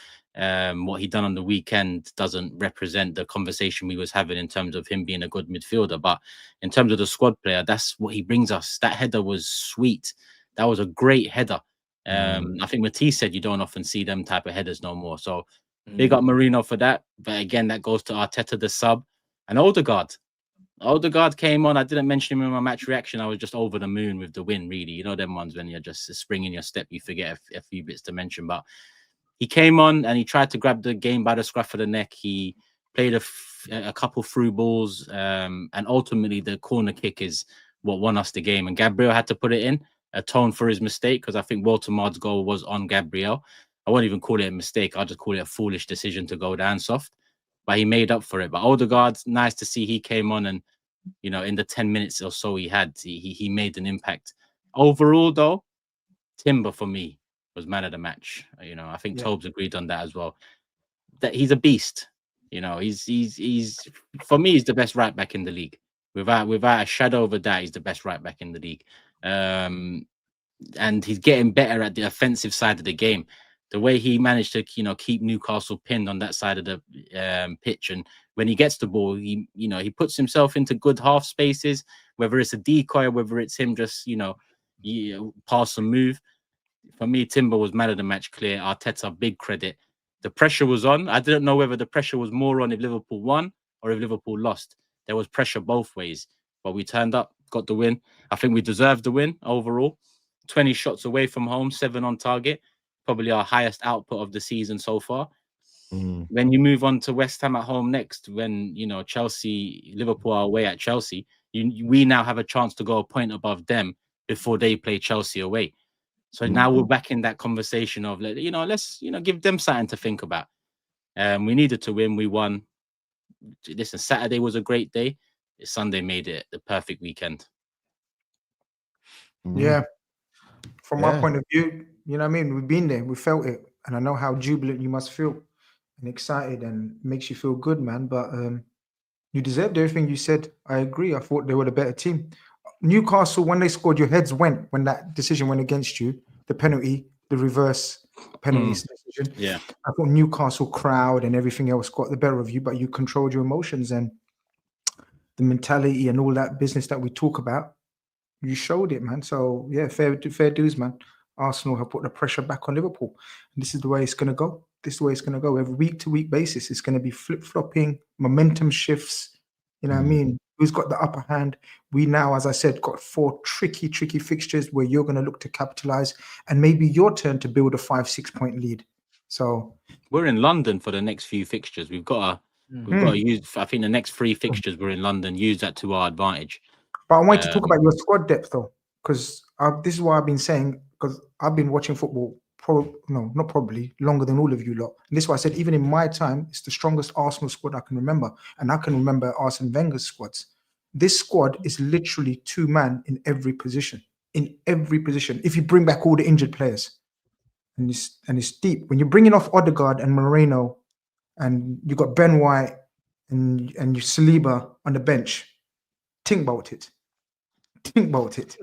what he done on the weekend doesn't represent the conversation we was having in terms of him being a good midfielder. But in terms of the squad player, that's what he brings us. That header was sweet. That was a great header. I think Matisse said you don't often see them type of headers no more. So big up Marino for that. But again, that goes to Arteta, the sub, and Odegaard. Odegaard came on. I didn't mention him in my match reaction. I was just over the moon with the win, really. Them ones when you're just springing your step, you forget a few bits to mention. But he came on and he tried to grab the game by the scruff of the neck. He played a couple through balls, and ultimately the corner kick is what won us the game. And Gabriel had to put it in, atone for his mistake, because I think Walter Mard's goal was on Gabriel. I won't even call it a mistake. I'll just call it a foolish decision to go down soft. But he made up for it. But Odegaard, nice to see he came on and, in the 10 minutes or so he had, he made an impact. Overall, though, Timber for me was man of the match. I think Tobes agreed on that as well. That he's a beast. He's for me, he's the best right back in the league. Without a shadow of a doubt, he's the best right back in the league. And he's getting better at the offensive side of the game. The way he managed to, keep Newcastle pinned on that side of the pitch, and when he gets the ball, he puts himself into good half spaces. Whether it's a decoy, whether it's him just, pass and move. For me, Timber was man of the match. Clear. Arteta, big credit. The pressure was on. I didn't know whether the pressure was more on if Liverpool won or if Liverpool lost. There was pressure both ways, but we turned up, got the win. I think we deserved the win overall. 20 shots away from home, 7 on target. Probably our highest output of the season so far. When you move on to West Ham at home next, when Liverpool are away at Chelsea, we now have a chance to go a point above them before they play Chelsea away. So now we're back in that conversation of let's give them something to think about. We needed to win. We won. Listen, Saturday was a great day. Sunday made it the perfect weekend. Yeah. From my point of view, you know what I mean? We've been there, we felt it, and I know how jubilant you must feel and excited, and makes you feel good, man. But you deserved everything you said. I agree. I thought they were the better team. Newcastle, when they scored, your heads went when that decision went against you. The penalty, the reverse penalty decision. Yeah. I thought Newcastle crowd and everything else got the better of you, but you controlled your emotions and the mentality and all that business that we talk about. You showed it, man. So yeah, fair dues, man. Arsenal have put the pressure back on Liverpool, and this is the way it's going to go. this is the way it's going to go. Every week to week basis, it's going to be flip flopping, momentum shifts. You know what I mean? Who's got the upper hand? We now, as I said, got 4 tricky fixtures where you're going to look to capitalize, and maybe your turn to build a 5-6 point lead. So we're in London for the next few fixtures. We've got to use. I think the next 3 fixtures we're in London. Use that to our advantage. But I want to talk about your squad depth though, because this is what I've been saying. Because I've been watching football, not probably longer than all of you lot. And this is why I said, even in my time, it's the strongest Arsenal squad I can remember, and I can remember Arsene Wenger's squads. This squad is literally 2-man in every position. In every position, if you bring back all the injured players, and it's deep. When you're bringing off Odegaard and Moreno, and you got Ben White and you Saliba on the bench, think about it. Think about it.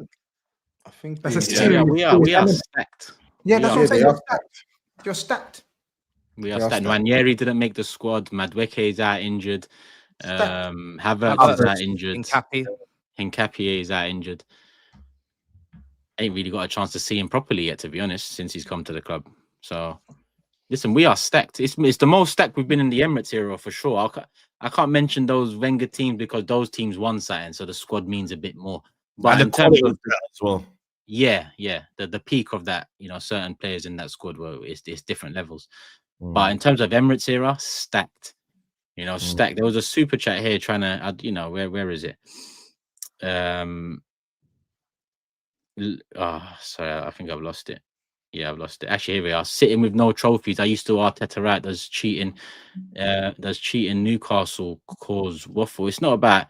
I think that's a serious. We are stacked. Yeah, that's what I'm saying. You're stacked. We are stacked. Ranieri didn't make the squad. Madueke is out injured. Havertz is out injured. Hincapié is out injured. Ain't really got a chance to see him properly yet, to be honest, since he's come to the club. So, listen, we are stacked. It's the most stacked we've been in the Emirates era for sure. I can't mention those Wenger teams because those teams won something, so the squad means a bit more. But in terms of as well, the peak of that, certain players in that squad it's different levels. But in terms of Emirates era, stacked. Stacked. There was a super chat here trying to, where is it? Sorry, I think I've lost it. Yeah, I've lost it. Actually, here we are, sitting with no trophies. I used to Arteta right. Does cheating Newcastle cause waffle? It's not about.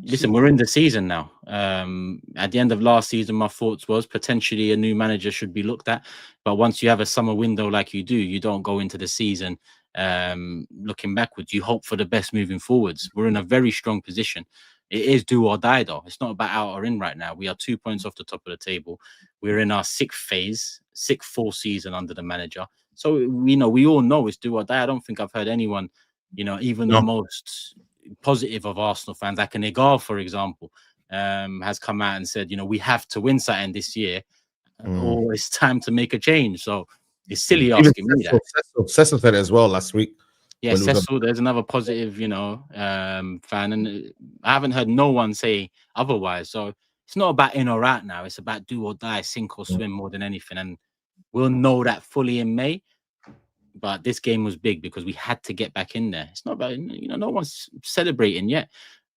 Listen, we're in the season now. At the end of last season, my thoughts was potentially a new manager should be looked at. But once you have a summer window like you do, you don't go into the season looking backwards. You hope for the best moving forwards. We're in a very strong position. It is do or die, though. It's not about out or in right now. We are 2 points off the top of the table. We're in our 6th full season under the manager. So, we all know it's do or die. I don't think I've heard anyone, even the most positive of Arsenal fans, like an Egal, for example, has come out and said, we have to win something this year, or it's time to make a change. So it's silly asking me that. Cecil said it as well last week. Yeah, Cecil, there's another positive, fan, and I haven't heard no one say otherwise. So it's not about in or out now. It's about do or die, sink or swim more than anything. And we'll know that fully in May. But this game was big because we had to get back in there. It's not about, no one's celebrating yet.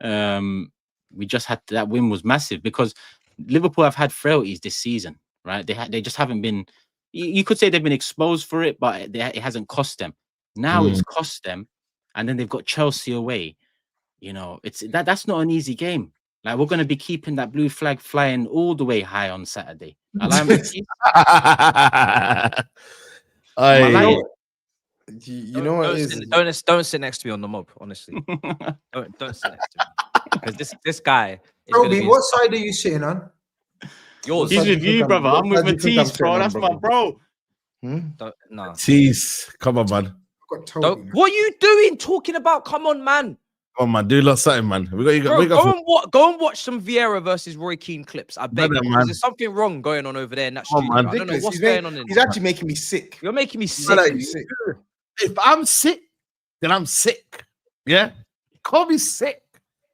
We just had that win was massive because Liverpool have had frailties this season, right? They just haven't been. You could say they've been exposed for it, but it hasn't cost them. Now it's cost them, and then they've got Chelsea away. That's not an easy game. Like, we're going to be keeping that blue flag flying all the way high on Saturday. You know what it is? Don't sit next to me on the mob, honestly. don't sit next to me because this guy. Toby, what side are you sitting on? Yours. He's with you, brother. I'm with Matisse, bro. That's my bro. No. Jeez, come on, man. What are you doing? Talking about? Come on, man. Come on, man. Do lots something, man. Go and watch some Vieira versus Roy Keane clips. I beg you. There's something wrong going on over there in that studio. Man. I don't know what's going on. He's actually making me sick. You're making me sick. If I'm sick, then I'm sick. Yeah, call me sick,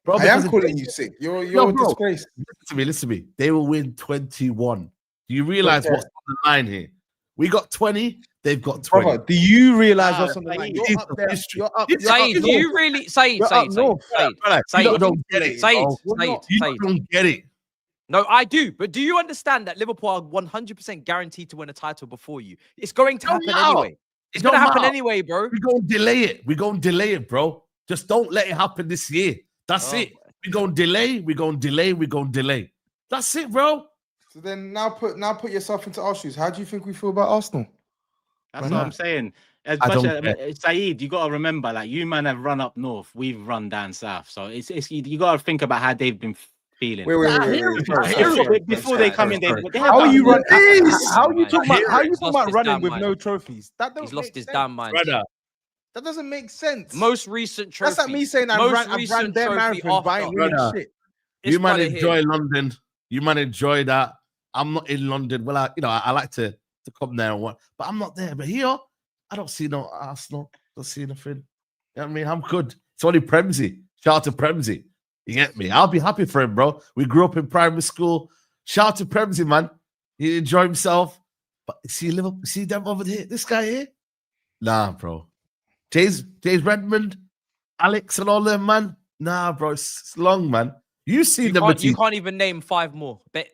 bro. I am calling you sick. You're a disgrace. Listen to me. They will win 21. Do you realize what's on the line here? We got 20. They've got 20. Brother, do you realize what's on the line? You're up there. Saeed, do you really? Saeed, don't get it. You don't get it. No, I do. But do you understand that Liverpool are 100% guaranteed to win a title before you? It's going to happen anyway. It's going to happen anyway, bro. We're going to delay it. We're going to delay it, bro. Just don't let it happen this year. That's it. We're going to delay. We're going to delay. We're going to delay. That's it, bro. So then now put yourself into our shoes. How do you think we feel about Arsenal? That's what I'm saying. As much as Saeed, you got to remember, like, you man have run up north, we've run down south. So it's you got to think about how they've been feeling. Wait. Before they come in, how are you running? How are you talking about running with no trophies? He's lost his damn mind. Brother. That doesn't make sense. Most recent trophy. That's like me saying I ran their marathon buying shit. You man enjoy London. You man enjoy that. I'm not in London. Well, I like to come there and what, but I'm not there. But here, I don't see no Arsenal. Don't see nothing. You know what I mean? I'm good. It's only Premsy. Shout out to Premsy. You get me? I'll be happy for him, bro. We grew up in primary school. Shout out to Premsy, man. He enjoyed himself. But see Liverpool, see them over there. This guy here? Nah, bro. James Redmond, Alex, and all them, man. Nah, bro. It's long, man. You can't even name 5 more. Bet.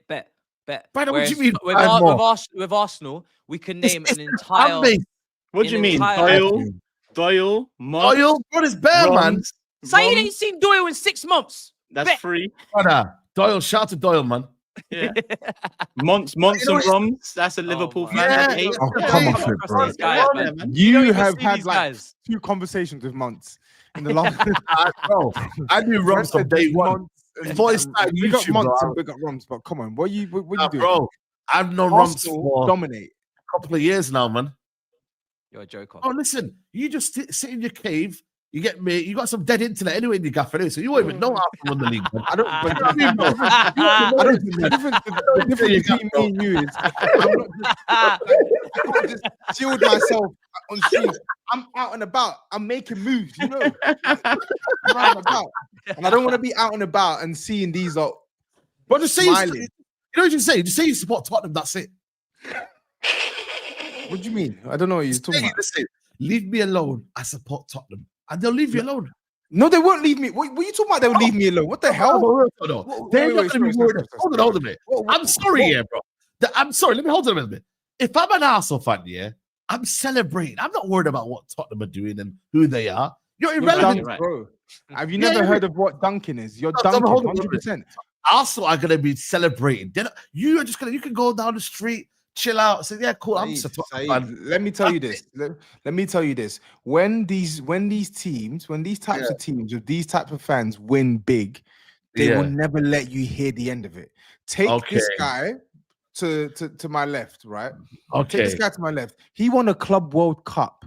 Brother, what do you mean? With Arsenal, we can name an entire. What do you mean? Doyle, Mark, Doyle, bro, it's bare, man. SAEED ain't seen Doyle in 6 months. That's free. Brother, Doyle, shout out to Doyle, man. Yeah. Monts and Roms. That's a Liverpool fan. Yeah. Oh, come on, bro. You have had like 2 conversations with Monts in the last. Bro, I knew Roms from day one. Voice we got Monts and we got Roms, but come on, what you doing, bro? I've known Roms for dominate a couple of years now, man. You're a joker. Oh, listen, you just sit in your cave. You get me. You got some dead internet anyway in your gaff anyway, so you won't even know how to win the league. Man. I don't. The difference between me and you is I can't just shield myself on streams. I'm out and about. I'm making moves. You know, I'm out and about, and I don't want to be out and about and seeing these up. But just say you know what you say. Just say you support Tottenham. That's it. What do you mean? I don't know what you're talking about. Listen, leave me alone. I support Tottenham. And they'll leave you alone. No, they won't leave me. What are you talking about? They'll leave me alone. What the hell? They're not going to be worried. Hold on a minute. I'm sorry, bro. I'm sorry. Let me hold on a minute. If I'm an Arsenal fan, I'm celebrating. I'm not worried about what Tottenham are doing and who they are. You're irrelevant, bro. Have you never heard of what dunking is? You're dunking 100%. Arsenal are going to be celebrating. You are just going to. You can go down the street. Chill out. Say, yeah, cool. I'm just let me tell you this. Let me tell you this. When these types of teams with these types of fans win big, they will never let you hear the end of it. Take this guy to my left, right? Okay. Take this guy to my left. He won a Club World Cup.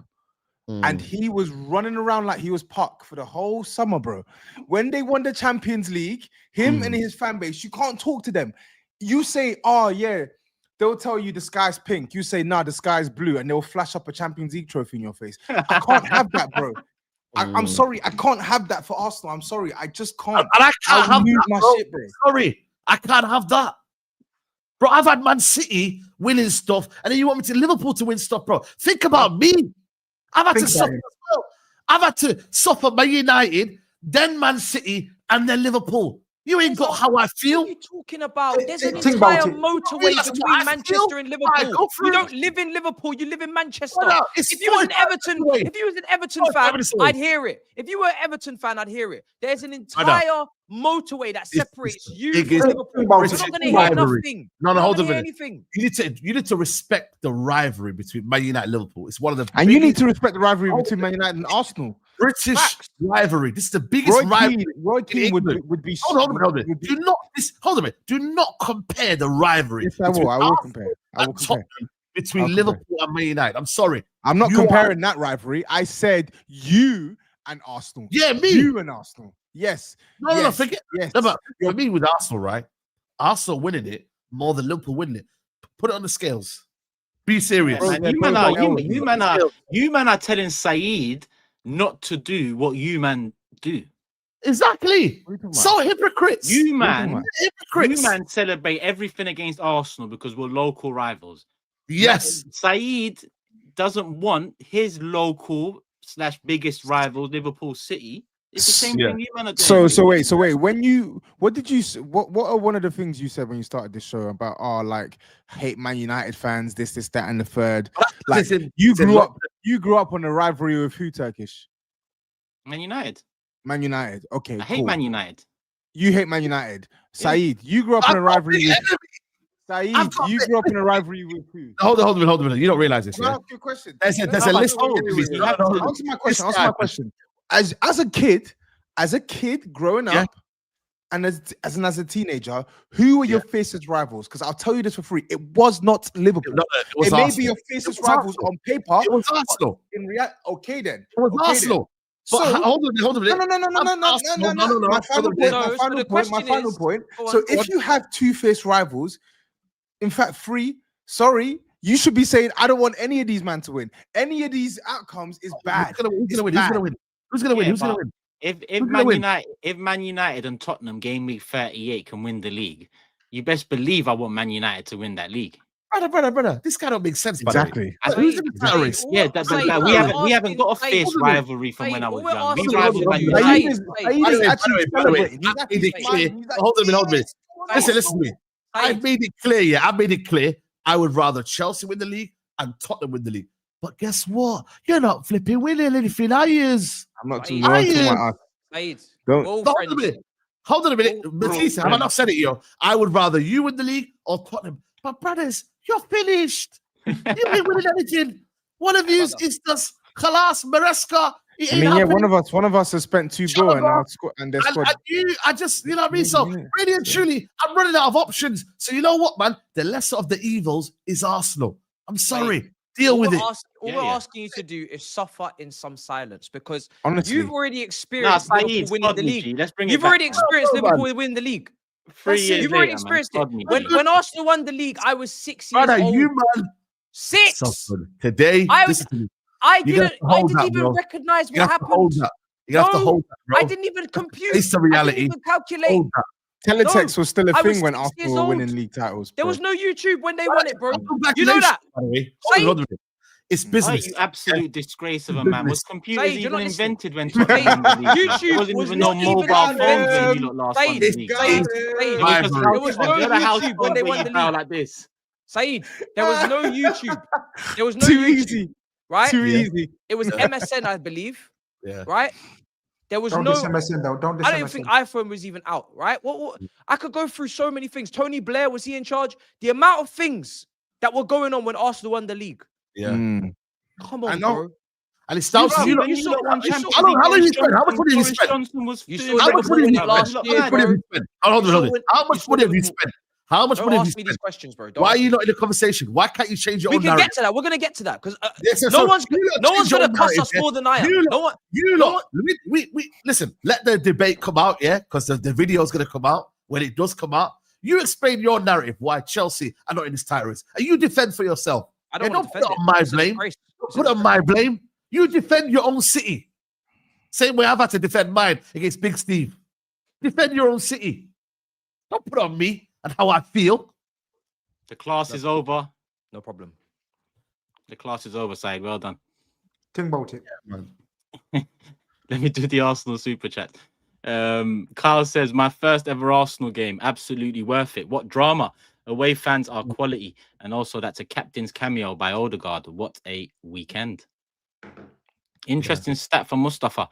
And he was running around like he was Puck for the whole summer, bro. When they won the Champions League, him and his fan base, you can't talk to them. You say, oh, yeah. They'll tell you the sky's pink. You say, nah, the sky's blue. And they'll flash up a Champions League trophy in your face. I can't have that, bro. I'm sorry. I can't have that for Arsenal. I'm sorry. I just can't. And I can't have that, my bro. shit, bro. Sorry. I can't have that. Bro, I've had Man City winning stuff. And then you want me to Liverpool to win stuff, bro. Think about me. I've had to suffer as well. I've had to suffer Man United, then Man City, and then Liverpool. You ain't got how I feel. What are you talking about? There's an entire motorway between Manchester and Liverpool. You don't live in Liverpool, you live in Manchester. If you was an Everton fan, I'd hear it. If you were an Everton fan, I'd hear it. There's an entire motorway that separates you from Liverpool. You're not going to hear nothing. No, hold on a minute. You need to respect the rivalry between Man United and Liverpool. It's one of the and you need to respect the rivalry between Man United and Arsenal. British rivalry. This is the biggest rivalry. Roy Keane would be. Hold on a minute. Hold on a minute. Do not compare the rivalry. Yes, I will compare. Between Liverpool and Man United. I'm sorry. I'm not comparing that rivalry. I said you and Arsenal. Yeah, me. You and Arsenal. Yes. No, forget. Yes. No, but for me with Arsenal, right? Arsenal winning it more than Liverpool winning it. Put it on the scales. Be serious. Bro, you man are telling SAEED not to do what you man do. Exactly. So hypocrites. You man celebrate everything against Arsenal because we're local rivals. Yes. SAEED doesn't want his local / biggest rival, Liverpool City. It's the same thing you man are doing. So wait. What are one of the things you said when you started this show about like hate Man United fans, this, that, and the third? Like you grew up on a rivalry with who, Turkish? Man United. Man United. Okay. I hate Man United. You hate Man United. SAEED, you grew up in a rivalry with SAEED, you grew up in a rivalry with who? Hold on a minute. You don't realize this. Can I ask you a question? There's a list. Answer my question. As a kid growing up, and as a teenager, who were your fiercest rivals? Because I'll tell you this for free, it was not Liverpool. It may be your fiercest rivals on paper. It was Arsenal. In reality, okay then. It was Arsenal. So hold on a minute. No. My final point. So if you have 2 fierce rivals, in fact 3, sorry, You should be saying, I don't want any of these man to win. Any of these outcomes is bad. Who's gonna win? Who's gonna win? If Man United and Tottenham game week 38 can win the league, you best believe I want Man United to win that league. Brother. This kind of makes sense. Exactly. Who's in the title race? Yeah, we haven't got a fierce rivalry from when I was young. We rival Man United. Hold on. Listen to me. I've made it clear. Yeah, I made it clear. I would rather Chelsea win the league and Tottenham win the league. But guess what? You're not flipping winning anything, are you? I'm not too much. Hold on a minute. Matisse, have I not said it, yo? I would rather you win the league or Tottenham. But brothers, you're finished. You ain't winning anything. One of you is just Kalas, Maresca. I mean, yeah, one of us has spent 2 goals and they're squad. I just, you know what I mean? So, really and truly, I'm running out of options. So, you know what, man? The lesser of the evils is Arsenal. I'm sorry. Deal with it. All we're asking you to do is suffer in some silence because you've already experienced Liverpool winning the league. You've already experienced Liverpool winning the league. 3 years You've already later, experienced man. it. When Arsenal won the league, I was 6 years Brother, old. you man. 6. Today, I didn't even recognize what happened. You have to hold that, bro. I didn't even compute. It's the reality. I didn't even calculate. Teletext was still a thing when Arsenal were winning league titles. There was no YouTube when they won it, bro. You know that. By the way. It's business. You absolute disgrace of a man. Was computers even invented when YouTube wasn't even no mobile phones when you lot last won the league. There was no YouTube when they won the league like this. SAEED, there was no YouTube. There was no Too YouTube, easy. right? Too easy. It was MSN, I believe. Yeah. Right? There was don't no MSN though. Don't I don't even think iPhone was even out, right? What I could go through so many things. Tony Blair, was he in charge? The amount of things that were going on when Arsenal won the league. Yeah. Come on, bro. And it starts How long did you spend? How much money have you spent? How much money have you spent? How much money have you spent? Don't ask me these questions, bro. Why are you not in the conversation? Why can't you change your own narrative? We can get to that. We're gonna get to that because no one's gonna cuss us more than I am. Listen. Let the debate come out, yeah, because the video is gonna come out. When it does come out, you explain your narrative. Why Chelsea are not in this title race, and you defend for yourself. I don't put it on my blame. Put it on my blame. You defend your own city. Same way I've had to defend mine against Big Steve. Defend your own city. Don't put it on me and how I feel. The class is over. No problem. The class is over, Saeed. Well done. Think about it. Yeah, man. Let me do the Arsenal super chat. Kyle says, my first ever Arsenal game. Absolutely worth it. What drama. Away fans are quality. And also that's a captain's cameo by Odegaard. What a weekend. Interesting stat from Mustafa.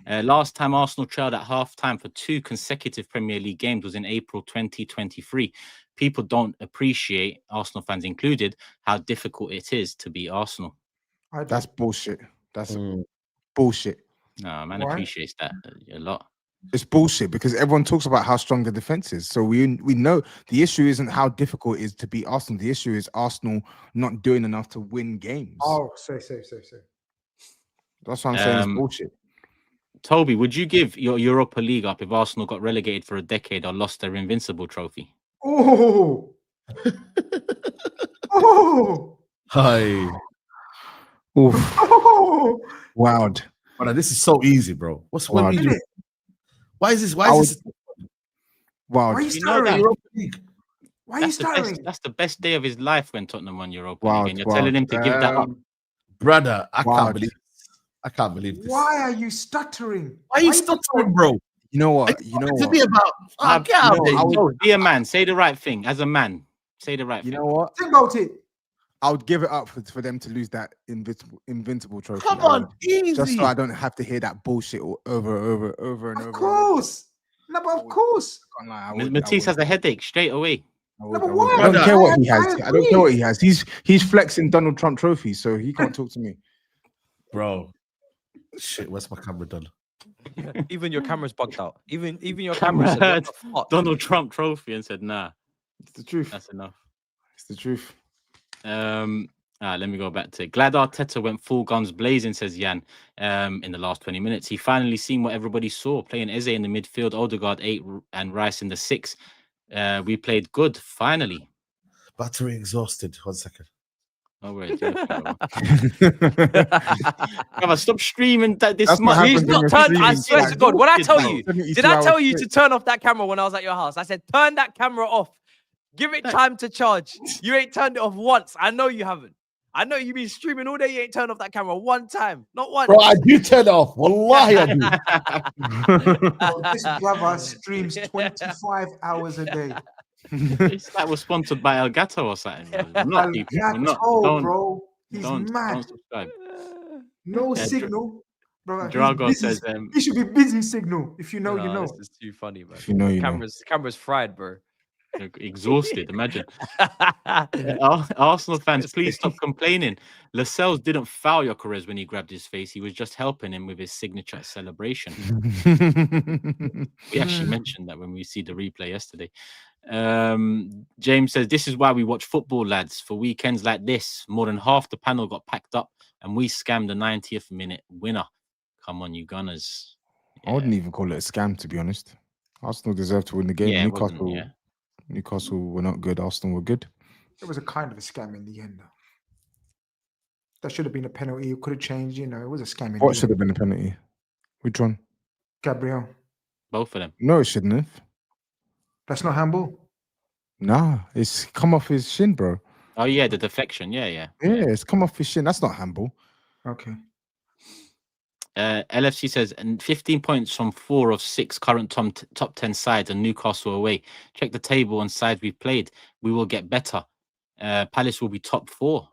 Last time Arsenal trailed at half-time for 2 consecutive Premier League games was in April 2023. People don't appreciate, Arsenal fans included, how difficult it is to beat Arsenal. That's bullshit. That's bullshit. No, man appreciates that a lot. It's bullshit because everyone talks about how strong the defense is. So we know the issue isn't how difficult it is to beat Arsenal. The issue is Arsenal not doing enough to win games. Oh, say. That's what I'm saying. It's bullshit. Toby, would you give your Europa League up if Arsenal got relegated for a decade or lost their Invincible trophy? Oh. Oh. Hi. Oof. Oh. Wowed. Brother, this is so easy, bro. What's what we do? Why is this? Why is this? Wow. Why are you stuttering? Why are you stuttering? That's the best day of his life when Tottenham won Europa League, and you're telling him to give that up. Brother, I can't believe this. I can't believe this. Why are you stuttering? Why are you stuttering, bro? You know what? You know what? To be about. Be a man. Say the right thing. As a man, say the right thing. You know what? Think about it. I would give it up for them to lose that invincible trophy. Come on, easy. Just so I don't have to hear that bullshit over and over. Of course. No, but of course. Matisse has a headache straight away. I don't care what he has. I don't care what he has. He's flexing Donald Trump trophies, so he can't talk to me. Bro. Shit, where's my camera done? Even your camera's bugged out. Even your camera heard Donald Trump trophy and said, nah. It's the truth. That's enough. It's the truth. Let me go back to Glad Arteta went full guns blazing, says Jan. In the last 20 minutes, he finally seen what everybody saw, playing Eze in the midfield, Odegaard 8 and Rice in the 6. We played good finally. Battery exhausted. 1 second. Oh wait, stop streaming that this much. He's not turned. I swear to God, what I tell you? Did I tell you to turn off that camera when I was at your house? I said turn that camera off. Give it time to charge. You ain't turned it off once. I know you haven't. I know you've been streaming all day. You ain't turned off that camera one time. Not once. Bro, I do turn it off. Wallahi, I do. This brother streams 25 hours a day. It's like we're sponsored by Elgato or something. Not people. Bro. He's mad. Don't subscribe. No signal. Bro, Drago says he should be busy signal. If you know, you know. This is too funny, man. If you know, you camera's fried, bro. Exhausted, imagine. Arsenal fans, please stop complaining. Lascelles didn't foul Gyökeres when he grabbed his face. He was just helping him with his signature celebration. We actually mentioned that when we see the replay yesterday. James says, this is why we watch football, lads. For weekends like this, more than half the panel got packed up and we scammed the 90th minute winner. Come on, you Gunners. Yeah. I wouldn't even call it a scam, to be honest. Arsenal deserved to win the game. Yeah, Newcastle were not good. Arsenal were good. It was a kind of a scam in the end, though. That should have been a penalty. It could have changed, you know. It was a scam. What should have been a penalty? Which one? Gabriel. Both of them. No, it shouldn't have. That's not handball. Nah, it's come off his shin, bro. Oh yeah, the deflection. Yeah, it's come off his shin. That's not handball. Okay. LFC says, and 15 points from 4 of 6 current top 10 sides and Newcastle away. Check the table and sides we've played. We will get better. Palace will be top 4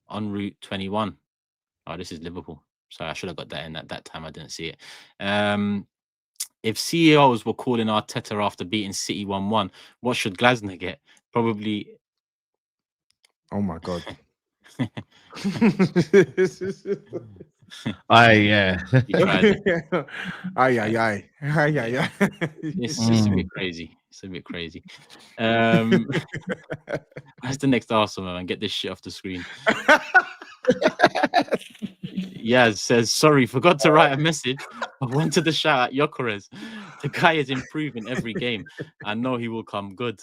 en route 21. Oh, this is Liverpool. Sorry, I should have got that in at that time. I didn't see it. If CEOs were calling Arteta after beating City 1-1, what should Glasner get? Probably. Oh my God. Aye. It's just a bit crazy. It's a bit crazy. That's the next Arsenal, man. Get this shit off the screen. Yaz says, sorry, forgot to write a message. I wanted to shout at Gyökeres. The guy is improving every game. I know he will come good.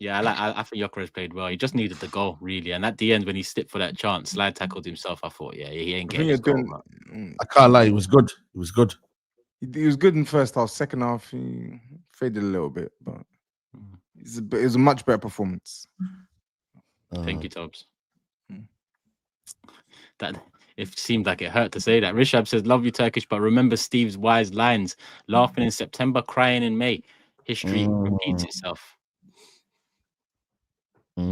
Yeah, I think Gyökeres played well. He just needed the goal, really. And at the end, when he slipped for that chance, slide tackled himself. I thought, yeah, he ain't getting his goal. I can't lie, it was good. It was good. He was good in the first half. Second half, he faded a little bit, but it was a much better performance. Thank you, Tobs. That it seemed like it hurt to say that. Rishab says, love you, Turkish, but remember Steve's wise lines. Laughing in September, crying in May. History repeats itself. Let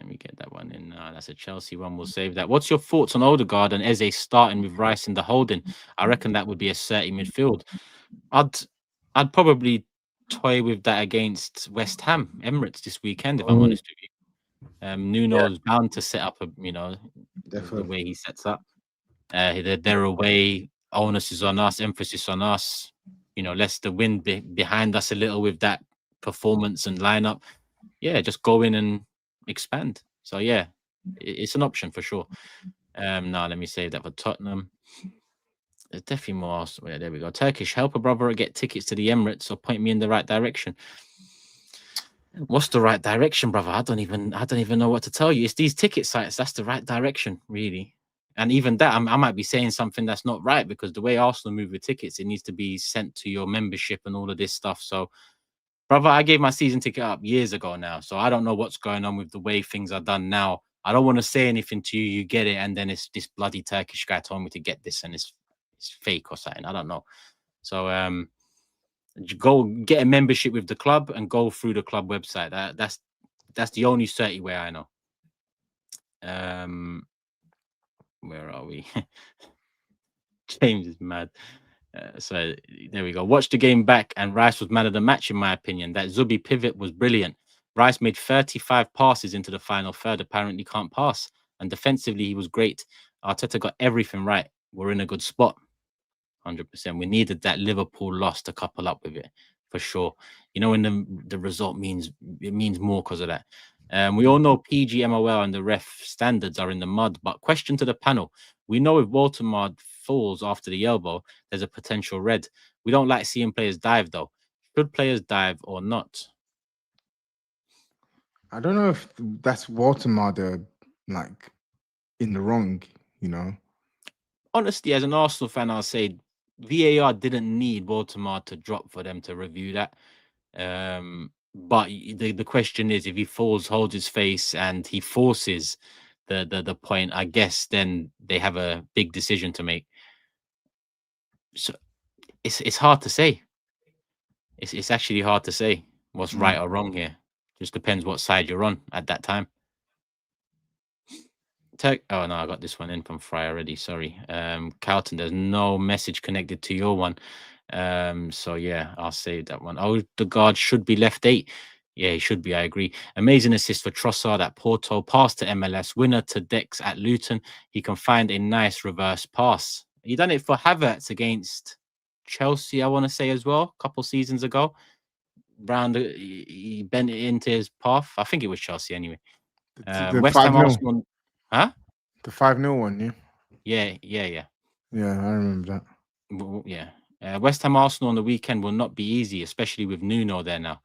me get that one in. That's a Chelsea one. We'll save that. What's your thoughts on Odegaard and Eze starting with Rice in the holding? I reckon that would be a 30 midfield. I'd probably toy with that against West Ham Emirates this weekend, if I'm honest with you. Nuno's bound to set up the way he sets up. They're away. Onus is on us. Emphasis on us. Leicester win behind us a little with that performance and lineup. Yeah, just go in and expand. So yeah, it's an option for sure. Now let me save that for Tottenham. There's definitely more. Yeah, there we go. Turkish, help a brother get tickets to the Emirates or point me in the right direction. What's the right direction, brother? I don't even know what to tell you. It's these ticket sites. That's the right direction, really. And even that, I might be saying something that's not right, because the way Arsenal move with tickets, it needs to be sent to your membership and all of this stuff. So, brother, I gave my season ticket up years ago now, so I don't know what's going on with the way things are done now. I don't want to say anything to you. You get it, and then it's this bloody Turkish guy told me to get this, and it's fake or something. I don't know. So, go get a membership with the club and go through the club website. That's the only certain way I know. Where are we? James is mad. So there we go. Watch the game back, and Rice was man of the match in my opinion. That Zubi pivot was brilliant. Rice made 35 passes into the final third. Apparently can't pass, and defensively he was great. Arteta got everything right. We're in a good spot. 100%. We needed that Liverpool loss to couple up with it for sure. When the result means more because of that. We all know PGMOL and the ref standards are in the mud, but question to the panel. We know if Waltermard falls after the elbow, there's a potential red. We don't like seeing players dive though. Should players dive or not? I don't know if that's Baltimore. They're like in the wrong, you know. Honestly, as an Arsenal fan, I'll say VAR didn't need Baltimore to drop for them to review that. But the question is, if he holds his face, and he forces the point, I guess then they have a big decision to make. So it's hard to say. It's actually hard to say what's right or wrong here. Just depends what side you're on at that time. Oh no, I got this one in from Fry already. Sorry. Carlton, there's no message connected to your one. So yeah, I'll save that one. Oh, the guard should be left 8. Yeah, he should be. I agree. Amazing assist for Trossard at Porto. Pass to MLS. Winner to Dex at Luton. He can find a nice reverse pass. He done it for Havertz against Chelsea, I want to say, as well, a couple seasons ago. He bent it into his path. I think it was Chelsea anyway. The West Ham 5-0. Arsenal. Huh? The 5-0 one, yeah. Yeah. Yeah, I remember that. Yeah. West Ham Arsenal on the weekend will not be easy, especially with Nuno there now.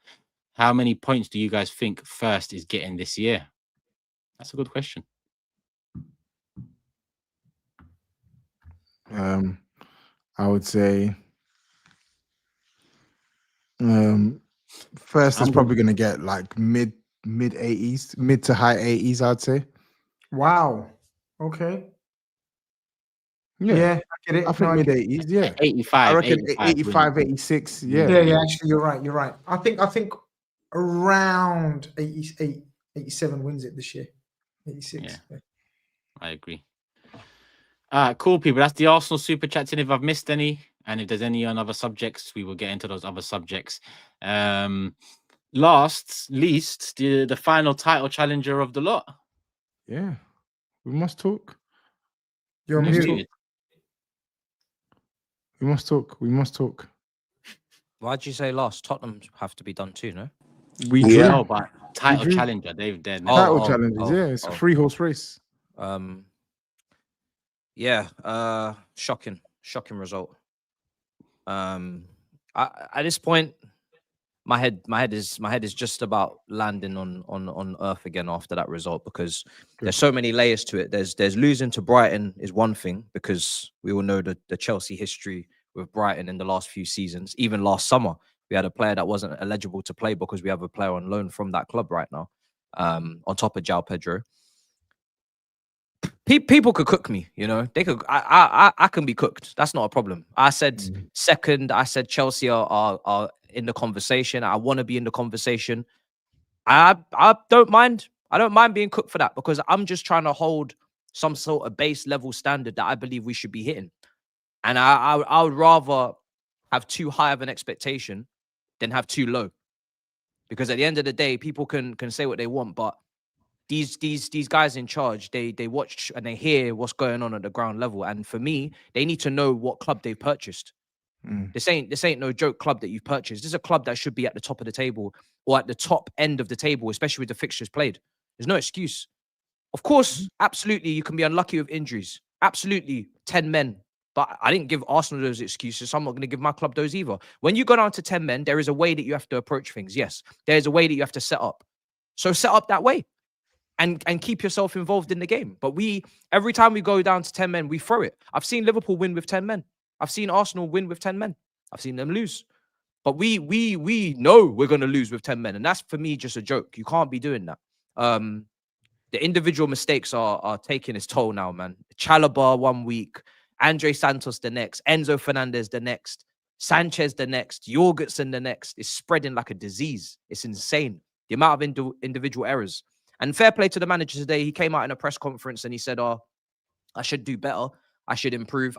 How many points do you guys think First is getting this year? That's a good question. I would say First is probably going to get like mid 80s, mid to high 80s, I'd say. Wow. Okay. Yeah, I get it. I think mid 80s, yeah. 85. I reckon 85, 86, yeah. Yeah, actually, you're right. I think around 88, 87 wins it this year. 86. Yeah. I agree. Cool, people. That's the Arsenal super chats. And if I've missed any, and if there's any on other subjects, we will get into those other subjects. Last, least, the final title challenger of the lot. Yeah, we must talk. You're muted. We must talk. We must talk. Why'd you say last? Tottenham have to be done too, no? We drew. No, but title challenger. They're title challengers. Yeah, it's a 3-horse race. Yeah. Shocking result. At this point, my head is just about landing on earth again after that result, because there's so many layers to it. There's losing to Brighton is one thing, because we all know the Chelsea history with Brighton in the last few seasons. Even last summer, we had a player that wasn't eligible to play because we have a player on loan from that club right now, on top of João Pedro. People could cook me, you know. They could. I can be cooked. That's not a problem. I said second. I said Chelsea are in the conversation. I want to be in the conversation. I don't mind. I don't mind being cooked for that, because I'm just trying to hold some sort of base level standard that I believe we should be hitting. And I would rather have too high of an expectation than have too low, because at the end of the day, people can say what they want, but these guys in charge, they watch and they hear what's going on at the ground level. And for me, they need to know what club they've purchased. This ain't no joke club that you've purchased. This is a club that should be at the top of the table, or at the top end of the table, especially with the fixtures played. There's no excuse. Of course, absolutely, you can be unlucky with injuries. Absolutely, 10 men. But I didn't give Arsenal those excuses, so I'm not going to give my club those either. When you go down to 10 men, there is a way that you have to approach things. Yes, there is a way that you have to set up. So set up that way. And keep yourself involved in the game. But every time we go down to 10 men, we throw it. I've seen Liverpool win with 10 men. I've seen Arsenal win with 10 men. I've seen them lose. But we know we're going to lose with 10 men. And that's, for me, just a joke. You can't be doing that. The individual mistakes are taking its toll now, man. Chalobah 1 week, Andre Santos the next, Enzo Fernandez the next, Sanchez the next, Jorgensen the next. It's spreading like a disease. It's insane. The amount of individual errors. And fair play to the manager today. He came out in a press conference and he said, I should do better. I should improve.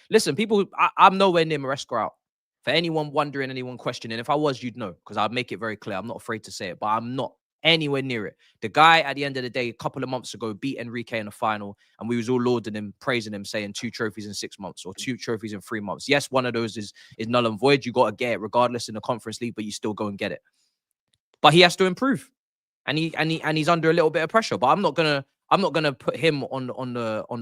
Listen, people, I'm nowhere near Maresca out. For anyone wondering, anyone questioning, if I was, you'd know, because I'd make it very clear. I'm not afraid to say it, but I'm not anywhere near it. The guy, at the end of the day, a couple of months ago, beat Enrique in the final, and we was all lauding him, praising him, saying 2 trophies in 6 months or 2 trophies in 3 months. Yes, one of those is null and void. You got to get it regardless in the Conference League, but you still go and get it. But he has to improve. And he's under a little bit of pressure. But I'm not gonna put him on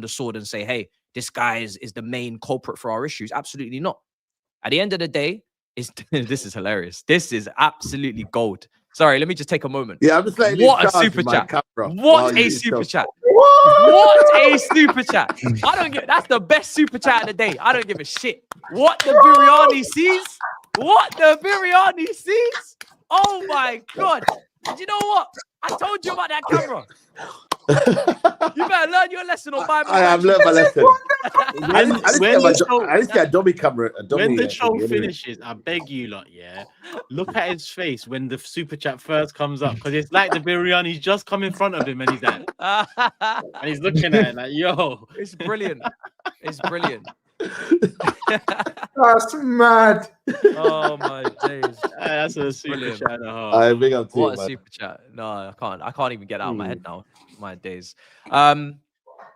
the sword and say, hey, this guy is the main culprit for our issues. Absolutely not. At the end of the day, this is hilarious. This is absolutely gold. Sorry, let me just take a moment. Yeah, I'm just letting what a super chat. What a super chat. What a super chat. I don't give. That's the best super chat of the day. I don't give a shit. What the biryani sees. What the biryani sees. Oh my God. Did you know what? I told you about that camera. You better learn your lesson or buy. I have learned my lesson. I need to get a dummy camera. When the show finishes, I beg you lot, yeah, look at his face when the super chat first comes up, because it's like the biryani's just come in front of him and he's like, and he's looking at it like, yo. It's brilliant. It's brilliant. That's mad. Oh my days. That's a super Brilliant. chat. What a super chat. No, I can't even get out of my head now. My days. But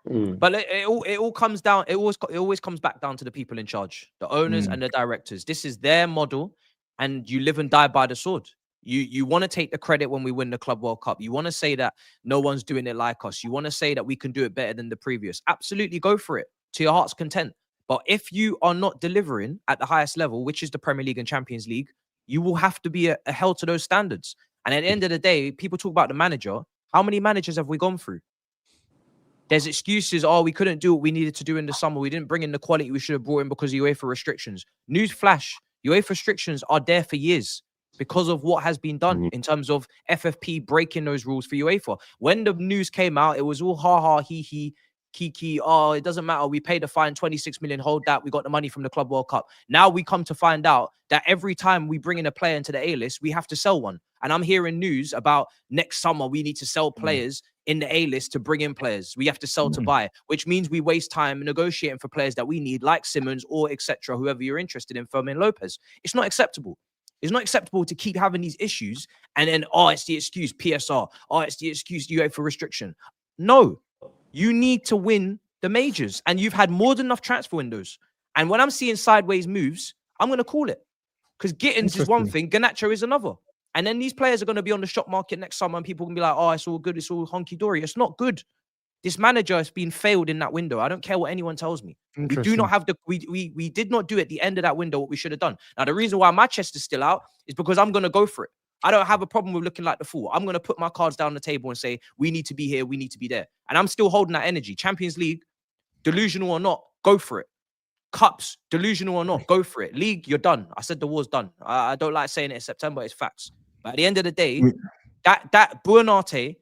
it all comes down. It always comes back down to the people in charge, the owners and the directors. This is their model, and you live and die by the sword. You want to take the credit when we win the Club World Cup. You want to say that no one's doing it like us. You want to say that we can do it better than the previous. Absolutely, go for it to your heart's content. But if you are not delivering at the highest level, which is the Premier League and Champions League, you will have to be held to those standards. And at the end of the day, people talk about the manager. How many managers have we gone through? There's excuses. Oh, we couldn't do what we needed to do in the summer. We didn't bring in the quality we should have brought in because of UEFA restrictions. Newsflash, UEFA restrictions are there for years because of what has been done in terms of FFP breaking those rules for UEFA. When the news came out, it was all ha, he, kiki. Oh, it doesn't matter. We paid a fine, 26 million. Hold that. We got the money from the Club World Cup. Now we come to find out that every time we bring in a player into the A-list, we have to sell one. And I'm hearing news about next summer, we need to sell players in the A-list to bring in players. We have to sell to buy, which means we waste time negotiating for players that we need, like Simmons or etc., whoever you're interested in, Fermin Lopez. It's not acceptable. It's not acceptable to keep having these issues and then, oh, it's the excuse PSR. Oh, it's the excuse UEFA restriction. No, you need to win the majors, and you've had more than enough transfer windows. And when I'm seeing sideways moves, I'm going to call it, because Gittins is one thing, Garnacho is another. And then these players are going to be on the shop market next summer, and people can be like, oh, it's all good. It's all honky-dory. It's not good. This manager has been failed in that window. I don't care what anyone tells me. We do not have the, we did not do at the end of that window what we should have done. Now, the reason why my chest is still out is because I'm going to go for it. I don't have a problem with looking like the fool. I'm going to put my cards down the table and say, we need to be here. We need to be there. And I'm still holding that energy. Champions League, delusional or not, go for it. Cups, delusional or not, go for it. League, you're done. I said the war's done. I don't like saying it in September. It's facts. But at the end of the day, that Buonate,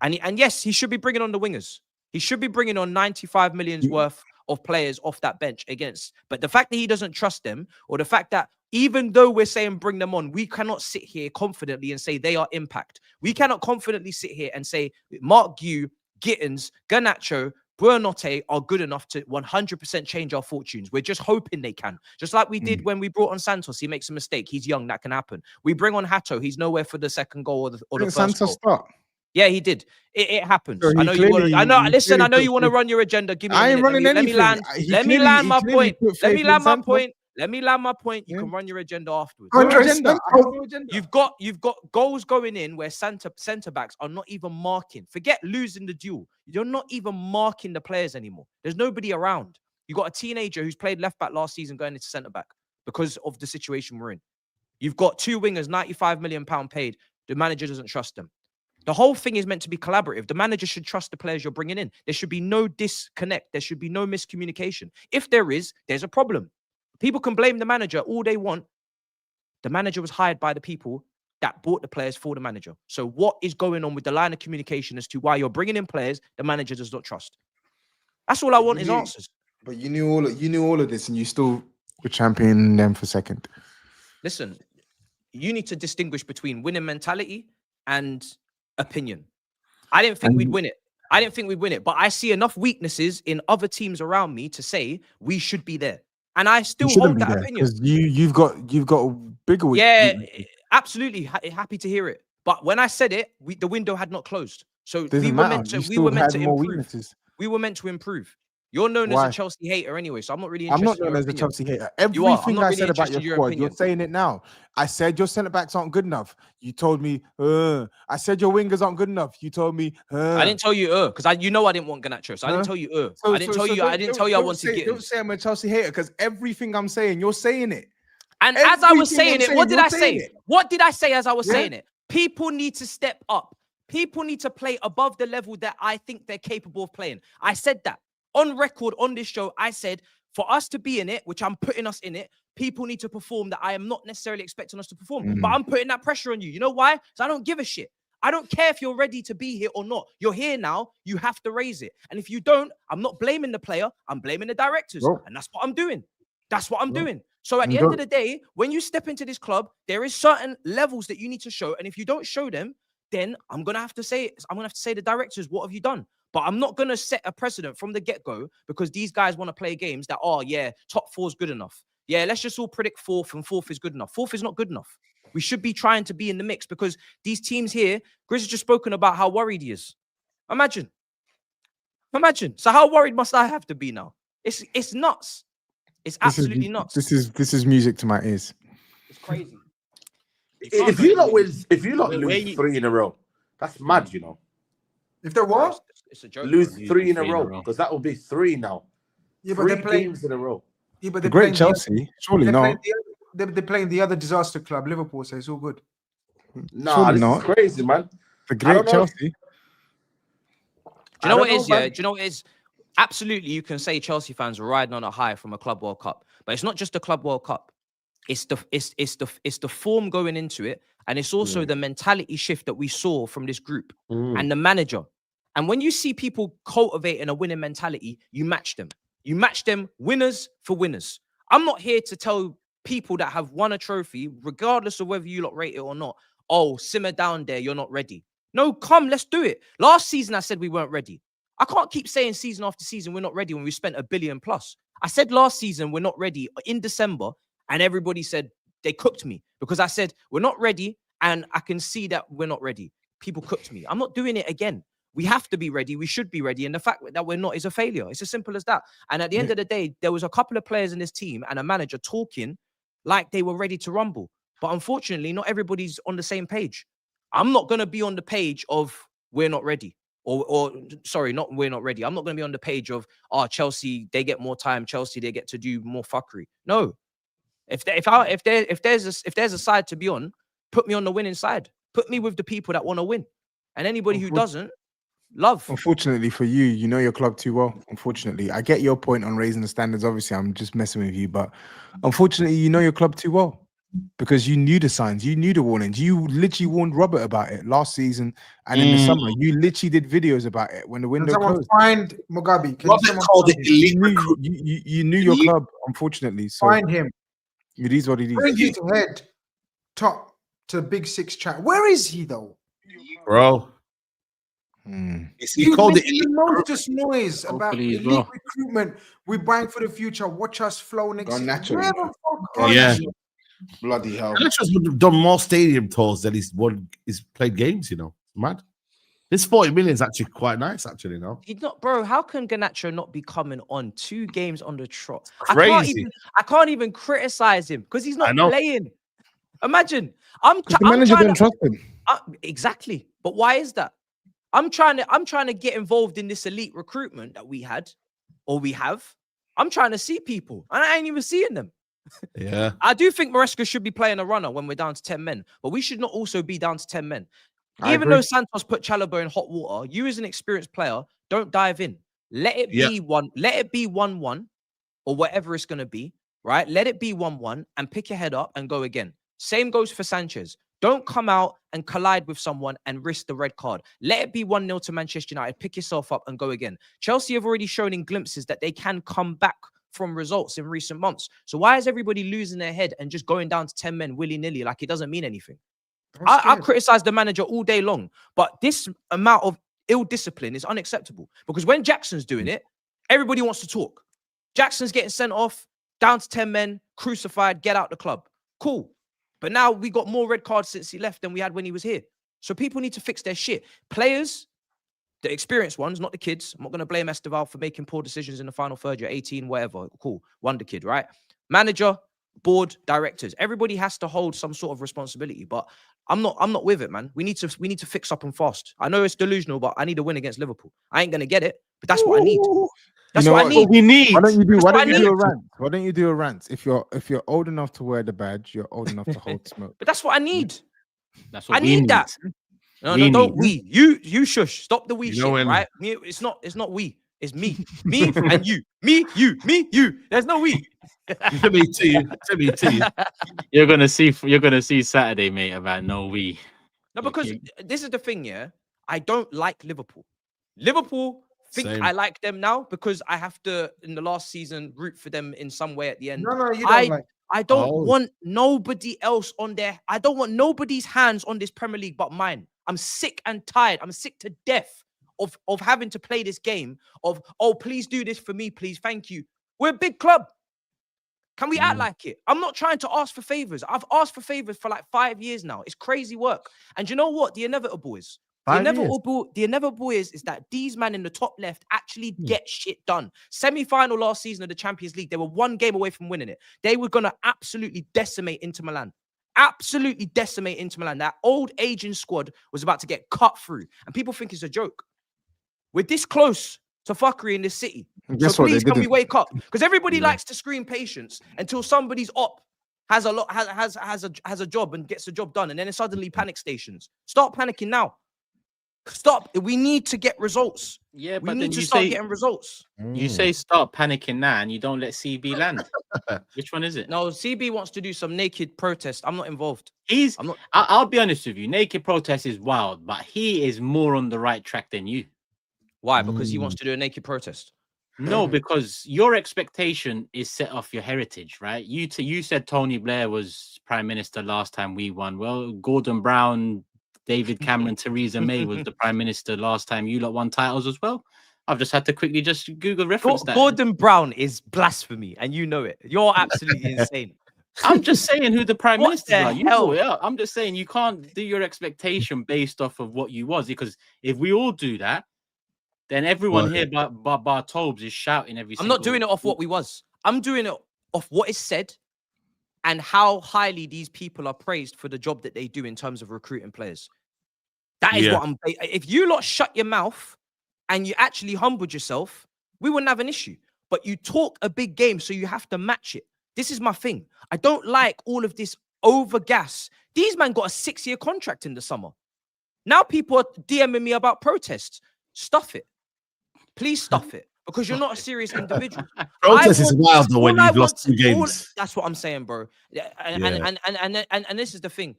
and yes, he should be bringing on the wingers. He should be bringing on 95 million's worth of players off that bench against. But the fact that he doesn't trust them, or the fact that even though we're saying bring them on, we cannot sit here confidently and say they are impact. We cannot confidently sit here and say Mark Gue, Gittins, Garnacho, Buonate are good enough to 100% change our fortunes. We're just hoping they can. Just like we did when we brought on Santos. He makes a mistake. He's young. That can happen. We bring on Hato. He's nowhere for the second goal or the first Santos goal. Start? Yeah, he did. It happens. So I know you want to. I know. Listen, I know you want to run your agenda. Give me. I ain't running anything. Let me land my point. Let me land my point. Let me land my point. You can run your agenda afterwards. You've got goals going in where centre backs are not even marking. Forget losing the duel. You're not even marking the players anymore. There's nobody around. You got a teenager who's played left back last season going into centre back because of the situation we're in. You've got two wingers, £95 million paid. The manager doesn't trust them. The whole thing is meant to be collaborative. The manager should trust the players you're bringing in. There should be no disconnect. There should be no miscommunication. If there is, there's a problem. People can blame the manager all they want. The manager was hired by the people that bought the players for the manager. So what is going on with the line of communication as to why you're bringing in players the manager does not trust? That's all I want is answers. But you knew all of this, and you still were championing them for second. Listen, you need to distinguish between winning mentality and opinion. I didn't think we'd win it. But I see enough weaknesses in other teams around me to say we should be there. And I still hold that opinion. Because you've got a bigger weakness. Yeah, absolutely. Happy to hear it. But when I said it, the window had not closed. So we were meant to improve. We were meant to improve. You're known as a Chelsea hater anyway, so I'm not really interested. I'm not known as a Chelsea hater. Everything I said about your squad, you're saying it now. I said your centre-backs aren't good enough. You told me, I said your wingers aren't good enough. You told me, I didn't tell you, because I didn't want Garnacho, so I didn't tell you, I didn't tell you I wanted to get. Don't say I'm a Chelsea hater, because everything I'm saying, you're saying it. And as I was saying it, what did I say? What did I say as I was saying it? People need to step up. People need to play above the level that I think they're capable of playing. I said that on record on this show. I said, for us to be in it, which I'm putting us in it, people need to perform that I am not necessarily expecting us to perform. But I'm putting that pressure on you. You know why? Because I don't give a shit. I don't care if you're ready to be here or not. You're here now. You have to raise it. And if you don't, I'm not blaming the player. I'm blaming the directors. And that's what I'm doing. That's what I'm doing. So at the end of the day, when you step into this club, there is certain levels that you need to show. And if you don't show them, then I'm going to have to say, the directors, what have you done? But I'm not going to set a precedent from the get-go because these guys want to play games that, oh, yeah, top 4 is good enough. Yeah, let's just all predict 4th and 4th is good enough. 4th is not good enough. We should be trying to be in the mix because these teams here, Grizz has just spoken about how worried he is. Imagine. So how worried must I have to be now? It's nuts. It's absolutely nuts. This is music to my ears. It's crazy. If you lot lose 3 in a row, that's mad, you know. If they're what? It's a joke. Lose 3 in a row because that will be 3 now. Yeah, but 3 they're playing games in a row. Yeah, but the great Chelsea, surely not. They're playing the other disaster club, Liverpool, so it's all good. Nah, this is crazy, man. The great Chelsea. Do you know what it is? Yeah, do you know what it is? Absolutely, you can say Chelsea fans are riding on a high from a Club World Cup, but it's not just the Club World Cup. It's the form going into it, and it's also the mentality shift that we saw from this group and the manager. And when you see people cultivating a winning mentality, you match them. You match them winners for winners. I'm not here to tell people that have won a trophy, regardless of whether you lot rate it or not, oh, simmer down there, you're not ready. No, come, let's do it. Last season, I said we weren't ready. I can't keep saying season after season we're not ready when we spent $1 billion plus. I said last season we're not ready in December, and everybody said they cooked me because I said we're not ready, and I can see that we're not ready. People cooked me. I'm not doing it again. We have to be ready. We should be ready. And the fact that we're not is a failure. It's as simple as that. And at the end of the day, there was a couple of players in this team and a manager talking like they were ready to rumble. But unfortunately, not everybody's on the same page. I'm not going to be on the page of we're not ready. Or sorry, not we're not ready. I'm not going to be on the page of, oh, Chelsea, they get more time. Chelsea, they get to do more fuckery. No. If there's a side to be on, put me on the winning side. Put me with the people that want to win. And anybody who doesn't, love. Unfortunately for you, you know your club too well. Unfortunately, I get your point on raising the standards. Obviously, I'm just messing with you, but unfortunately, you know your club too well because you knew the signs, you knew the warnings. You literally warned Robert about it last season and in the summer. You literally did videos about it when the window closed. Find Mugabe. Robert called it elite. You knew your club, unfortunately. So find him. It is what it is. Bring his head top to the Big Six chat. Where is he though, bro? He called it the most noise about elite recruitment. We're buying for the future. Watch us flow next season. Bloody hell! Ganacho's done more stadium tours than he's played games. You know, mad. This 40 million is actually quite nice. Actually, no, he's not, bro. How can Garnacho not be coming on 2 games on the trot? Crazy. I can't even criticize him because he's not playing. Imagine the manager don't trust him. Exactly, but why is that? I'm trying to get involved in this elite recruitment that we had or we have. I'm trying to see people and I ain't even seeing them. Yeah. I do think Maresca should be playing a runner when we're down to 10 men, but we should not also be down to 10 men. Even though Santos put Chalobah in hot water, you as an experienced player, don't dive in. Let it be 1-1 or whatever it's going to be, right? Let it be 1-1 and pick your head up and go again. Same goes for Sanchez. Don't come out and collide with someone and risk the red card. Let it be 1-0 to Manchester United. Pick yourself up and go again. Chelsea have already shown in glimpses that they can come back from results in recent months. So why is everybody losing their head and just going down to 10 men willy-nilly like it doesn't mean anything? I criticize the manager all day long, but this amount of ill discipline is unacceptable because when Jackson's doing it, everybody wants to talk. Jackson's getting sent off, down to 10 men, crucified, get out the club. Cool. But now we got more red cards since he left than we had when he was here. So people need to fix their shit. Players, the experienced ones, not the kids. I'm not going to blame Esteval for making poor decisions in the final third year, 18, whatever. Cool. Wonder kid, right? Manager, board, directors. Everybody has to hold some sort of responsibility. But I'm not with it, man. We need to fix up and fast. I know it's delusional, but I need a win against Liverpool. I ain't going to get it, but that's what I need. That's what I need. We need. Why don't you do a rant? Why don't you do a rant? If you're old enough to wear the badge, you're old enough to hold smoke. But that's what I need. That's what I need that. No, don't we. You shush. Stop the we shit, right? It's not we. It's me. Me and you. Me, you. There's no we. Me too. You're gonna see Saturday, mate, about no we. No, because this is the thing, yeah. I don't like Liverpool. Liverpool think I like them now because I have to, in the last season, root for them in some way at the end. No, you don't I don't want nobody else on there. I don't want nobody's hands on this Premier League but mine. I'm sick and tired. I'm sick to death of having to play this game of, oh, please do this for me, please. Thank you. We're a big club. Can we act like it? I'm not trying to ask for favors. I've asked for favors for like 5 years now. It's crazy work. And you know what? The inevitable is. The inevitable is that these men in the top left actually get shit done. Semi-final last season of the Champions League, they were 1 game away from winning it. They were going to absolutely decimate Inter Milan. Absolutely decimate Inter Milan. That old aging squad was about to get cut through. And people think it's a joke. We're this close to fuckery in this city. So please, can we wake up? Because everybody likes to scream patience until somebody's up, has a job and gets the job done, and then it's suddenly panic stations. Start panicking now. Stop. We need to get results. Yeah, we need to start getting results. You say start panicking now, and you don't let CB land. Which one is it? No, CB wants to do some naked protest. I'm not involved. I'll be honest with you. Naked protest is wild, but he is more on the right track than you. Why? Because he wants to do a naked protest. No, because your expectation is set off your heritage, right? You said Tony Blair was prime minister last time we won. Well, Gordon Brown, David Cameron, Theresa May was the prime minister last time you lot won titles as well. I've just had to quickly just Google reference that. Gordon Brown is blasphemy, and you know it. You're absolutely insane. I'm just saying who the prime minister are. You know it. I'm just saying you can't do your expectation based off of what you was, because if we all do that, then everyone here bar TOBS is shouting every I'm not doing it off what we was. I'm doing it off what is said and how highly these people are praised for the job that they do in terms of recruiting players. That is what I'm... If you lot shut your mouth and you actually humbled yourself, we wouldn't have an issue. But you talk a big game, so you have to match it. This is my thing. I don't like all of this over gas. These men got a 6-year contract in the summer. Now people are DMing me about protests. Stuff it. Please stuff it, because you're not a serious individual. Protest is wild though when you've lost 2 games. That's what I'm saying, bro. And this is the thing.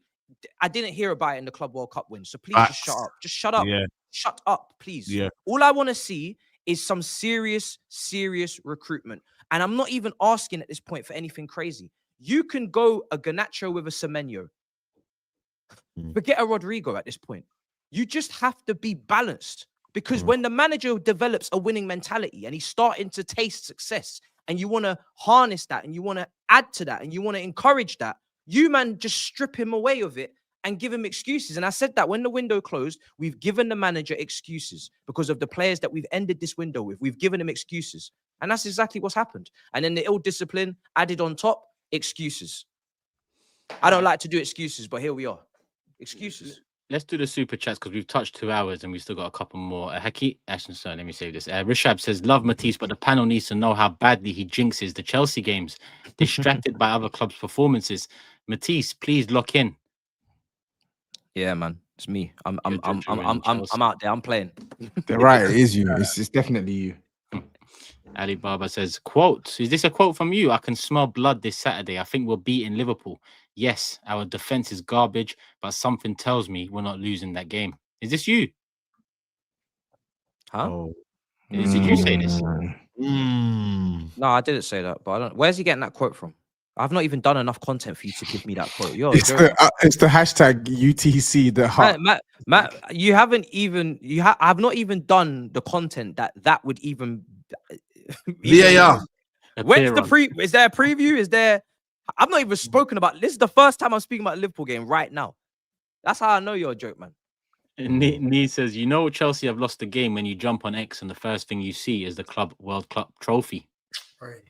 I didn't hear about it in the Club World Cup win, so please just shut up. Just shut up. Yeah. Shut up, please. Yeah. All I want to see is some serious recruitment. And I'm not even asking at this point for anything crazy. You can go a Garnacho with a Semenyo. Forget a Rodrigo at this point. You just have to be balanced. Because when the manager develops a winning mentality and he's starting to taste success, and you want to harness that and you want to add to that and you want to encourage that, you, man, just strip him away of it and give him excuses. And I said that when the window closed, we've given the manager excuses because of the players that we've ended this window with. We've given him excuses. And that's exactly what's happened. And then the ill discipline added on top, excuses. I don't like to do excuses, but here we are. Excuses. Let's do the super chats because we've touched 2 hours and we've still got a couple more. Haki, actually, sorry, let me save this. Rishab says, love Matisse, but the panel needs to know how badly he jinxes the Chelsea games, distracted by other clubs' performances. Matisse, please lock in. Yeah, man, it's me. I'm out there. I'm playing. They're right. It is you. It's definitely you. Ali Baba says, quote, is this a quote from you? I can smell blood this Saturday. I think we're beating Liverpool. Yes, our defense is garbage, but something tells me we're not losing that game. Is this you? Huh? Oh. Did you say this? No, I didn't say that, but I don't. Where's he getting that quote from? I've not even done enough content for you to give me that quote. It's the hashtag UTC. The heart. Matt, you haven't even. I've not even done the content that would even. VAR. When's the Is there a preview? Is there? I've not even spoken about this. Is the first time I'm speaking about the Liverpool game right now. That's how I know you're a joke, man. Nee says, you know, Chelsea have lost the game when you jump on X and the first thing you see is the Club World Cup trophy. Right.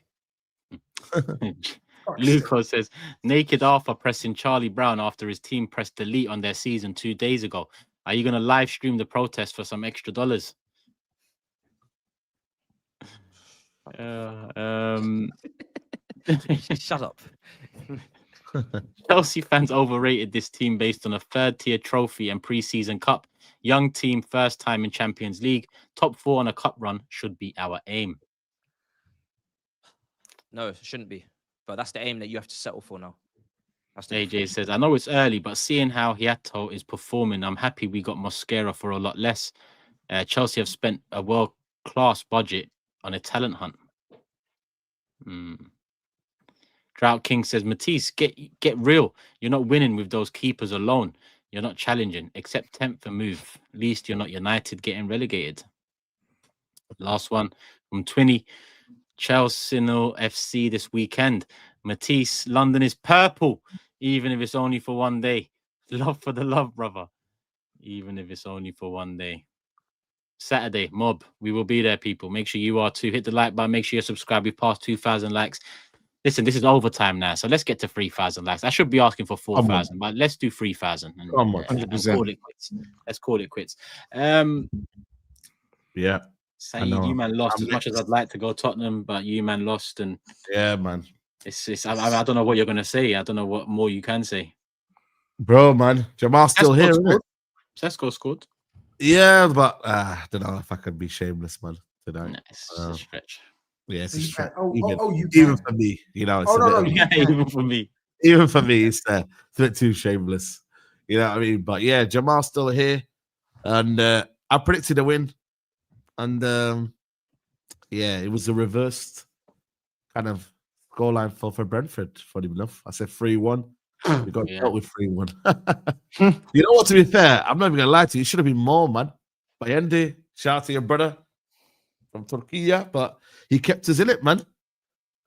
Luco says, naked Arthur pressing Charlie Brown after his team pressed delete on their season 2 days ago. Are you going to live stream the protest for some extra dollars? Shut up. Chelsea fans overrated this team based on a third-tier trophy and pre-season cup. Young team, first time in Champions League. Top 4 on a cup run should be our aim. No, it shouldn't be. But that's the aim that you have to settle for now. AJ says, I know it's early, but seeing how Hiato is performing, I'm happy we got Mosquera for a lot less. Chelsea have spent a world-class budget on a talent hunt. Drought King says, Matisse, get real. You're not winning with those keepers alone. You're not challenging. Except 10th for move. At least you're not United getting relegated. Last one from Twinny. Chelsea FC this weekend. Matisse, London is purple, even if it's only for one day. Love for the love, brother. Even if it's only for one day. Saturday, mob. We will be there, people. Make sure you are too. Hit the like button. Make sure you're subscribed. We've passed 2,000 likes. Listen, this is overtime now, so let's get to 3,000 likes. I should be asking for 4,000, but let's do 3,000 and call it quits. Let's call it quits. Yeah. SAEED, you man lost. As much as I'd like to go Tottenham, but you man lost, and yeah, man. It's I don't know what you're gonna say. I don't know what more you can say. Bro, man, Jamal's still here, isn't it? Sesko scored. Yeah, but I don't know if I could be shameless, man, tonight. Nah, it's a stretch. Yeah, it's a stretch. You even for me, you know. It's even for me. Even for me, it's a bit too shameless. You know what I mean? But yeah, Jamal's still here, and I predicted a win, and yeah, it was a reversed kind of scoreline for Brentford. Funny enough, I said 3-1. We got dealt with 3-1. You know what? To be fair, I'm not even gonna lie to you. It should have been more, man. By Andy, shout out to your brother from Turkey, but he kept us in it, man.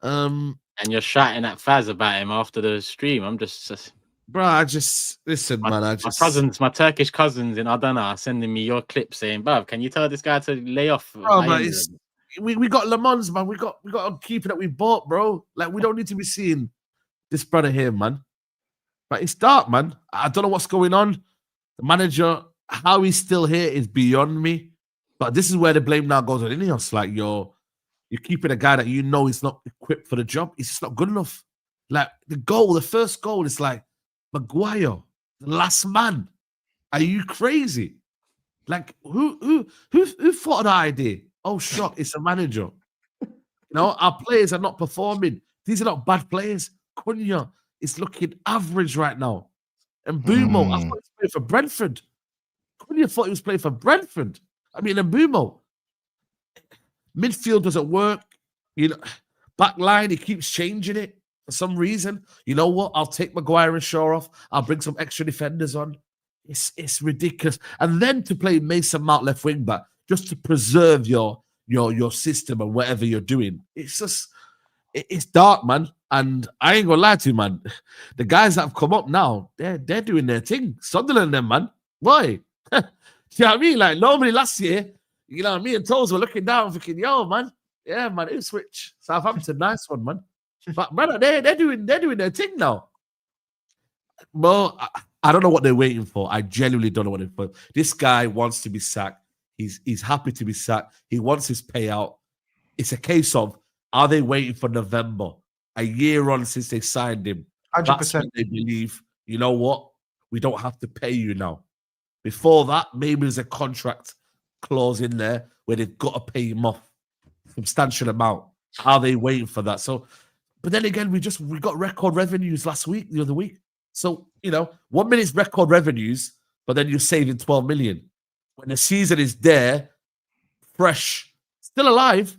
And you're shouting at Faz about him after the stream. I'm just bro. I just listen, man. My Turkish cousins in Adana are sending me your clip saying, "Bruv, can you tell this guy to lay off?" Bro, we got Le Mans, man. We got a keeper that we bought, bro. Like, we don't need to be seeing this brother here, man. But it's dark, man. I don't know what's going on. The manager, how he's still here is beyond me. But this is where the blame now goes on Ineos. Like, you're keeping a guy that you know is not equipped for the job. He's just not good enough. Like, the first goal is like, Maguire, the last man. Are you crazy? Like, who thought of that idea? Oh, shock, it's a manager. You know, our players are not performing. These are not bad players. Cunha is looking average right now. And Mbumo, I thought he was playing for Brentford. Cunha thought he was playing for Brentford. I mean, Mbumo. Midfield doesn't work. You know, back line, he keeps changing it for some reason. You know what? I'll take Maguire and Shaw off. I'll bring some extra defenders on. It's ridiculous. And then to play Mason Mount left wing back just to preserve your system and whatever you're doing. It's just, it's dark, man. And I ain't gonna lie to you, man. The guys that have come up now, they're doing their thing. Sunderland, them, man. Why? You know what I mean? Like, normally last year, you know, me and TOBS were looking down thinking, yo, man, yeah, man, Ipswich, Southampton, nice one, man. But brother, they're doing their thing now. Well, I don't know what they're waiting for. I genuinely don't know what they're waiting for. This guy wants to be sacked. He's happy to be sacked. He wants his payout. It's a case of, are they waiting for November? A year on since they signed him. 100%. That's when they believe, you know what? We don't have to pay you now. Before that, maybe there's a contract clause in there where they've got to pay him off a substantial amount. Are they waiting for that? So, but then again, we got record revenues the other week. So, you know, 1 minute's record revenues, but then you're saving 12 million. When the season is there, fresh, still alive,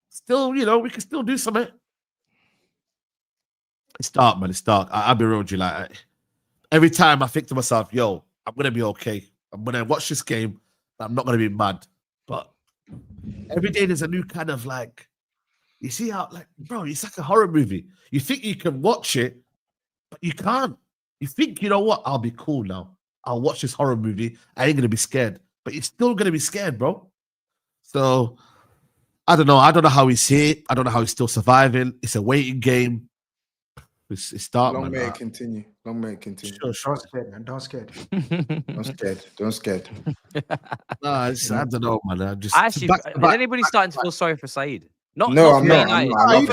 still, you know, we can still do something. It's dark, man. It's dark. I'll be real with you. Like, every time I think to myself, yo, I'm going to be okay. I'm going to watch this game. I'm not going to be mad. But every day there's a new kind of like, you see how, like, bro, it's like a horror movie. You think you can watch it, but you can't. You think, you know what? I'll be cool now. I'll watch this horror movie. I ain't going to be scared. But you're still going to be scared, bro. So, I don't know. I don't know how he's here. I don't know how he's still surviving. It's a waiting game. It's dark, Long man. may it continue. Long may it continue. Sure. Don't scared, man. Don't scared. Don't scared. Nah, I don't know, man. Actually, is anybody starting to feel sorry for SAEED? Not No, for I'm Man not. United. I'm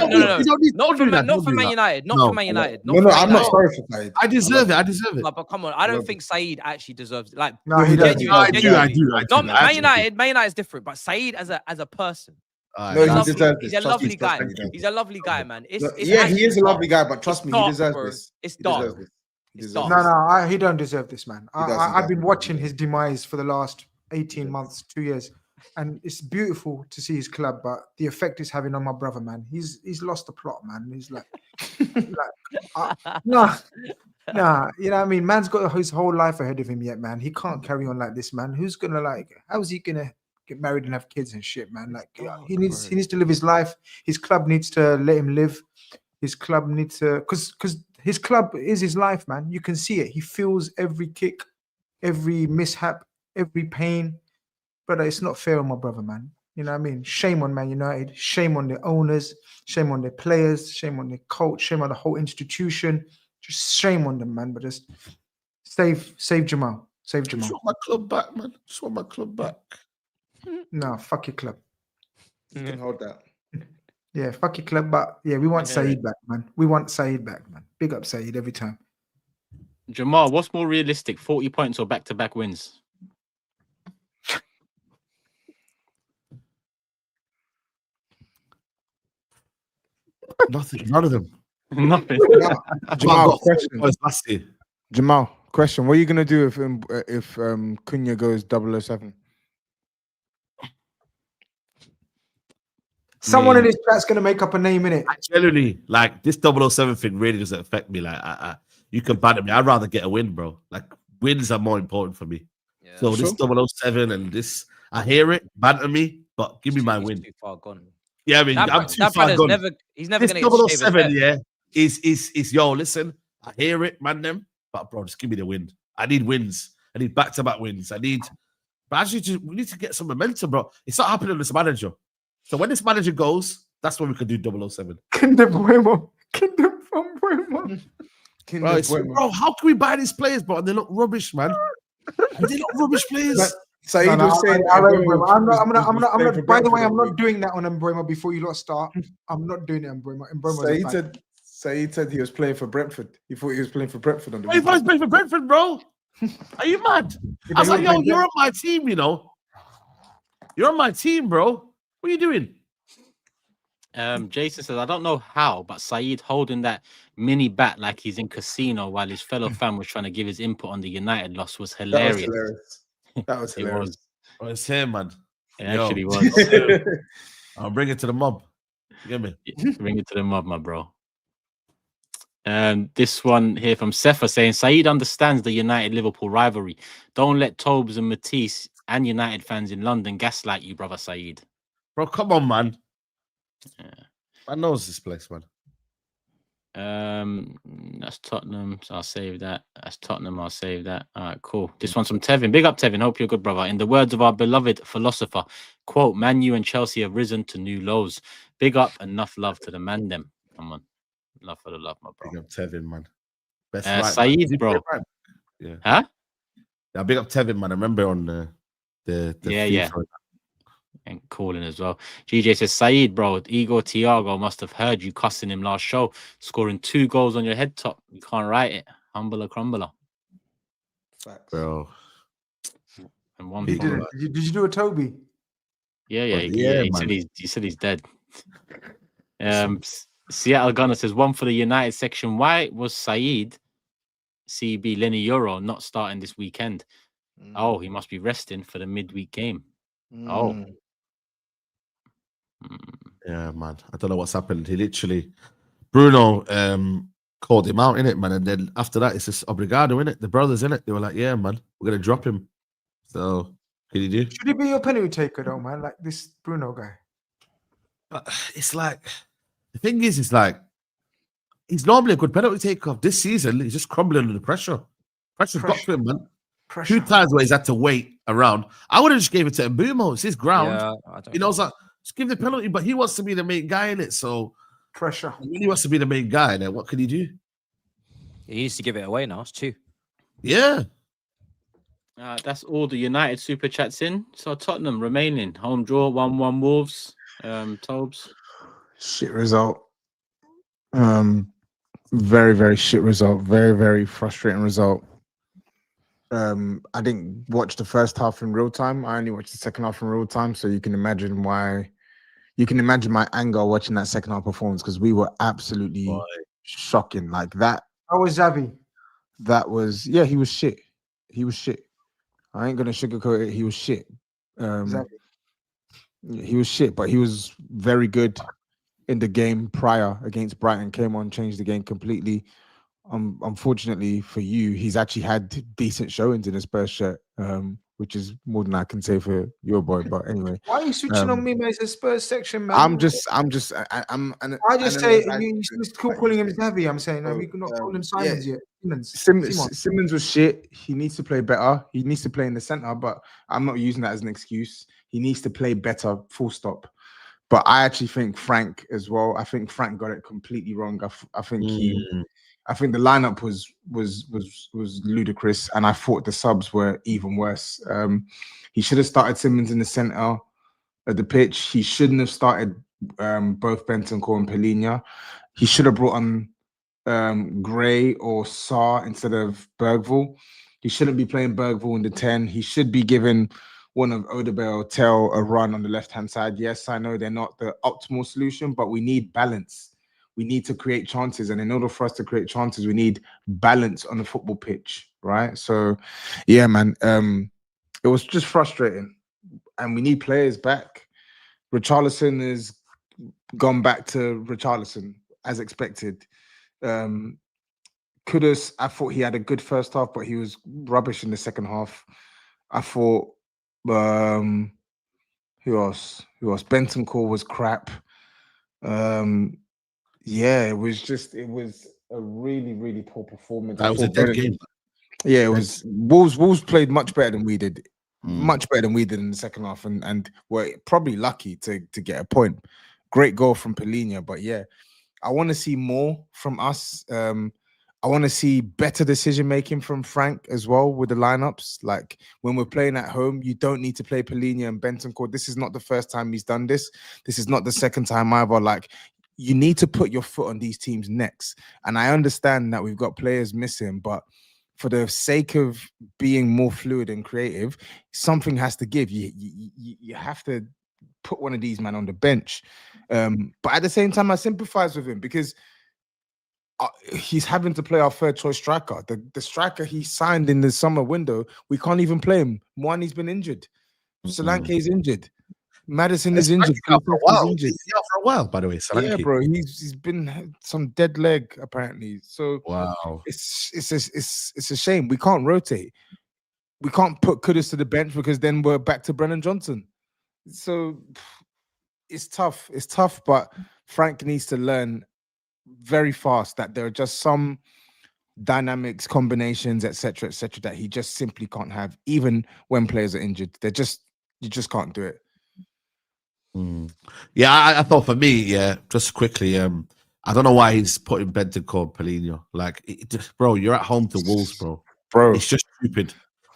Not for Man United. Not for Man United. Not for Man I'm not United. sorry for Saeed. I deserve it. I deserve it. No, but come on, I don't think Saeed actually deserves it. Like, No, he does. genuinely. I do. Not Man United. Man United is different, but Saeed as a person. No, he deserves He's this. a Trust me, lovely guy. trust me, He's a lovely guy, man. It's yeah, he is a dark. lovely guy, but trust It's me, dark, he deserves bro. this. It's He dark. deserves this. He It's deserves dark. this. He don't deserve this, man. I've been watching his demise for the last 18 months, 2 years, and it's beautiful to see his club, but the effect it's having on my brother, man. He's lost the plot, man. He's like, nah. You know what I mean? Man's got his whole life ahead of him yet, man. He can't carry on like this, man. Who's gonna how is he gonna get married and have kids and shit, man? Like he needs to live his life. His club needs to let him live. His club needs to because his club is his life, man. You can see it. He feels every kick, every mishap, every pain. Brother, it's not fair on my brother, man. You know what I mean? Shame on Man United, shame on the owners, shame on their players, shame on the coach, shame on the whole institution. Just shame on them, man. But just save Jamal. Save Jamal. Just want my club back, man. Just want my club back. No, fuck your club. You can hold that. Yeah, fuck your club, but yeah, we want Saeed back, man. We want Saeed back, man. Big up Saeed every time. Jamal, what's more realistic, 40 points or back-to-back wins? Nothing. None of them. Nothing. Jamal, question. Jamal, question. What are you gonna do if Cunha goes 007? Someone in this chat's gonna make up a name in it. Generally, like this 007 thing really doesn't affect me. Like, you can banter me. I'd rather get a win, bro. Like wins are more important for me. Yeah, so this 007 and this, I hear it, banter me, but give me my win. Too far gone. Yeah, I mean, I'm too far gone. He's never this gonna get 007, yeah, is yo, listen, I hear it, man, them, but bro, just give me the win. I need wins. I need back-to-back wins. But actually, we need to get some momentum, bro. It's not happening with this manager. So when this manager goes, that's when we can do 007. Bro, how can we buy these players, bro? And they look rubbish, man. They look rubbish players. Saeed was saying, I'm not. By the way, I'm not doing that on Mbeumo before you lot start. I'm not doing it on Mbeumo. Saeed said he was playing for Brentford. He thought he was playing for Brentford on the weekend. He's playing for Brentford, bro. Are you mad? I was like, yo, you're on my team, you know. You're on my team, bro. What are you doing? Jason says, I don't know how, but Saeed holding that mini bat like he's in casino while his fellow fan was trying to give his input on the United loss was hilarious. That was hilarious. It was. It's here, man. It actually was. I'll bring it to the mob. You get me? Bring it to the mob, my bro. This one here from Sefa saying, Saeed understands the United-Liverpool rivalry. Don't let TOBS and Matisse and United fans in London gaslight you, brother Saeed. Bro, come on, man. Yeah. I know this place, man. That's Tottenham, so I'll save that. That's Tottenham, I'll save that. All right, cool. This one's from Tevin. Big up, Tevin. Hope you're good, brother. In the words of our beloved philosopher, quote, Man U and Chelsea have risen to new lows. Big up, enough love to the man them. Come on. Love for the love, my bro. Big up Tevin, man. Best Saeed, bro. Yeah. Huh? Yeah, big up Tevin, man. I remember on the yeah. And calling as well. GJ says, Saeed, bro, Igor Thiago must have heard you cussing him last show, scoring 2 goals on your head top. You can't write it. Humbler crumbler. Facts. Bro. And one did you do a Toby? Yeah. He said he's dead. Seattle Gunner says, one for the United section. Why was Saeed CB Lenny Euro not starting this weekend? Oh, he must be resting for the midweek game. Oh. Yeah, man. I don't know what's happened. He literally, Bruno called him out, innit, man? And then after that, it's just obrigado, innit? The brothers, innit? They were like, yeah, man, we're going to drop him. So, what did he do? Should he be your penalty taker, though, man? Like this Bruno guy. But it's like, the thing is, it's like, he's normally a good penalty taker. This season, he's just crumbling under the pressure. Pressure's got to him, man. 2 times where he's had to wait around. I would have just gave it to Mbeumo. It's his ground. Yeah, he knows that. Just give the penalty, but he wants to be the main guy in it. So pressure. When he wants to be the main guy, then what can he do? He needs to give it away now. It's 2. Yeah. That's all the United super chats in. So Tottenham remaining home draw 1-1 Wolves. TOBS. Shit result. Very, very shit result. Very, very frustrating result. I didn't watch the first half in real time. I only watched the second half in real time, so you can imagine why. You can imagine my anger watching that second half performance because we were absolutely shocking. Like that. How was Xavi? That was he was shit. He was shit. I ain't gonna sugarcoat it. He was shit. He was shit, but he was very good in the game prior against Brighton. Came on, changed the game completely. Unfortunately for you, he's actually had decent showings in his Spurs shirt, which is more than I can say for your boy. But anyway, why are you switching on me, man? It's a Spurs section, man. I just say you just calling him Xavi. I'm saying, no, we cannot call him Simons yet. Simmons was shit. He needs to play better. He needs to play in the center, but I'm not using that as an excuse. He needs to play better. Full stop. But I actually think Frank as well. I think Frank got it completely wrong. I think I think the lineup was ludicrous, and I thought the subs were even worse. He should have started Simmons in the center of the pitch. He shouldn't have started both Bentancur and Palhinha. He should have brought on Gray or Sarr instead of Bergvall. He shouldn't be playing Bergvall in the 10. He should be giving one of Odegaard or Tell a run on the left-hand side. Yes, I know they're not the optimal solution, but we need balance. We need to create chances. And in order for us to create chances, we need balance on the football pitch, right? So, yeah, man, it was just frustrating. And we need players back. Richarlison has gone back to Richarlison, as expected. Kudus, I thought he had a good first half, but he was rubbish in the second half. I thought, who else? Bentancur was crap. Yeah, it was a really, really poor performance. That was a dead game. Yeah, it was. Wolves played much better than we did. Much better than we did in the second half, and were probably lucky to get a point. Great goal from Palhinha, but yeah, I want to see more from us. I want to see better decision making from Frank as well with the lineups. Like when we're playing at home, you don't need to play Palhinha and Bentancur. This is not the first time he's done this. This is not the second time either. Like you need to put your foot on these teams' necks. And I understand that we've got players missing, but for the sake of being more fluid and creative, something has to give. You have to put one of these men on the bench. But at the same time, I sympathize with him because he's having to play our third choice striker. The striker he signed in the summer window, we can't even play him. Mwani's been injured. Solanke is injured. Madison is injured. He's out for a while, by the way. Solanke. Yeah, bro. He's been some dead leg apparently. So wow, it's a shame. We can't rotate. We can't put Kudus to the bench because then we're back to Brennan Johnson. So it's tough. It's tough, but Frank needs to learn very fast that there are just some dynamics, combinations, etc., that he just simply can't have, even when players are injured. You just can't do it. Yeah, I thought for me, just quickly, I don't know why he's putting Bentancur and Palhinha. Like, bro, you're at home to Wolves, bro. It's just stupid,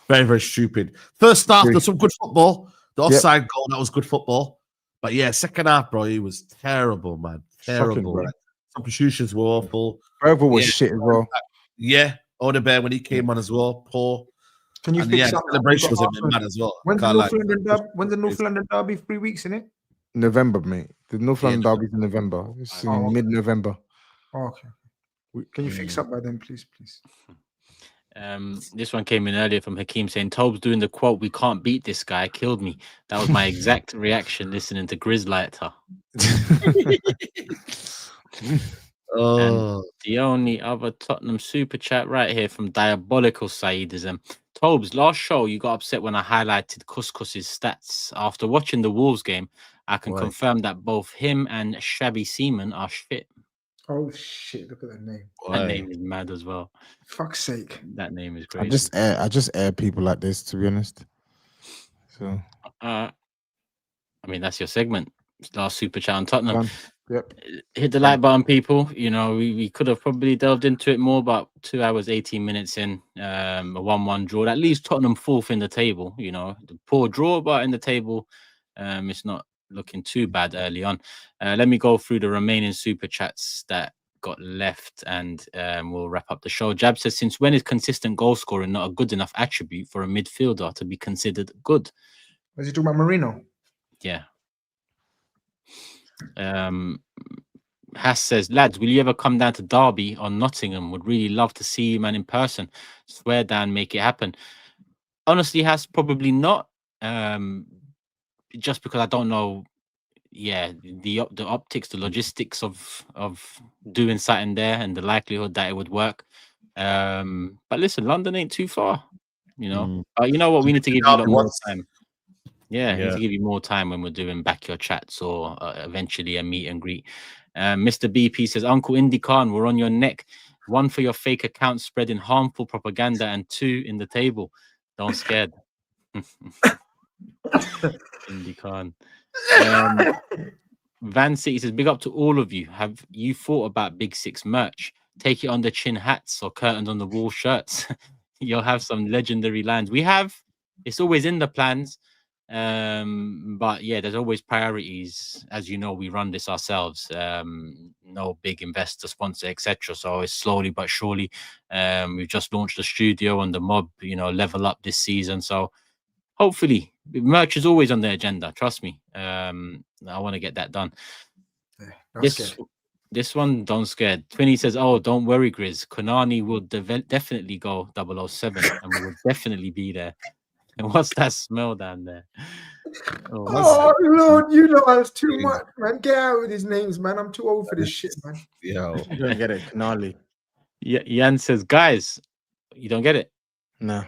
very, very stupid. First half, there's some good football. The offside goal, that was good football. But yeah, second half, bro, he was terrible, man. Terrible. Shocking, substitutions were awful. Bergvall was shit as well. Yeah, Odegaard when he came on as well, poor. Can you fix up? Celebration was a bit mad as well. When's the North London derby? 3 weeks, innit? November, mate. The North London derby's in November. It's in mid-November. Oh, okay. Can you fix up by then, please? This one came in earlier from Hakeem saying, Tobes doing the quote, "We can't beat this guy," killed me. That was my exact reaction listening to GRIZZ Lighter. And the only other Tottenham super chat right here from Diabolical Saeedism. Tobes, last show you got upset when I highlighted Couscous's stats. After watching the Wolves game, I can confirm that both him and Shabby Seaman are shit. Oh shit! Look at that name. That name is mad as well. Fuck's sake! That name is crazy. I just air people like this, to be honest. So, I mean, that's your segment. Last super chat on Tottenham. Yep. Hit the like button, people. You know, we could have probably delved into it more, but 2 hours, 18 minutes in, a 1-1 draw. That leaves Tottenham fourth in the table. You know, the poor draw, but in the table, it's not looking too bad early on. Let me go through the remaining super chats that got left, and we'll wrap up the show. Jab says, since when is consistent goal scoring not a good enough attribute for a midfielder to be considered good? Was he talking about Marino? Yeah. Hass says, lads, will you ever come down to Derby or Nottingham? Would really love to see you, man, in person. Swear down, make it happen. Honestly, Hass, probably not. Just because I don't know, the optics, the logistics of doing something there, and the likelihood that it would work. But listen, London ain't too far, you know. You know what? We need to give you a lot more time. Yeah, need to give you more time when we're doing backyard chats or eventually a meet and greet. Mr. BP says, Uncle Indy Khan, we're on your neck. 1 for your fake account spreading harmful propaganda, and 2 in the table. Don't scared. Indy Khan. Van City says, big up to all of you. Have you thought about Big Six merch? Take it on the chin hats or curtains on the wall shirts. You'll have some legendary lines. We have, it's always in the plans. But yeah, there's always priorities. As you know, we run this ourselves. No big investor, sponsor, etc. So it's slowly but surely. We've just launched the studio and the mob, level up this season. So hopefully, merch is always on the agenda. Trust me. I want to get that done. This one, don't scared. Twinny says, oh, don't worry, Grizz. Konani will definitely go 007 and we will definitely be there. And what's that smell down there? Oh Lord, you know that's too much, man. Get out with his names, man. I'm too old for this shit, man. Yo, you don't get it, Gnarly. Yeah, Jan says, guys, you don't get it? No.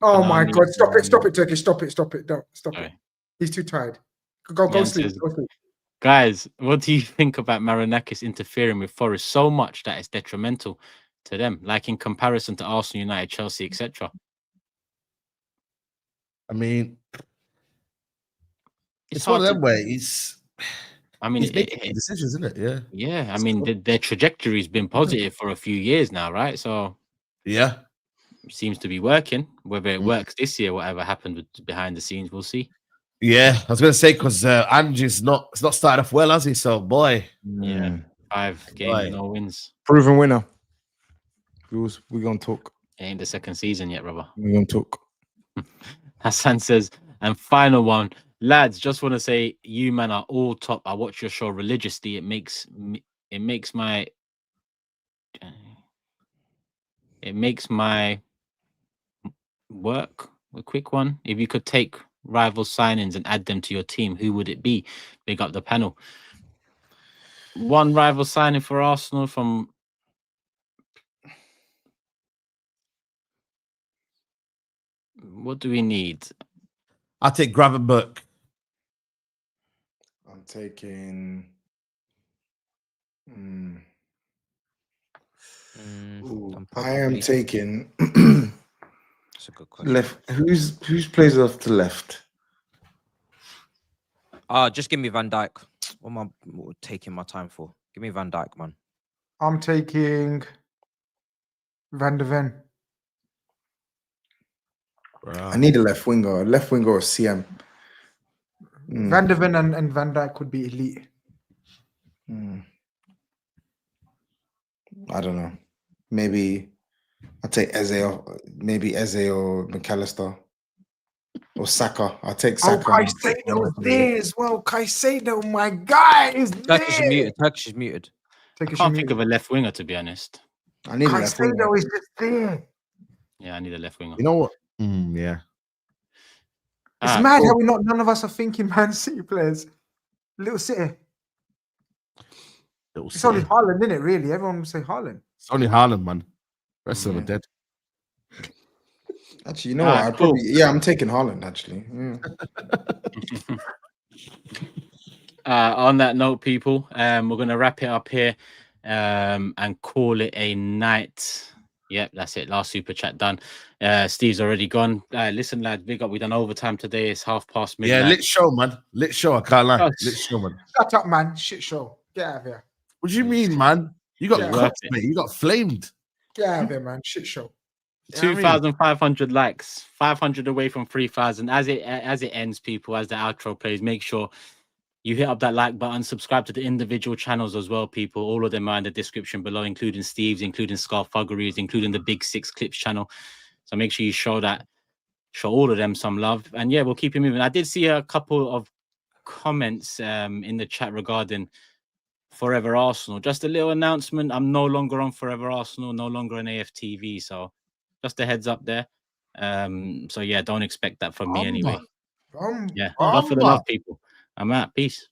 Oh my God, stop it, Turkish, stop it, don't stop it. He's too tired. Go sleep. Says, guys, what do you think about Marinakis interfering with Forest so much that it's detrimental to them, like in comparison to Arsenal, United, Chelsea, etc.? I mean, it's one of them ways. I mean, he's making decisions, isn't it? Yeah. Yeah. I mean, their trajectory has been positive for a few years now, right? So, yeah, it seems to be working. Whether it works this year, whatever happened behind the scenes, we'll see. Yeah, I was going to say because Angie's not started off well, has he? So, boy, yeah, 5 games, no wins. Proven winner. We're gonna talk. It ain't the second season yet, brother. We're gonna talk. Hassan says, and final one, lads, just want to say you man are all top. I watch your show religiously. It makes my work a quick one. If you could take rival signings and add them to your team, who would it be? Big up the panel. One rival signing for Arsenal from what do we need? I'll take Gravenberch. I'm taking. I am taking. That's a good question. Left. Who's plays off to left? Just give me Van Dijk. What am I taking my time for? Give me Van Dijk, man. I'm taking Van de Ven. I need a left winger or CM. Van de Ven and Van Dijk would be elite. I don't know. Maybe I'll take Eze or McAllister or Saka. I'll take Saka. Oh, Caicedo's there as well. Caicedo, my guy, is there. Turkish is muted. I can't think of a left winger, to be honest. I need a left winger. Caicedo is just there. Yeah, I need a left winger. You know what? Yeah. It's mad how none of us are thinking Man City players. Little City. It's only Haaland, isn't it, really? Everyone would say Haaland. It's only Haaland, man. Rest of them are dead. Actually, you know what? I'd probably I'm taking Haaland, actually. On that note, people, we're gonna wrap it up here and call it a night. Yep, that's it. Last super chat done. Steve's already gone. Listen, lads, big up. We done overtime today. It's midnight. Yeah, lit show, man. Lit show. I can't lie. Lit show, man. Shut up, man. Shit show. Get out of here. What do you mean, man? You got cooked, mate. You got flamed. Get out of here, man. Shit show. 2,500 likes, 500 away from 3,000. As it ends, people, as the outro plays, make sure you hit up that like button, subscribe to the individual channels as well, people. All of them are in the description below, including Steve's, including Scarf Thuggery's, including the Big Six Clips channel. So make sure you show all of them some love. And yeah, we'll keep it moving. I did see a couple of comments in the chat regarding Forever Arsenal. Just a little announcement. I'm no longer on Forever Arsenal, no longer on AFTV. So just a heads up there. So yeah, don't expect that from me anyway. Yeah, love for the love, people. I'm out. Peace.